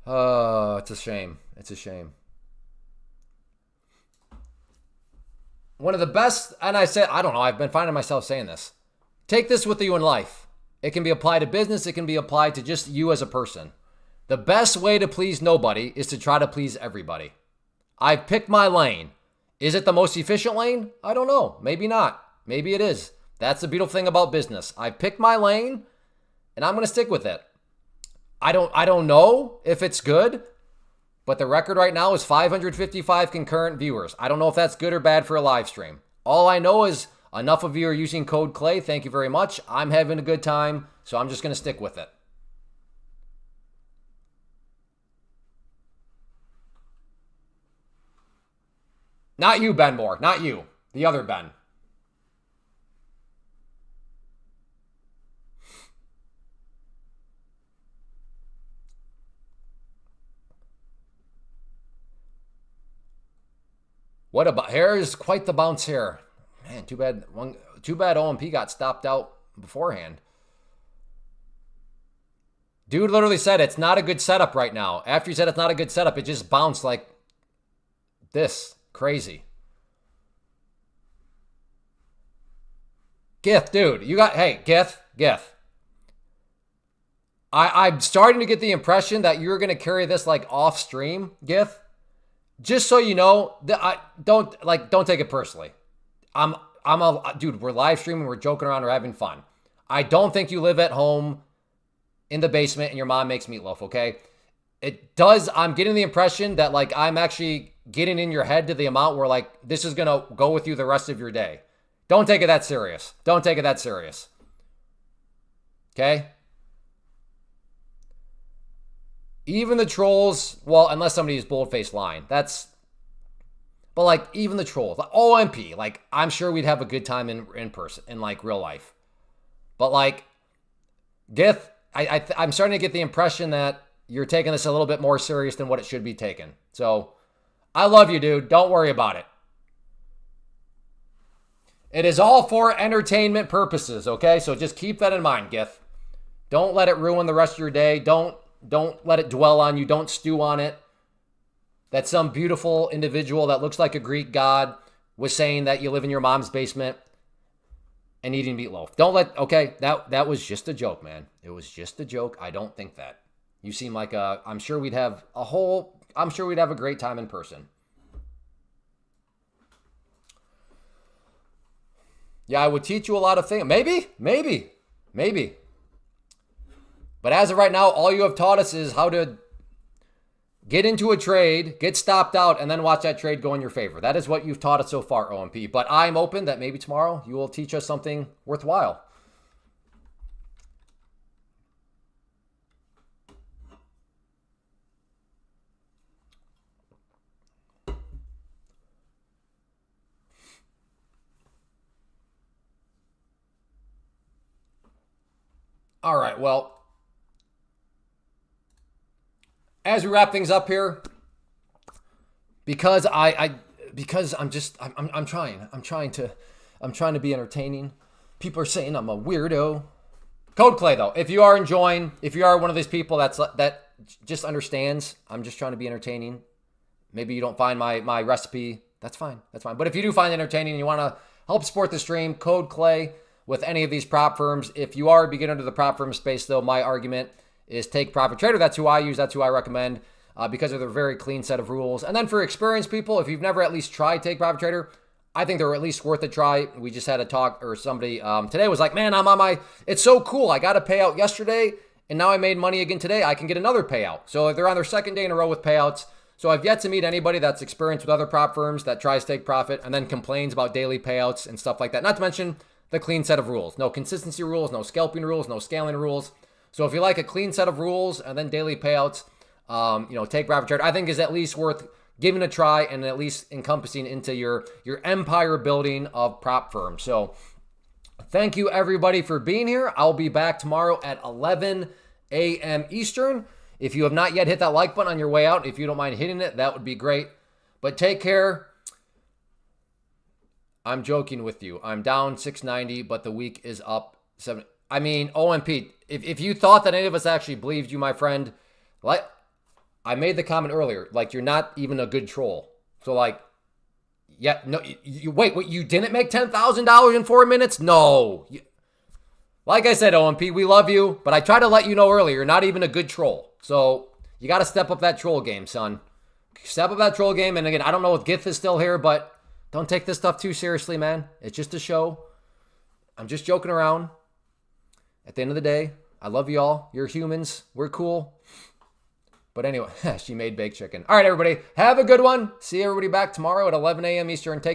It's a shame. It's a shame. One of the best, and I said, I don't know, I've been finding myself saying this. Take this with you in life. It can be applied to business. It can be applied to just you as a person. The best way to please nobody is to try to please everybody. I've picked my lane. Is it the most efficient lane? I don't know. Maybe not. Maybe it is. That's the beautiful thing about business. I've picked my lane, and I'm going to stick with it. I don't know if it's good, but the record right now is 555 concurrent viewers. I don't know if that's good or bad for a live stream. All I know is enough of you are using code CLAY. Thank you very much. I'm having a good time, so I'm just going to stick with it. Not you, Ben Moore. Not you. The other Ben. What about here's quite the bounce here. Man, too bad OMP got stopped out beforehand. Dude literally said it's not a good setup right now. After he said it's not a good setup, it just bounced like this. Crazy. Gith, dude, Gith. I'm starting to get the impression that you're going to carry this like off stream, Gith. Just so you know, don't take it personally. dude, we're live streaming, we're joking around, we're having fun. I don't think you live at home in the basement and your mom makes meatloaf, okay? It does, I'm getting the impression that like I'm actually getting in your head to the amount where like this is gonna go with you the rest of your day. Don't take it that serious. Don't take it that serious. Okay? Even the trolls, well, unless somebody's bold-faced lying. But like even the trolls, like OMP, like I'm sure we'd have a good time in person, in like real life. But like Gith, I'm starting to get the impression that you're taking this a little bit more serious than what it should be taken. So I love you, dude. Don't worry about it. It is all for entertainment purposes, okay? So just keep that in mind, Gith. Don't let it ruin the rest of your day. Don't let it dwell on you. Don't stew on it. That some beautiful individual that looks like a Greek god was saying that you live in your mom's basement and eating meatloaf. Don't let, okay, that was just a joke, man. It was just a joke. I don't think that. You seem like I'm sure we'd have a great time in person. Yeah, I would teach you a lot of things. Maybe. But as of right now, all you have taught us is how to get into a trade, get stopped out, and then watch that trade go in your favor. That is what you've taught us so far, OMP. But I'm open that maybe tomorrow you will teach us something worthwhile. All right, well, as we wrap things up here, because I'm trying to be entertaining. People are saying I'm a weirdo. Code Clay, though, if you are one of these people that just understands, I'm just trying to be entertaining. Maybe you don't find my recipe. That's fine. But if you do find it entertaining and you want to help support the stream, Code Clay with any of these prop firms. If you are a beginner to the prop firm space, though, my argument is take Profit Trader. That's who I use. That's who I recommend because of their very clean set of rules. And then for experienced people, if you've never at least tried Take Profit Trader, I think they're at least worth a try. We just had a talk, or somebody today was like, man, it's so cool. I got a payout yesterday, and now I made money again today. I can get another payout. So they're on their second day in a row with payouts. So I've yet to meet anybody that's experienced with other prop firms that tries Take Profit and then complains about daily payouts and stuff like that. Not to mention the clean set of rules. No consistency rules, no scalping rules, no scaling rules. So if you like a clean set of rules and then daily payouts, Take Profit Trader, I think is at least worth giving a try and at least encompassing into your empire building of prop firms. So thank you everybody for being here. I'll be back tomorrow at 11 a.m. Eastern. If you have not yet hit that like button on your way out, if you don't mind hitting it, that would be great. But take care. I'm joking with you. I'm down 690, but the week is up 7. I mean, OMP, if you thought that any of us actually believed you, my friend, like I made the comment earlier, like you're not even a good troll. So like, yeah, no, wait, you didn't make $10,000 in 4 minutes? No. Like I said, OMP, we love you, but I tried to let you know earlier, you're not even a good troll. So you got to step up that troll game, son. Step up that troll game. And again, I don't know if Gith is still here, but don't take this stuff too seriously, man. It's just a show. I'm just joking around. At the end of the day, I love you all. You're humans. We're cool. But anyway, she made baked chicken. All right, everybody. Have a good one. See everybody back tomorrow at 11 a.m. Eastern. Take